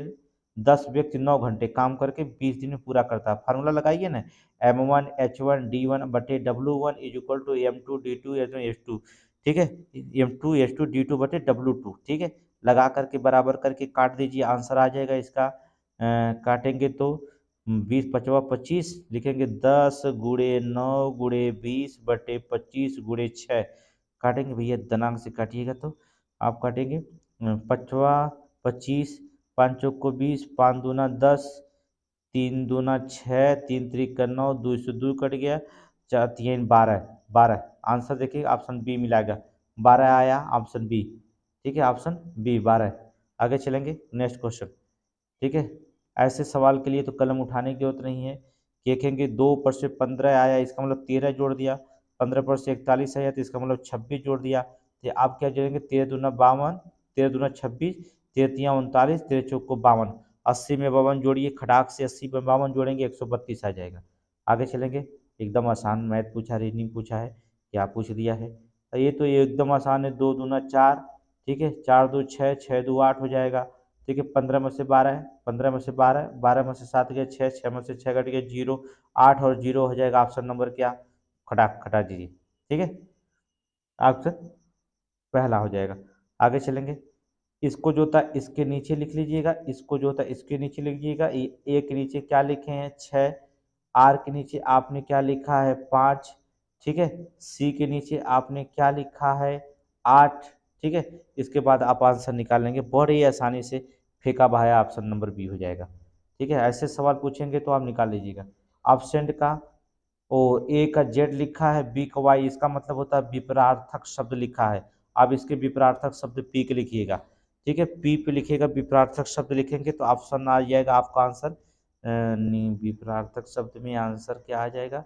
[SPEAKER 1] 10 व्यक्ति 9 घंटे काम करके 20 दिन में पूरा करता है, फार्मूला लगाइए ना, M1H1D1/W1 = M2D2 ठीक है, M2H2D2/W2, ठीक है, लगा करके बराबर करके काट दीजिए, आंसर आ जाएगा इसका। काटेंगे तो 20×5 = 25, लिखेंगे 10×9×20/25×6, काटेंगे भैया दिनांक से काटिएगा तो आप काटेंगे 5×25, 5×5 = 20, 5×2 = 10, 3×2 = 6, 3×3 = 9, 2 से 2 कट गया, 4×3 = 12, 12 आंसर देखिए ऑप्शन बी मिलाएगा, 12 आया ऑप्शन बी। ठीक है, ऑप्शन बी 12। आगे चलेंगे नेक्स्ट क्वेश्चन। ठीक है, ऐसे सवाल के लिए तो कलम उठाने की जरूरत नहीं है। देखेंगे 2 पर से 15 आया, इसका मतलब 13 जोड़ दिया, 15 पर से 41 आया तो इसका मतलब 26 जोड़ दिया, तो आप क्या जोड़ेंगे, 13×2 = 52, 13×2 = 26, 13×3 = 39, 13×4 = 52, 80 में 52 जोड़िए, खटाक से 80 में 52 जोड़ेंगे 132 आ जाएगा। आगे चलेंगे, एकदम आसान मैथ पूछा, रीजनिंग पूछा है, क्या पूछ दिया है, तो ये तो एकदम आसान है, 2×2 = 4, ठीक है, 4×2 = 6, 6×2 = 8 हो जाएगा। ठीक है, 15 में से 12 है, 15 में से 12, 12 में से 7 गया 6, 6 में से 6 कट गया 0, 8 और 0 हो जाएगा ऑप्शन नंबर क्या, खटाक खटा दीजिए। ठीक है, ऑप्शन पहला हो जाएगा। आगे चलेंगे, इसको जो था इसके नीचे लिख लीजिएगा, इसको जो था इसके नीचे लिख लीजिएगा, ए के नीचे क्या लिखे हैं 6, आर के नीचे आपने क्या लिखा है 5, ठीक है, सी के नीचे आपने क्या लिखा है 8, ठीक है, इसके बाद आप आंसर निकाल लेंगे बड़े ही आसानी से, फेंका बहाया ऑप्शन नंबर बी हो जाएगा। ठीक है, ऐसे सवाल पूछेंगे तो आप निकाल लीजिएगा। ऑप्शन का ओ ए का जेड लिखा है, बी का वाई, इसका मतलब होता है विपरार्थक शब्द लिखा है, आप इसके विपरार्थक शब्द पी के लिखिएगा। ठीक है, पी पे लिखिएगा, विपरार्थक शब्द लिखेंगे तो ऑप्शन आ जाएगा आपका आंसर, विपरार्थक शब्द में आंसर क्या आ जाएगा,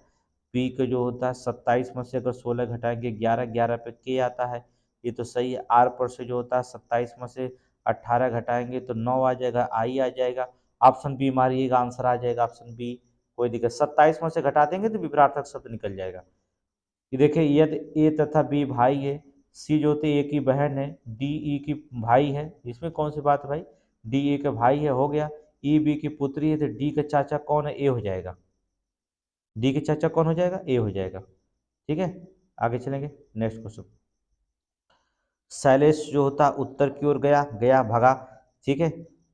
[SPEAKER 1] पी का जो होता है 27 में से अगर 16 घटाएंगे 11, 11 पे के आता है, ये तो सही है। आर पर से जो होता है 27 में से 18 घटाएंगे तो 9 आ जाएगा, आई आ जाएगा, ऑप्शन बी मारिएगा, आंसर आ जाएगा ऑप्शन बी। कोई दिक्कत, 27 में से घटा देंगे तो विपरार्थक शब्द निकल जाएगा। ये देखिए, यदि ए तथा बी भाई है, सी जो होती है ए की बहन है, डी ई की भाई है, इसमें कौन सी बात है भाई, डी ए का भाई है हो गया, ई बी की पुत्री है तो डी का चाचा कौन है, ए हो जाएगा, डी के चाचा कौन हो जाएगा, ए हो जाएगा। ठीक है, आगे चलेंगे नेक्स्ट क्वेश्चन। शैलेश जो होता उत्तर की ओर गया, गया भागा, ठीक है,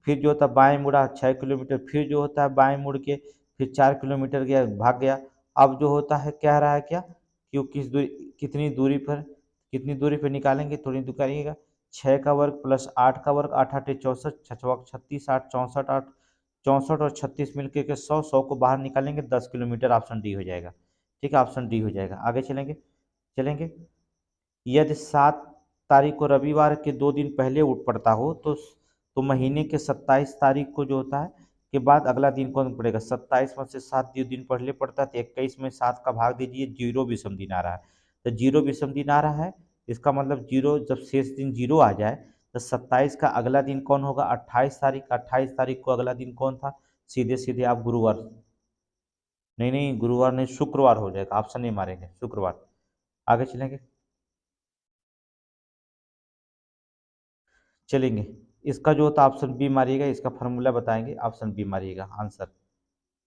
[SPEAKER 1] फिर जो होता बाएं मुड़ा 6 किलोमीटर, फिर जो होता है बाएं मुड़ के फिर 4 किलोमीटर गया, भाग गया। अब जो होता है कह रहा है क्या, कि वो किस दूरी, कितनी दूरी पर, कितनी दूरी पर निकालेंगे, थोड़ी निकालिएगा, 6 का वर्ग प्लस 8 का वर्ग, 8×8 = 64, 6×36 = 8, 64, 8 64 और 36 मिलकर के 100, 100 को बाहर निकालेंगे 10 किलोमीटर, ऑप्शन डी हो जाएगा। ठीक है, ऑप्शन डी हो जाएगा। आगे चलेंगे, चलेंगे, यदि 7 तारीख को रविवार के 2 दिन पहले उठ पड़ता हो तो महीने के 27 तारीख को जो होता है के बाद अगला दिन कौन पड़ेगा, 27 में से 7 दिन पहले पड़ता है तो 21 में 7 का भाग दीजिए, जीरो विषम दिन आ रहा है, तो जीरो विषम दिन आ रहा है, इसका मतलब जीरो जब शेष दिन जीरो आ जाए तो 27 का अगला दिन कौन होगा, 28 तारीख, 28 तारीख को अगला दिन कौन था, सीधे सीधे आप गुरुवार, नहीं नहीं गुरुवार नहीं, शुक्रवार हो जाएगा, ऑप्शन नहीं मारेंगे, शुक्रवार। आगे चलेंगे, चलेंगे, इसका जो होता है ऑप्शन बी मारिएगा, इसका फार्मूला बताएंगे, ऑप्शन बी मारिएगा आंसर।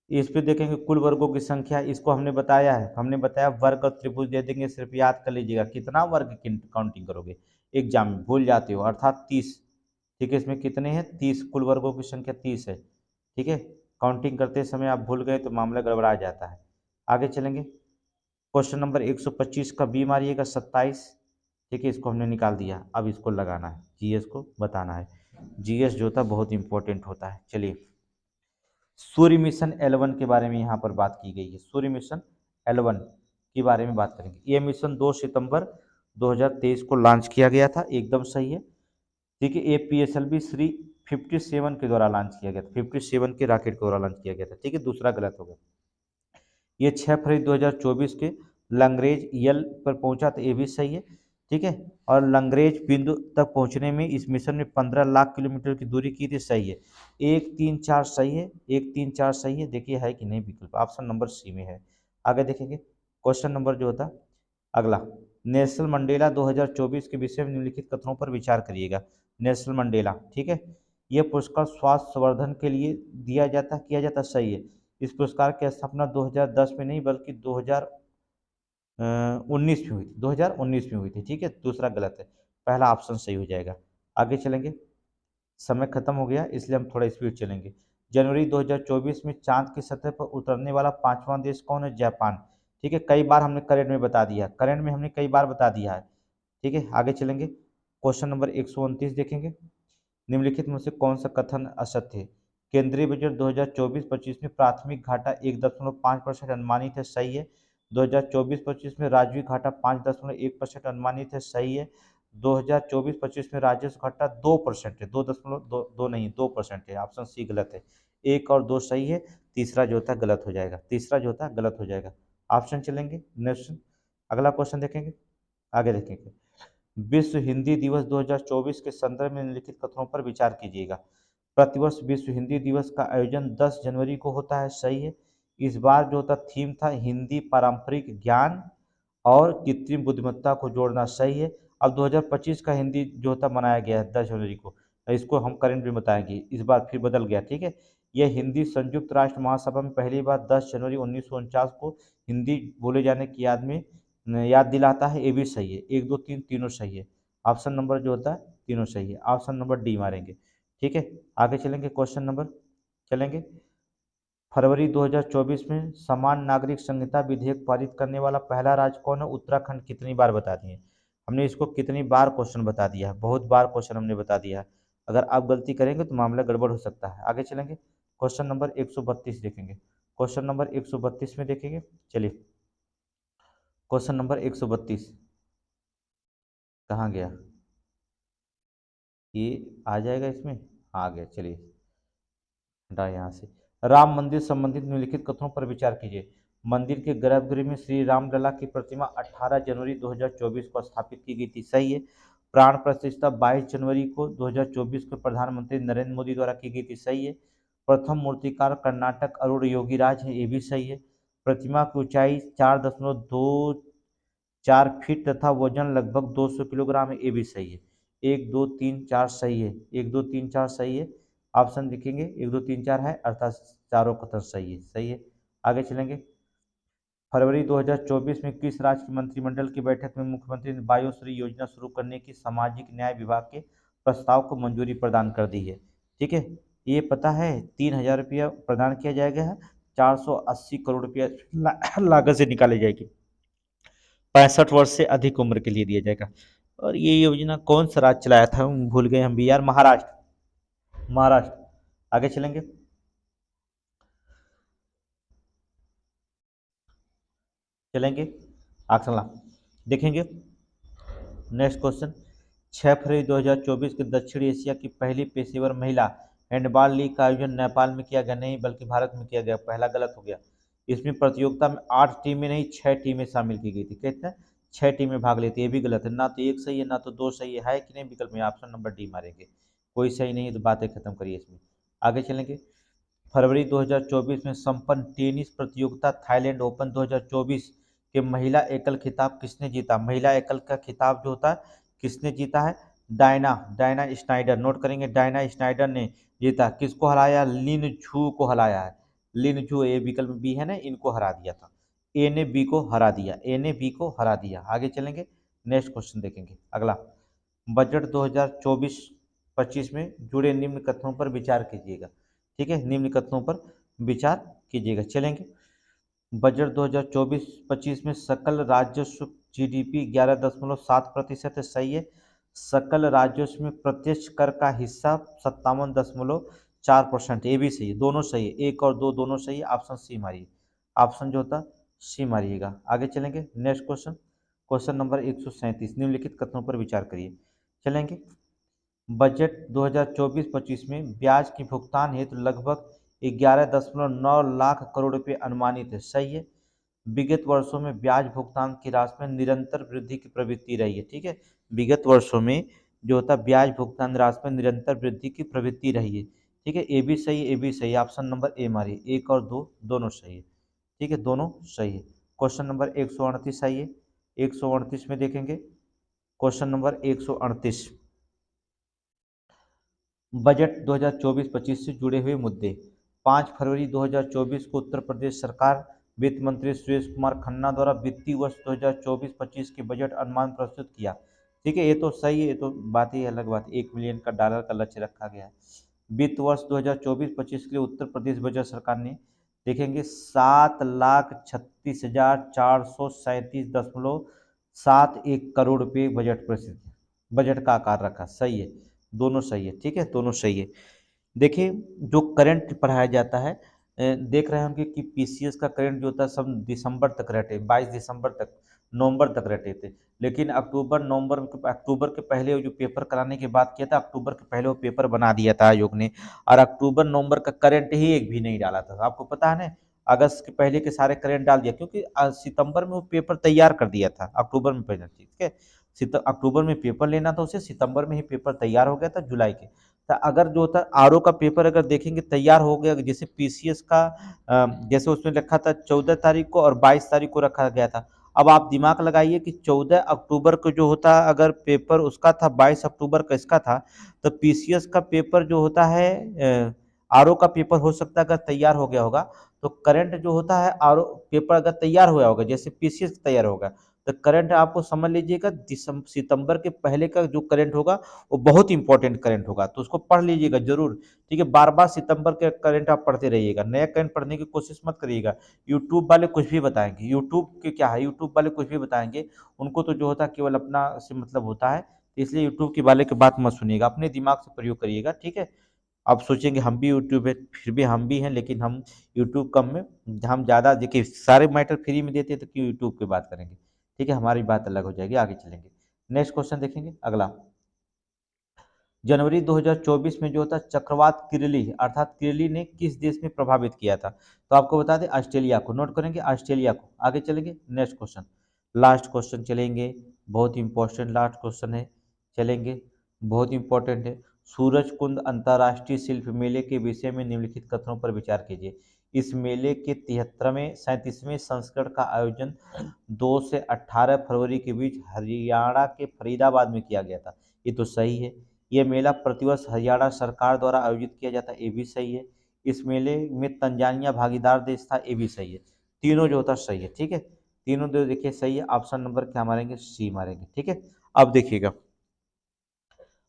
[SPEAKER 1] इस पे देखेंगे कुल वर्गों की संख्या, इसको हमने बताया है, हमने बताया वर्ग और त्रिभुज दे देंगे, सिर्फ याद कर लीजिएगा कितना वर्ग की काउंटिंग करोगे, एग्जाम में भूल जाते हो, अर्थात 30। ठीक है, इसमें कितने हैं 30, कुल वर्गों की संख्या 30 है। ठीक है, काउंटिंग करते समय आप भूल गए तो मामला गड़बड़ा जाता है। आगे चलेंगे, क्वेश्चन नंबर 125 का बी मारिएगा 27। ठीक है, इसको हमने निकाल दिया, अब इसको लगाना है, जीएस को बताना है। जीएस जो होता है बहुत इंपॉर्टेंट होता है। चलिए, सूर्य मिशन L1 के बारे में यहाँ पर बात की गई है, सूर्य मिशन L1 के बारे में बात करेंगे। ये मिशन 2 सितंबर 2023 को लॉन्च किया गया था, एकदम सही है। ठीक है, ये PSLV श्री 57 के द्वारा लॉन्च किया गया था, 57 के रॉकेट के द्वारा लॉन्च किया गया था। ठीक है, दूसरा गलत हो गया। ये 6 फरवरी 2024 के लंगरेज यल पर पहुंचा था, ये भी सही है। ठीक है, और लंगरेज बिंदु तक पहुंचने में इस मिशन में 15 लाख किलोमीटर की दूरी की थी, सही है। 1 3 4 सही है, 1 3 4 सही है। देखिए है कि नहीं विकल्प, ऑप्शन नंबर सी में है। आगे देखेंगे, क्वेश्चन नंबर जो होता अगला, नेल्सन मंडेला 2024 के विषय में निम्नलिखित कथनों पर विचार करिएगा। नेल्सन मंडेला, ठीक है, यह पुरस्कार स्वास्थ्य संवर्धन के लिए किया जाता, सही है। इस पुरस्कार की स्थापना 2010 में नहीं बल्कि 2019 में हुई थी, 2019 में हुई थी। ठीक है, दूसरा गलत है, पहला ऑप्शन सही हो जाएगा। आगे चलेंगे, समय खत्म हो गया इसलिए हम थोड़ा स्पीड चलेंगे। जनवरी 2024 में चांद की सतह पर उतरने वाला पांचवां देश कौन है? जापान। ठीक है, कई बार हमने करंट में बता दिया, करंट में हमने कई बार बता दिया है। ठीक है, आगे चलेंगे, क्वेश्चन नंबर 129 देखेंगे। निम्नलिखित में से कौन सा कथन असत्य है? केंद्रीय बजट 2024-25 में प्राथमिक घाटा 1.5% अनुमानित है, सही है। 2024-25 में राजस्व घाटा 5.1% अनुमानित है, सही है। 2024-25 में राजस्व घाटा 2% है, 2.2 नहीं 2% है, ऑप्शन सी गलत है। एक और दो सही है, तीसरा जो होता है गलत हो जाएगा, तीसरा जो होता है गलत हो जाएगा। ऑप्शन चलेंगे नेक्स्ट, अगला क्वेश्चन देखेंगे, आगे देखेंगे। विश्व हिंदी दिवस 2024 के संदर्भ में निम्नलिखित कथनों पर विचार कीजिएगा। प्रतिवर्ष विश्व हिंदी दिवस का आयोजन 10 जनवरी को होता है, सही है। इस बार जो था थीम था हिंदी पारंपरिक ज्ञान और कृत्रिम बुद्धिमत्ता को जोड़ना, सही है। अब 2025 का हिंदी जो था मनाया गया है 10 जनवरी को, इसको हम करंट में बताएंगे, इस बार फिर बदल गया। ठीक है, यह हिंदी संयुक्त राष्ट्र महासभा में पहली बार 10 जनवरी 1949 को हिंदी बोले जाने की याद दिलाता है, ये भी सही है। एक दो तीन तीनों सही है, ऑप्शन नंबर जो होता है तीनों सही है, ऑप्शन नंबर डी मारेंगे। ठीक है, आगे चलेंगे, क्वेश्चन नंबर चलेंगे। फरवरी 2024 में समान नागरिक संहिता विधेयक पारित करने वाला पहला राज्य कौन है? उत्तराखंड। कितनी बार बता दिए हमने इसको, कितनी बार क्वेश्चन बता दिया है, बहुत बार क्वेश्चन हमने बता दिया है। अगर आप गलती करेंगे तो मामला गड़बड़ हो सकता है। आगे चलेंगे, क्वेश्चन नंबर 132 देखेंगे, क्वेश्चन नंबर 132 में देखेंगे। चलिए, क्वेश्चन नंबर 132 कहाँ गया? ये आ जाएगा इसमें, आ गया, चलिए हटा यहाँ से। राम मंदिर संबंधित निम्नलिखित कथनों पर विचार कीजिए। मंदिर के गर्भगृह में श्री रामलला की प्रतिमा 18 जनवरी 2024 को स्थापित की गई थी, सही है। प्राण प्रतिष्ठा 22 जनवरी को 2024 को प्रधानमंत्री नरेंद्र मोदी द्वारा की गई थी, सही है। प्रथम मूर्तिकार कर्नाटक अरुण योगीराज है, ये भी सही है। प्रतिमा की ऊंचाई 4.24 फीट तथा वजन लगभग 200 किलोग्राम है, ये भी सही है। 1 2 3 4 सही है, 1 2 3 4 सही है। ऑप्शन लिखेंगे 1 2 3 4 है, अर्थात चारों कथन सही है, सही है। आगे चलेंगे, फरवरी 2024 में किस राज्य की मंत्रिमंडल की बैठक में मुख्यमंत्री ने वायुश्री योजना शुरू करने की सामाजिक न्याय विभाग के प्रस्ताव को मंजूरी प्रदान कर दी है? ठीक है, ये पता है 3,000 रुपया प्रदान किया जाएगा है, 480 करोड़ रुपया लागत से निकाली जाएगी, 65 वर्ष से अधिक उम्र के लिए दिया जाएगा। और ये योजना कौन सा राज्य चलाया था, भूल गए हम भी यार, महाराष्ट्र, महाराष्ट्र। आगे चलेंगे, चलेंगे अगला देखेंगे, नेक्स्ट क्वेश्चन। 6 फरवरी 2024 के दक्षिण एशिया की पहली पेशेवर महिला हैंडबॉल लीग का आयोजन नेपाल में किया गया, नहीं बल्कि भारत में किया गया, पहला गलत हो गया। इसमें प्रतियोगिता में 8 टीमें नहीं 6 टीमें शामिल की गई थी, कहते हैं 6 टीमें भाग लेती, ये भी गलत है, ना तो एक सही है ना तो दो सही है कि नहीं विकल्प में, ऑप्शन नंबर डी मारेंगे। कोई सही नहीं है तो बातें खत्म करिए इसमें। आगे चलेंगे, फरवरी 2024 में संपन्न टेनिस प्रतियोगिता थाईलैंड ओपन 2024 के महिला एकल खिताब किसने जीता? महिला एकल का खिताब जो होता है किसने जीता है? डायना डायना स्नाइडर, नोट करेंगे, डायना स्नाइडर ने जीता। किसको हराया? लिन झू को हराया है, लिन जो ए विकल्प बी है ना, इनको हरा दिया था। ए ने बी को हरा दिया, ए ने बी को हरा दिया। आगे चलेंगे, नेक्स्ट क्वेश्चन देखेंगे अगला। बजट 2024-25 में जुड़े निम्न कथनों पर विचार कीजिएगा। ठीक है, निम्न कथनों पर विचार कीजिएगा। चलेंगे, बजट 2024-25 में सकल राजस्व जीडीपी 11.7% है, सही है। सकल राजस्व में प्रत्यक्ष कर का हिस्सा 57.4%, ये भी सही है, दोनों सही है, एक और दो दोनों सही है। ऑप्शन सी मारिए, ऑप्शन जो होता सी मारिएगा। आगे चलेंगे, नेक्स्ट क्वेश्चन, क्वेश्चन नंबर 137, निम्नलिखित कथनों पर विचार करिए। चलेंगे, बजट 2024-25 में ब्याज की भुगतान हेतु लगभग 11.9 लाख करोड़ रुपए अनुमानित है, सही है। विगत वर्षों में ब्याज भुगतान की राशि में निरंतर वृद्धि की प्रवृत्ति रही है। ठीक है, विगत वर्षों में जो होता है ब्याज भुगतान राशि में निरंतर वृद्धि की प्रवृत्ति रही है। ठीक है, ए भी सही है, ए भी सही है। ऑप्शन नंबर ए मारिए, एक और दो दोनों सही है। ठीक है, दोनों सही है। क्वेश्चन नंबर 138 आइए, 138 में देखेंगे, क्वेश्चन नंबर 138, बजट 2024-25 से जुड़े हुए मुद्दे। 5 फरवरी 2024 को उत्तर प्रदेश सरकार वित्त मंत्री सुरेश कुमार खन्ना द्वारा वित्तीय वर्ष 2024-25 की बजट अनुमान प्रस्तुत किया। ठीक है, ये तो सही है, ये तो बात ही अलग बात है, $1 मिलियन का लक्ष्य रखा गया है। वित्त वर्ष 2024-25 के लिए उत्तर प्रदेश बजट सरकार ने, देखेंगे, 7,36,437.71 रुपये बजट प्रस्तुत, बजट का आकार रखा, सही है, दोनों सही है। ठीक है, दोनों सही है। देखिए, जो करंट पढ़ाया जाता है, देख रहे होंगे कि पीसीएस का करंट जो होता है सब दिसंबर तक रहते, 22 दिसंबर तक, नवंबर तक रहते थे। लेकिन अक्टूबर के पहले जो पेपर कराने की बात किया था, अक्टूबर के पहले वो पेपर बना दिया था आयोग ने, और अक्टूबर नवंबर का करंट ही एक भी नहीं डाला था। आपको पता है ना, अगस्त के पहले के सारे करंट डाल दिया, क्योंकि सितंबर में वो पेपर तैयार कर दिया था, अक्टूबर में पहले। ठीक है, अक्टूबर में पेपर लेना था उसे, सितंबर में ही पेपर तैयार हो गया था, जुलाई के। तो अगर जो होता आरओ का पेपर अगर देखेंगे तैयार हो गया, जैसे पीसीएस का जैसे उसमें रखा था 14 तारीख को और 22 तारीख को रखा गया था। अब आप दिमाग लगाइए कि 14 अक्टूबर को जो होता अगर पेपर उसका था, 22 अक्टूबर का इसका था, तो पीसीएस का पेपर जो होता है, आरओ का पेपर हो सकता है अगर तैयार हो गया होगा, तो करंट जो होता है आरओ पेपर अगर तैयार हुआ होगा, जैसे पीसीएस तैयार होगा, तो करंट आपको समझ लीजिएगा सितंबर के पहले का जो करंट होगा वो बहुत इंपॉर्टेंट करंट होगा, तो उसको पढ़ लीजिएगा जरूर। ठीक है, बार बार सितंबर के करंट आप पढ़ते रहिएगा, नया करंट पढ़ने की कोशिश मत करिएगा। यूट्यूब वाले कुछ भी बताएंगे, यूट्यूब के क्या है, यूट्यूब वाले कुछ भी बताएंगे, उनको तो जो होता है केवल अपना से मतलब होता है, तो इसलिए यूट्यूब के वाले की बात मत सुनिएगा, अपने दिमाग से प्रयोग करिएगा। ठीक है, आप सोचेंगे हम भी यूट्यूब है, फिर भी हम भी हैं, लेकिन हम यूट्यूब कम में, हम ज़्यादा देखिए सारे मैटर फ्री में देते हैं, तो क्यों यूट्यूब की बात करेंगे। ठीक है, हमारी बात अलग हो जाएगी। आगे चलेंगे, नेक्स्ट क्वेश्चन देखेंगे अगला। जनवरी 2024 में जो था चक्रवात किरली अर्थात किरली ने किस देश में प्रभावित किया था, तो आपको बता दें ऑस्ट्रेलिया को, नोट करेंगे ऑस्ट्रेलिया को। आगे चलेंगे, नेक्स्ट क्वेश्चन, लास्ट क्वेश्चन चलेंगे, बहुत इंपॉर्टेंट लास्ट क्वेश्चन है, चलेंगे, बहुत इंपॉर्टेंट है। सूरज कुंड अंतर्राष्ट्रीय शिल्प मेले के विषय में निम्नलिखित कथनों पर विचार कीजिए। इस मेले के 37वें संस्करण का आयोजन 2 से 18 फरवरी के बीच हरियाणा के फरीदाबाद में किया गया था, ये तो सही है। यह मेला प्रतिवर्ष हरियाणा सरकार द्वारा आयोजित किया जाता है, ये भी सही है। इस मेले में तंजानिया भागीदार देश था, ये भी सही है। तीनों जो होता सही है। ठीक है, तीनों जो देखिए सही है। ऑप्शन नंबर क्या मारेंगे, सी मारेंगे। ठीक है, अब देखिएगा,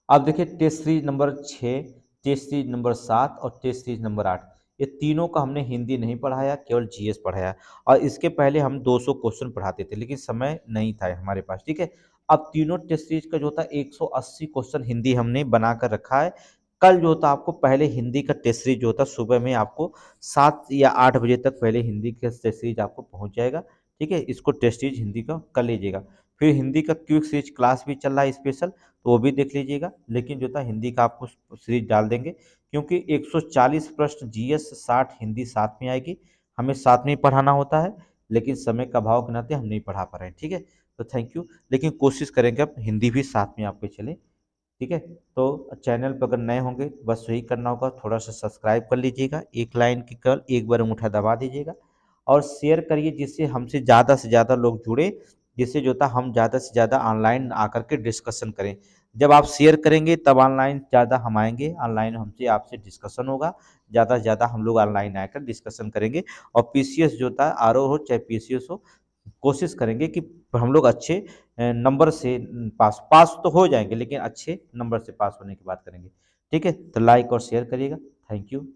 [SPEAKER 1] अब देखिए test series number 6, test series number 7 और टेस्ट सीरीज नंबर 8, ये तीनों का हमने हिंदी नहीं पढ़ाया, केवल जीएस पढ़ाया। और इसके पहले हम 200 क्वेश्चन पढ़ाते थे, लेकिन समय नहीं था हमारे पास। ठीक है, अब तीनों टेस्ट सीरीज का जो होता है 180 क्वेश्चन हिंदी हमने बना कर रखा है। कल जो होता आपको पहले हिंदी का टेस्ट सीरीज जो होता सुबह में आपको 7 या 8 बजे तक पहले हिंदी का टेस्ट सीरीज आपको पहुंच जाएगा। ठीक है, इसको टेस्ट सीरीज हिंदी का कर लीजिएगा। फिर हिंदी का क्विक सीरीज क्लास भी चल रहा है स्पेशल, तो वो भी देख लीजिएगा। लेकिन जो था हिंदी का आपको सीरीज डाल देंगे, क्योंकि 140 प्रश्न जीएस, 60 हिंदी साथ में आएगी। हमें साथ में ही पढ़ाना होता है, लेकिन समय का अभाव के नाते हम नहीं पढ़ा पा रहे हैं। ठीक है, तो थैंक यू, लेकिन कोशिश करेंगे अब हिंदी भी साथ में आपके चले। ठीक है, तो चैनल पर अगर नए होंगे बस वही करना होगा, थोड़ा सा सब्सक्राइब कर लीजिएगा, एक लाइन की केवल एक बार अंगूठा दबा दीजिएगा, और शेयर करिए जिससे हमसे ज़्यादा से ज़्यादा लोग जुड़े, जिससे जो था हम ज़्यादा से ज़्यादा ऑनलाइन आकर के डिस्कशन करें। जब आप शेयर करेंगे तब ऑनलाइन ज़्यादा हम आएंगे, ऑनलाइन हमसे आपसे डिस्कशन होगा, ज़्यादा से ज़्यादा हम लोग ऑनलाइन आकर डिस्कशन करेंगे। और पीसीएस जो होता है, आरओ हो चाहे पीसीएस हो, कोशिश करेंगे कि हम लोग अच्छे नंबर से पास पास तो हो जाएंगे, लेकिन अच्छे नंबर से पास होने की बात करेंगे। ठीक है, तो लाइक और शेयर करिएगा। Thank you.